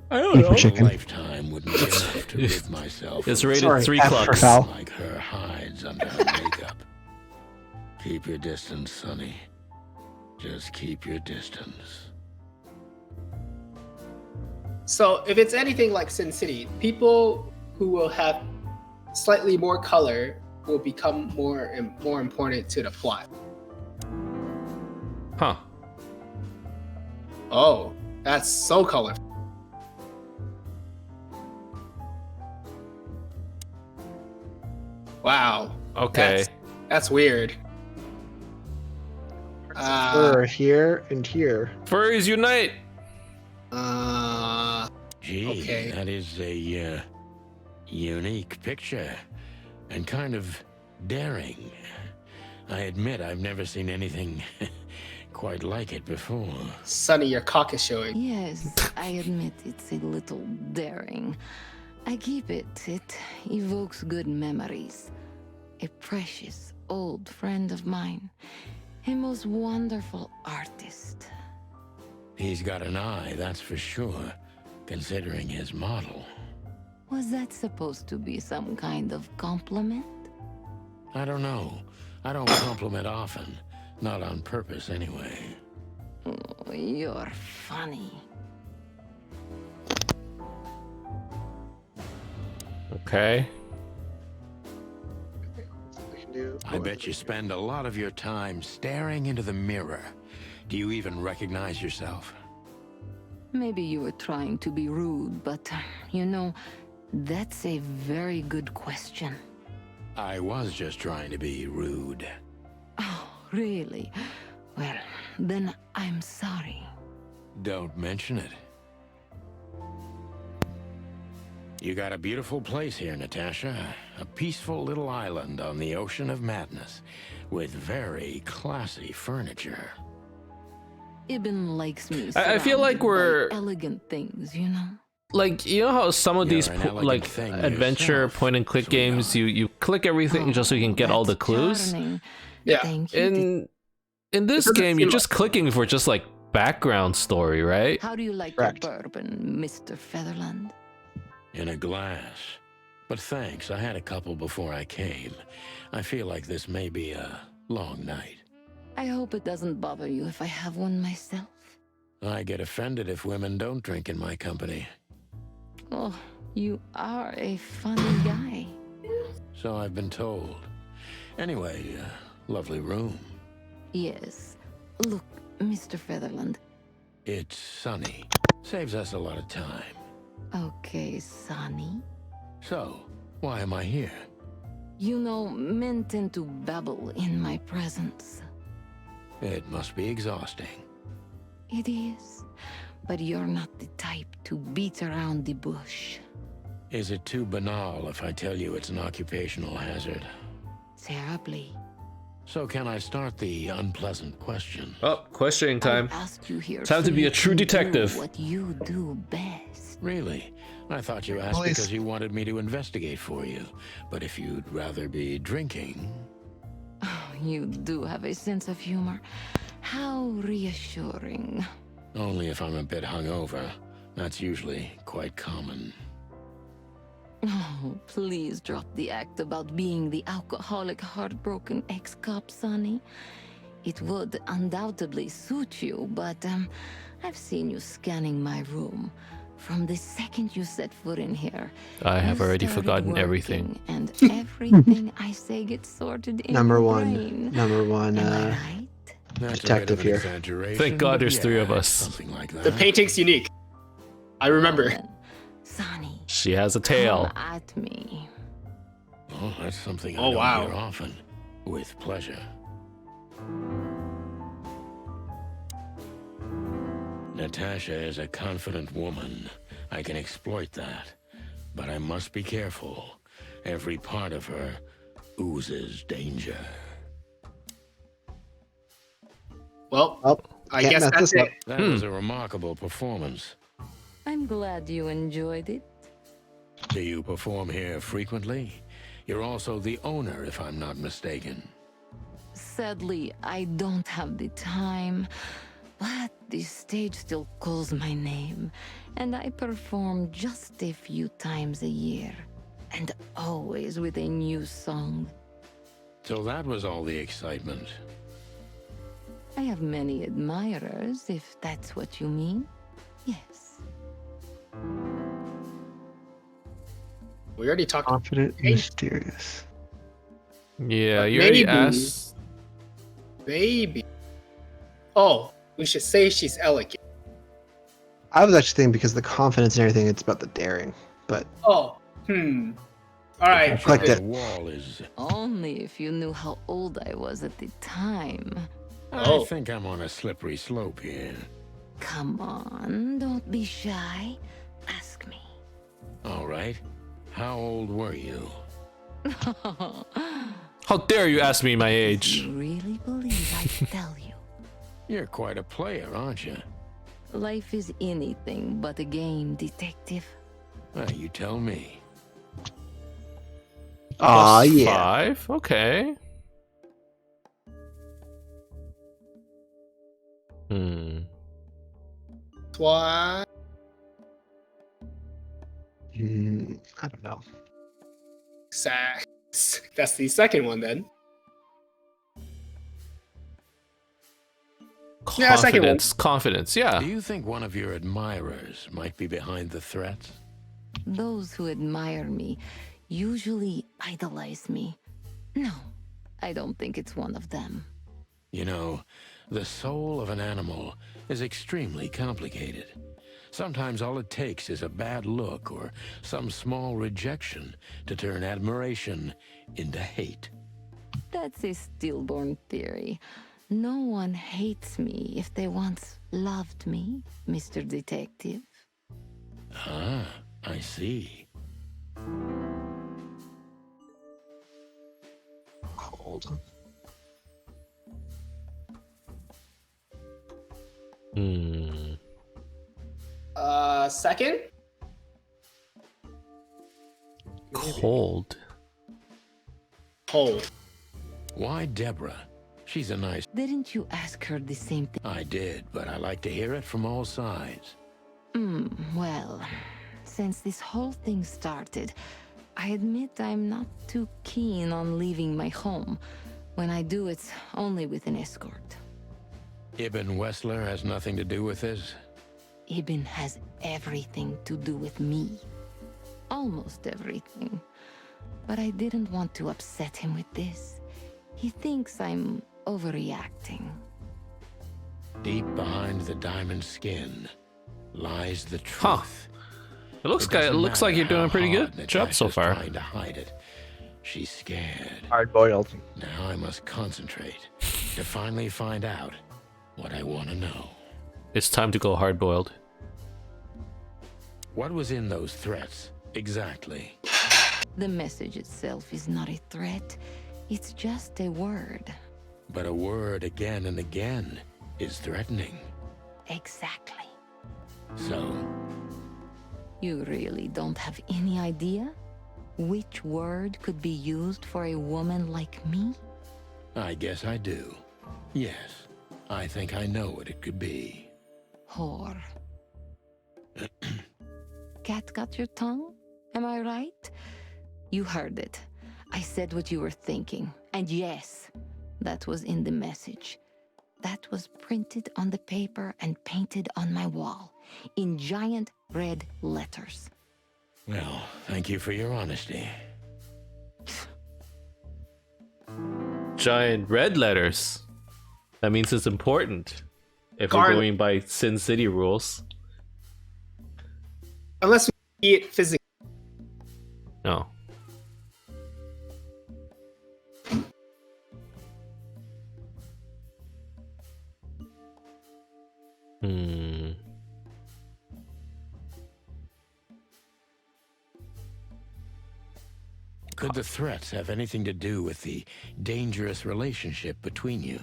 I don't know. for chicken. A lifetime wouldn't be enough to rid myself It's of rated Sorry, 3 F for clucks. foul. like her hides under her makeup. Keep your distance, Sonny. Just keep your distance. So if it's anything like Sin City, people who will have slightly more color will become more important to the plot. Huh. Oh, that's so colorful. Wow. Okay. That's weird. Fur here and here. Furries unite! Gee, Okay. that is a unique picture and kind of daring. I admit I've never seen anything quite like it before. Sonny, your cock is showing. Yes, I admit it's a little daring. I keep it. It evokes good memories. A precious old friend of mine. A most wonderful artist. He's got an eye, that's for sure, considering his model. Was that supposed to be some kind of compliment? I don't know. I don't compliment often. Not on purpose, anyway. Oh, you're funny. Okay. I bet you spend a lot of your time staring into the mirror. Do you even recognize yourself? Maybe you were trying to be rude, but, you know, that's a very good question. I was just trying to be rude. Oh, really? Well, then I'm sorry. Don't mention it. You got a beautiful place here, Natasha. A peaceful little island on the ocean of madness, with very classy furniture. Ibn likes me. I feel like surrounded by we're- elegant things, you know. Like, you know how some of You're these an elegant like thing adventure yourself, point-and-click games, you click everything just so you can get all the That's clues. charming. Yeah. Thank you. In this doesn't game, seem you're like- just clicking for just like background story, right? How do you like Correct. your bourbon, Mr. Featherland? In a glass. But thanks, I had a couple before I came. I feel like this may be a long night. I hope it doesn't bother you if I have one myself. I get offended if women don't drink in my company. Oh, you are a funny guy. So I've been told. Anyway, lovely room. Yes. Look, Mr. Featherland. It's sunny. Saves us a lot of time. Okay, Sonny. So, why am I here? You know, men tend to babble in my presence. It must be exhausting. It is, but you're not the type to beat around the bush. Is it too banal if I tell you it's an occupational hazard? Terribly. So can I start the unpleasant question? Oh, questioning time. I'll ask you here Time so to be you a true can do detective. what you do best. Really? I thought you asked Police. because you wanted me to investigate for you. But if you'd rather be drinking... Oh, you do have a sense of humor. How reassuring. Only if I'm a bit hungover. That's usually quite common. Oh, please drop the act about being the alcoholic, heartbroken ex-cop, Sonny. It would undoubtedly suit you, but I've seen you scanning my room. From the second you set foot in here, I have you already started forgotten working, everything. and everything I say gets sorted in Number your one. brain. Number one. Am I right? That's Detective a bit of here. an exaggeration, Thank God but there's three of yeah, us. Something like that. The painting's unique. I remember. Then, Sonny, She has a tail. come at me. Oh, that's something I Oh, don't wow. hear often. With pleasure. Natasha is a confident woman. I can exploit that. But I must be careful. Every part of her oozes danger. Well, Oh, I can't guess mess that's this up. it. That was a remarkable performance. I'm glad you enjoyed it. Do you perform here frequently? You're also the owner, if I'm not mistaken. Sadly, I don't have the time, but the stage still calls my name, and I perform just a few times a year, and always with a new song. So that was all the excitement. I have many admirers, if that's what you mean. Yes. We already talked. Confident, Hey. mysterious. Yeah, But you already maybe- asked. Maybe. Oh, we should say she's elegant. I was actually thinking because of the confidence and everything, it's about the daring. But Oh, All right. Clicked The it. wall is... Only if you knew how old I was at the time. Oh. I think I'm on a slippery slope here. Come on, don't be shy. Ask me. All right. How old were you? How dare you ask me my age? You really believe I'd tell you? You're quite a player, aren't you? Life is anything but a game, detective. Well, you tell me. aw, Plus yeah. 5? Okay. What? I don't know. That's the second one then. Yeah, second one. Confidence, yeah. Do you think one of your admirers might be behind the threats? Those who admire me usually idolize me. No, I don't think it's one of them. You know, the soul of an animal is extremely complicated. Sometimes all it takes is a bad look or some small rejection to turn admiration into hate. That's a stillborn theory. No one hates me if they once loved me, Mr. Detective. Ah, I see. Cold. Second? Cold. Cold. Why Deborah? She's a nice... Didn't you ask her the same thing? I did, but I like to hear it from all sides. Well, since this whole thing started, I admit I'm not too keen on leaving my home. When I do, it's only with an escort. Ibn Wessler has nothing to do with this? Ibn has everything to do with me. Almost everything. But I didn't want to upset him with this. He thinks I'm overreacting. Deep behind the diamond skin lies the truth. It looks doesn't looks like matter you're doing a pretty how good hard job so Natasha's far. trying to hide it. She's scared. Hard boiled. Now I must concentrate. to finally find out what I want to know. It's time to go hard-boiled. What was in those threats, exactly? The message itself is not a threat. It's just a word. But a word again and again is threatening. Exactly. So, You really don't have any idea which word could be used for a woman like me? I guess I do. Yes, I think I know what it could be. Whore. Cat got your tongue? Am I right? You heard it. I said what you were thinking. And yes, that was in the message. That was printed on the paper and painted on my wall in giant red letters. Well, thank you for your honesty. Giant red letters. That means it's important. If we're going by Sin City rules. Unless we see it physically. No. Could the threats have anything to do with the dangerous relationship between you?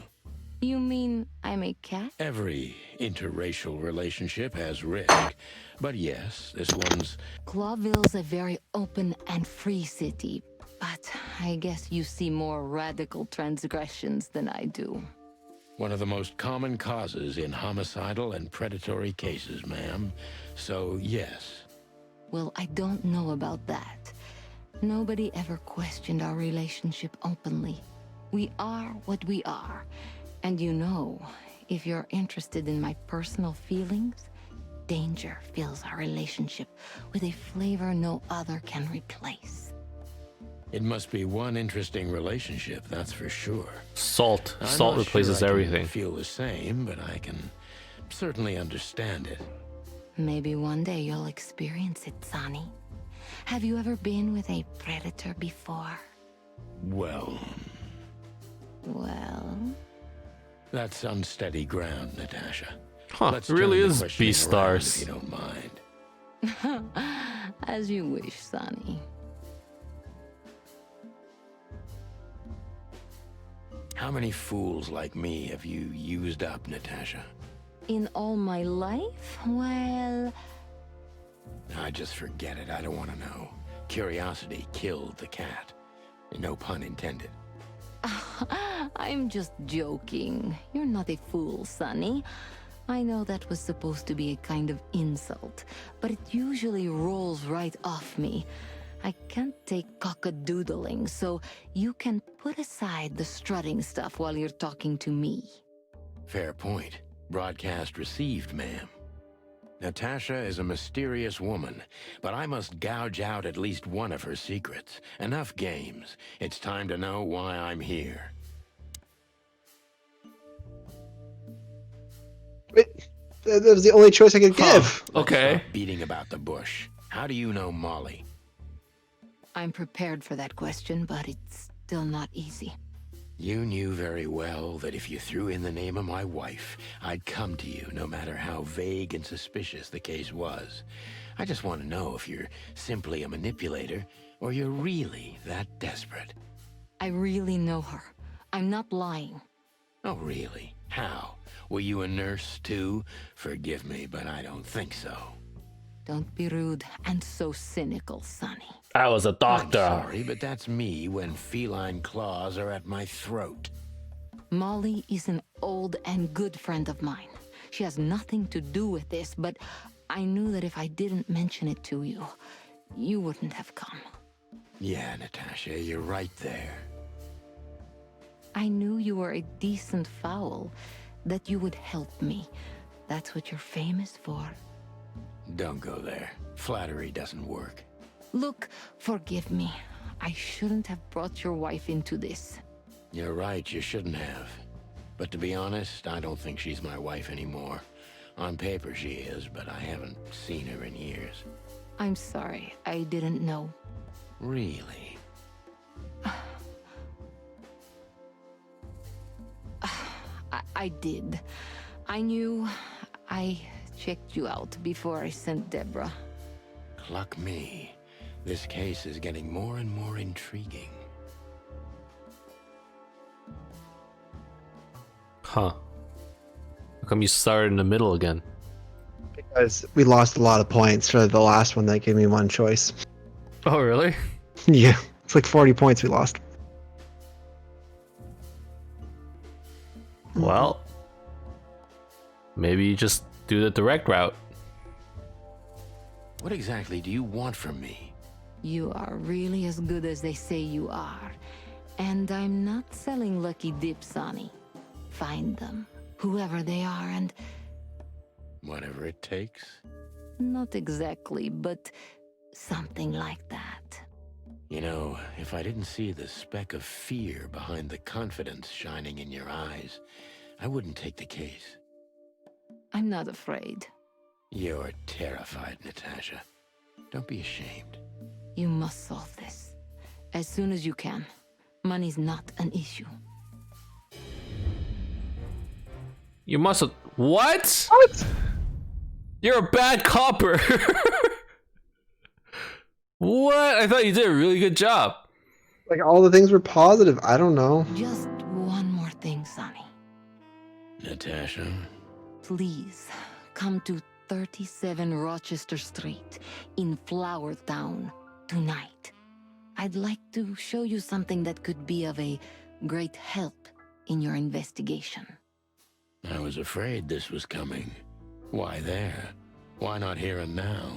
You mean I'm a cat? Every interracial relationship has risk, but yes, this one's... Clawville's a very open and free city, but I guess you see more radical transgressions than I do. one of the most common causes in homicidal and predatory cases, ma'am. So, yes. Well, I don't know about that. Nobody ever questioned our relationship openly. We are what we are. And you know, if you're interested in my personal feelings, danger fills our relationship with a flavor no other can replace. It must be one interesting relationship, that's for sure. Salt. I'm Salt not replaces sure I can everything. feel the same, but I can certainly understand it. Maybe one day you'll experience it, Sonny. Have you ever been with a predator before? Well, that's unsteady ground, Natasha. Huh, Let's it really turn the is questioning Beast around, Stars. if you don't mind. As you wish, Sonny. How many fools like me have you used up, Natasha? In all my life? Well... I just forget it. I don't want to know. Curiosity killed the cat. No pun intended. I'm just joking. You're not a fool, Sonny. I know that was supposed to be a kind of insult, but it usually rolls right off me. I can't take cockadoodling, so you can put aside the strutting stuff while you're talking to me. Fair point. Broadcast received, ma'am. Natasha is a mysterious woman, but I must gouge out at least one of her secrets. Enough games. It's time to know why I'm here. Wait, that was the only choice I could give. Okay. Stop beating about the bush. How do you know Molly? I'm prepared for that question, but it's still not easy. You knew very well that if you threw in the name of my wife, I'd come to you, no matter how vague and suspicious the case was. I just want to know if you're simply a manipulator, or you're really that desperate. I really know her. I'm not lying. Oh, really? How? Were you a nurse, too? Forgive me, but I don't think so. Don't be rude and so cynical, Sonny. I was a doctor. I'm sorry, but that's me when feline claws are at my throat. Molly is an old and good friend of mine. She has nothing to do with this, but I knew that if I didn't mention it to you, you wouldn't have come. Yeah, Natasha, you're right there. I knew you were a decent fowl, that you would help me. That's what you're famous for. Don't go there. Flattery doesn't work. Look, forgive me. I shouldn't have brought your wife into this. You're right, you shouldn't have. But to be honest, I don't think she's my wife anymore. On paper she is, but I haven't seen her in years. I'm sorry, I didn't know. Really? I did. I knew. I checked you out before I sent Deborah. Luck me. This case is getting more and more intriguing. Huh. How come you started in the middle again? Because we lost a lot of points for the last one that gave me one choice. Oh, really? Yeah, it's like 40 points we lost. Well, maybe you just do the direct route. What exactly do you want from me? You are really as good as they say you are. And I'm not selling lucky dips, Sonny. Find them, whoever they are, and... Whatever it takes? Not exactly, but something like that. You know, if I didn't see the speck of fear behind the confidence shining in your eyes, I wouldn't take the case. I'm not afraid. You're terrified, Natasha. Don't be ashamed. You must solve this. As soon as you can. Money's not an issue. You must have... What? What? You're a bad copper. What? I thought you did a really good job. Like, all the things were positive. I don't know. Just one more thing, Sonny. Natasha? Please, come to 37 Rochester Street in Flower Town tonight. I'd like to show you something that could be of a great help in your investigation. I was afraid this was coming. Why there? Why not here and now?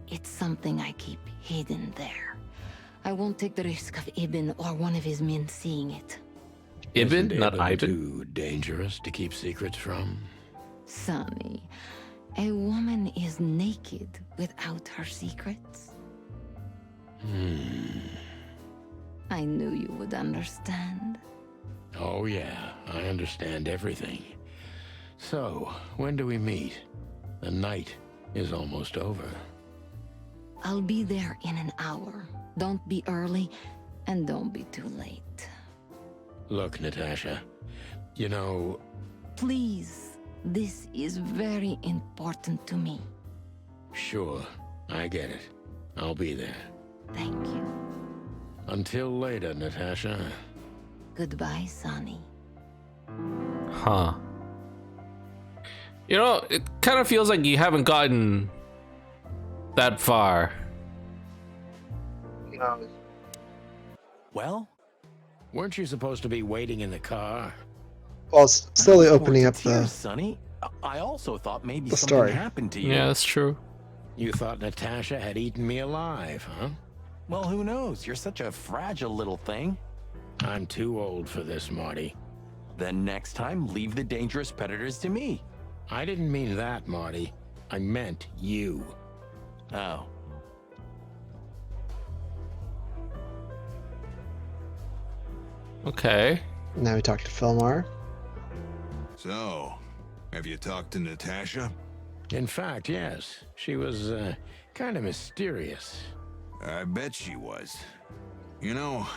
It's something I keep hidden there. I won't take the risk of Ibn or one of his men seeing it. Ibn, Isn't not Ivan? Too dangerous to keep secrets from? Sonny, a woman is naked without her secrets. I knew you would understand. Oh yeah, I understand everything. So, when do we meet? The night is almost over. I'll be there in an hour. Don't be early, and don't be too late. Look, Natasha, you know... Please, this is very important to me. Sure, I get it. I'll be there. Thank you. Until later, Natasha. Goodbye, Sonny. Huh. You know, it kind of feels like you haven't gotten that far. Well? Weren't you supposed to be waiting in the car? Well, it's slowly opening up Tears, the... Sonny. I also thought maybe the something story. happened to you. Yeah, that's true. You thought Natasha had eaten me alive, huh? Well, who knows? You're such a fragile little thing. I'm too old for this, Marty. Then next time, leave the dangerous predators to me. I didn't mean that, Marty. I meant you. Oh. Okay. Now we talk to Filmar. So, have you talked to Natasha? In fact, yes. She was, kind of mysterious. I bet she was. You know,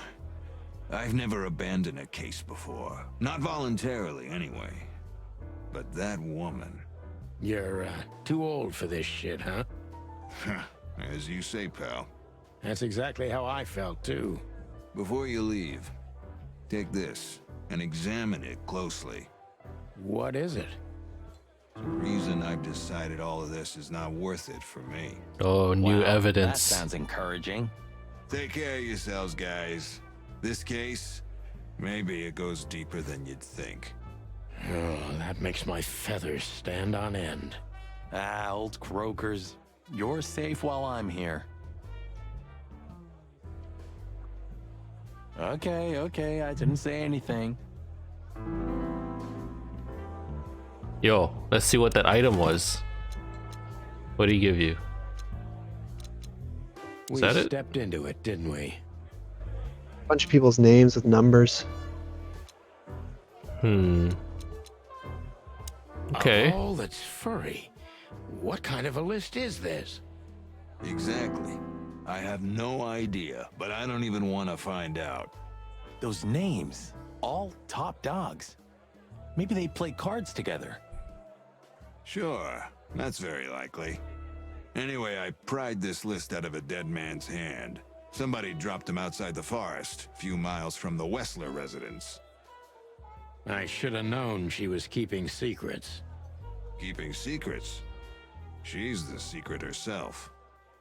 I've never abandoned a case before. Not voluntarily, anyway. But that woman... You're, too old for this shit, huh? As you say, pal. That's exactly how I felt, too. Before you leave, take this and examine it closely. What is it? The reason I've decided all of this is not worth it for me. Oh, new evidence. That sounds encouraging. Take care of yourselves, guys. This case, maybe it goes deeper than you'd think. Oh, that makes my feathers stand on end. Ah, old croakers. You're safe while I'm here. Okay, I didn't say anything. Yo, let's see what that item was. What did he give you? We that it? stepped into it, didn't we? Bunch of people's names with numbers. Okay. Oh, that's furry. What kind of a list is this? Exactly. I have no idea, but I don't even want to find out. Those names, all top dogs. Maybe they play cards together. Sure, that's very likely. Anyway, I pried this list out of a dead man's hand. Somebody dropped him outside the forest, a few miles from the Wessler residence. I should have known she was keeping secrets. Keeping secrets? She's the secret herself.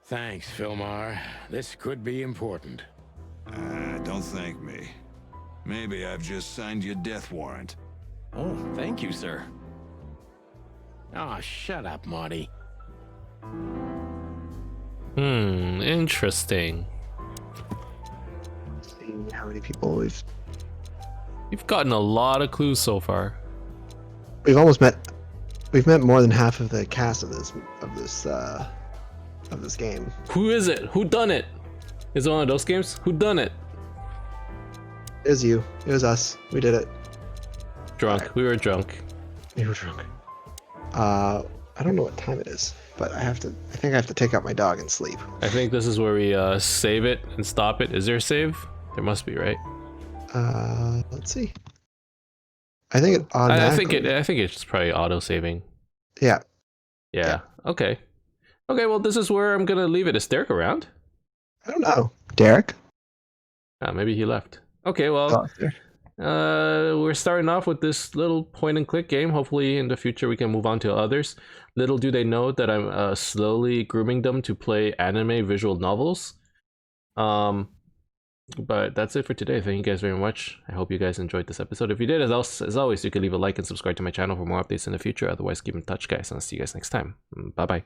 Thanks, Filmar. This could be important. Don't thank me. Maybe I've just signed your death warrant. Oh, thank you, sir. Oh, shut up, Marty. Interesting. Let's see how many people You've gotten a lot of clues so far. we've met more than half of the cast of this game. Who is it? Who done it? Is it one of those games? Who done it? It was you. It was us. We did it. Drunk. Right. We were drunk. We were drunk. I don't know what time it is, but I think I have to take out my dog and sleep. I think this is where we save it and stop it. Is there a save? There must be, right? Let's see. I think it automatically. I think it's probably auto saving. Yeah. Yeah. Okay. Okay. Well, this is where I'm gonna leave it. Is Derek around? I don't know. Derek? Maybe he left. Okay. Well, we're starting off with this little point and click game. Hopefully, in the future, we can move on to others. Little do they know that I'm slowly grooming them to play anime visual novels. But that's it for today. Thank you guys very much. I hope you guys enjoyed this episode. If you did, as always, you can leave a like and subscribe to my channel for more updates in the future. Otherwise, keep in touch, guys, and I'll see you guys next time. Bye-bye.